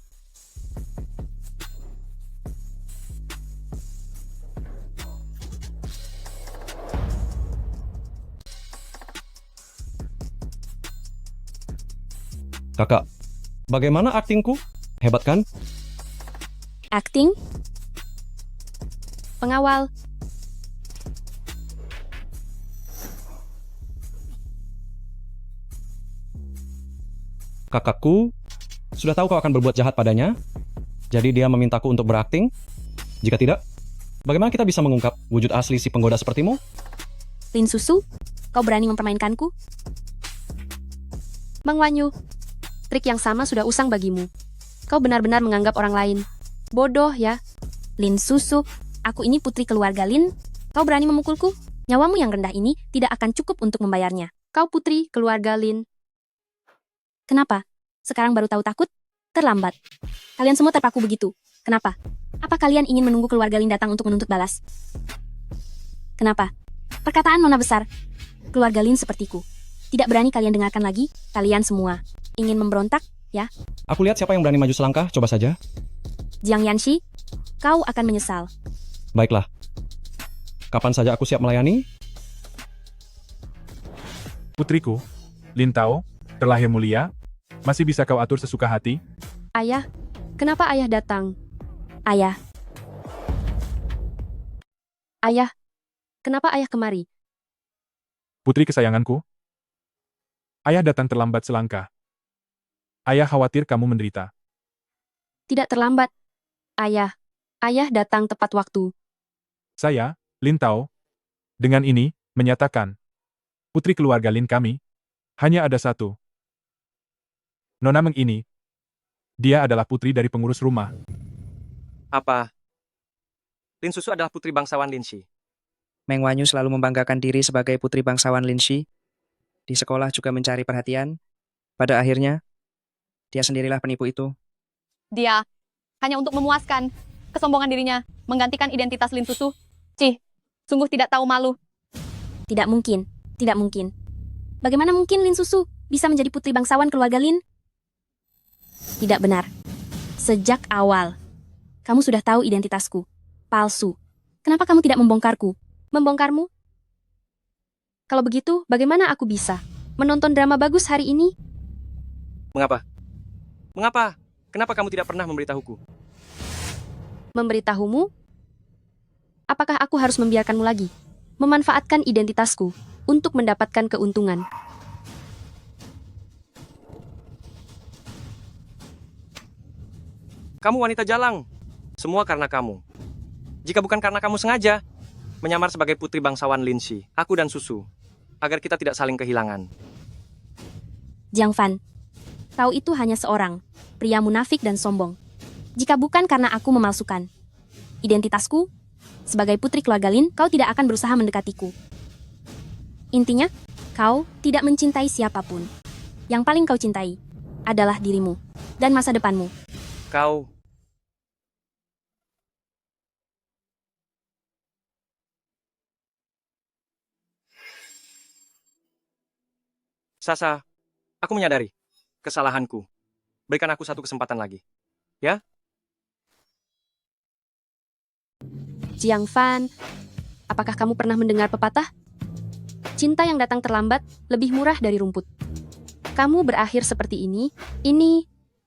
Kakak, bagaimana aktingku? Hebat kan? Akting? Pengawal. Kakakku sudah tahu kau akan berbuat jahat padanya, jadi dia memintaku untuk berakting. Jika tidak, bagaimana kita bisa mengungkap wujud asli si penggoda sepertimu? Lin Susu, kau berani mempermainkanku? Mang Wanyu, trik yang sama sudah usang bagimu. Kau benar-benar menganggap orang lain bodoh ya. Lin Susu, aku ini putri keluarga Lin. Kau berani memukulku? Nyawamu yang rendah ini tidak akan cukup untuk membayarnya. Kau putri keluarga Lin. Kenapa? Sekarang baru tahu takut? Terlambat. Kalian semua terpaku begitu. Kenapa? Apa kalian ingin menunggu keluarga Lin datang untuk menuntut balas? Kenapa? Perkataan nona besar. Keluarga Lin sepertiku. Tidak berani kalian dengarkan lagi? Kalian semua ingin memberontak, ya? Aku lihat siapa yang berani maju selangkah, coba saja. Jiang Yanxi, kau akan menyesal. Baiklah. Kapan saja aku siap melayani? Putriku, Lin Tao, terlahir mulia, masih bisa kau atur sesuka hati? Ayah, kenapa ayah datang? Ayah. Ayah, kenapa ayah kemari? Putri kesayanganku, ayah datang terlambat selangkah. Ayah khawatir kamu menderita. Tidak terlambat. Ayah datang tepat waktu. Saya, Lin Tao, dengan ini, menyatakan, putri keluarga Lin kami, hanya ada satu. Nona Meng ini, dia adalah putri dari pengurus rumah. Apa? Lin Susu adalah putri bangsawan Lin Shi. Meng Wanyu selalu membanggakan diri sebagai putri bangsawan Lin Shi. Di sekolah juga mencari perhatian. Pada akhirnya, dia sendirilah penipu itu. Dia hanya untuk memuaskan kesombongan dirinya, menggantikan identitas Lin Susu. Sungguh tidak tahu malu. Tidak mungkin, tidak mungkin. Bagaimana mungkin Lin Susu bisa menjadi putri bangsawan keluarga Lin? Tidak benar. Sejak awal, kamu sudah tahu identitasku. Palsu. Kenapa kamu tidak membongkarku? Membongkarmu? Kalau begitu, bagaimana aku bisa menonton drama bagus hari ini? Mengapa? Mengapa? Kenapa kamu tidak pernah memberitahuku? Memberitahumu? Apakah aku harus membiarkanmu lagi memanfaatkan identitasku untuk mendapatkan keuntungan? Kamu wanita jalang. Semua karena kamu. Jika bukan karena kamu sengaja menyamar sebagai putri bangsawan Linshi, aku dan Susu, agar kita tidak saling kehilangan. Jiang Fan, kau itu hanya seorang pria munafik dan sombong. Jika bukan karena aku memalsukan identitasku sebagai putri keluarga Lin, kau tidak akan berusaha mendekatiku. Intinya, kau tidak mencintai siapapun. Yang paling kau cintai adalah dirimu dan masa depanmu. Kau... Sasa, aku menyadari kesalahanku. Berikan aku satu kesempatan lagi. Ya? Jiang Fan, apakah kamu pernah mendengar pepatah? Cinta yang datang terlambat lebih murah dari rumput. Kamu berakhir seperti ini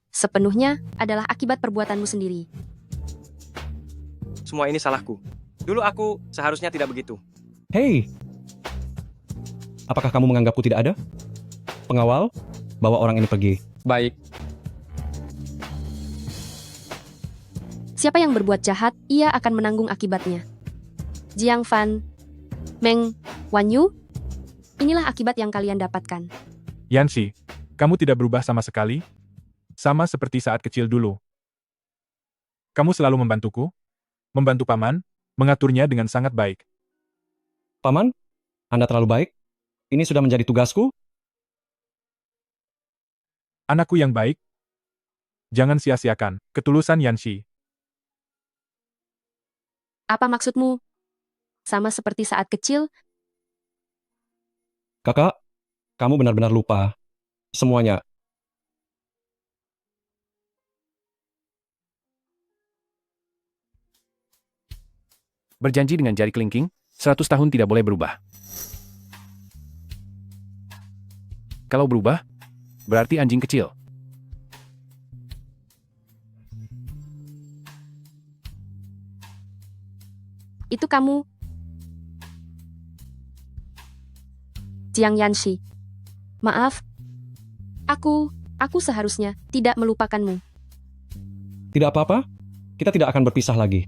sepenuhnya adalah akibat perbuatanmu sendiri. Semua ini salahku. Dulu aku seharusnya tidak begitu. Hei! Apakah kamu menganggapku tidak ada? Pengawal, bawa orang ini pergi. Baik. Siapa yang berbuat jahat, ia akan menanggung akibatnya. Jiang Fan, Meng Wanyu, inilah akibat yang kalian dapatkan. Yanxi, kamu tidak berubah sama sekali? Sama seperti saat kecil dulu. Kamu selalu membantuku, membantu paman, mengaturnya dengan sangat baik. Paman, Anda terlalu baik. Ini sudah menjadi tugasku. Anakku yang baik, jangan sia-siakan ketulusan Yanxi. Apa maksudmu? Sama seperti saat kecil? Kakak, kamu benar-benar lupa. Semuanya. Berjanji dengan jari kelingking, 100 tahun tidak boleh berubah. Kalau berubah, berarti anjing kecil. Itu kamu. Jiang Yanxi. Maaf. Aku seharusnya tidak melupakanmu. Tidak apa-apa. Kita tidak akan berpisah lagi.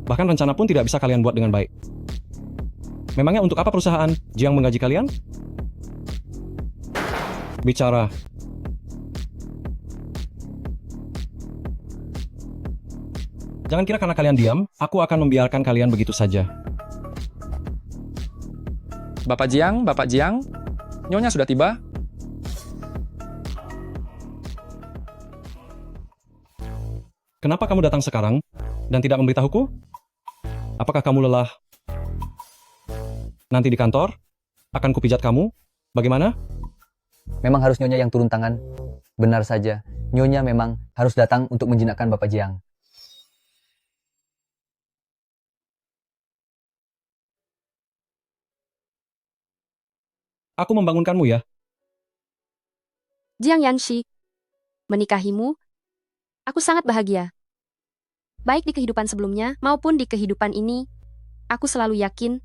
Bahkan rencana pun tidak bisa kalian buat dengan baik. Memangnya untuk apa perusahaan Jiang menggaji kalian? Bicara. Jangan kira karena kalian diam, aku akan membiarkan kalian begitu saja. Bapak Jiang, Nyonya sudah tiba? Kenapa kamu datang sekarang dan tidak memberitahuku? Apakah kamu lelah? Nanti di kantor, akan kupijat kamu. Bagaimana? Memang harus Nyonya yang turun tangan. Benar saja, Nyonya memang harus datang untuk menjinakkan Bapak Jiang. Aku membangunkanmu ya. Jiang Yanxi, menikahimu, aku sangat bahagia. Baik di kehidupan sebelumnya maupun di kehidupan ini, aku selalu yakin,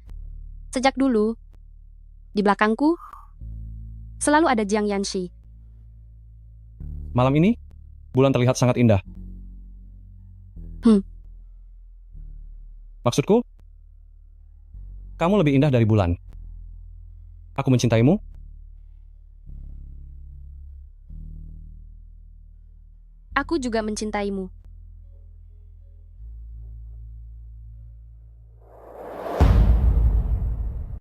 sejak dulu, di belakangku, selalu ada Jiang Yanxi. Malam ini, bulan terlihat sangat indah. Maksudku, kamu lebih indah dari bulan. Aku mencintaimu. Aku juga mencintaimu.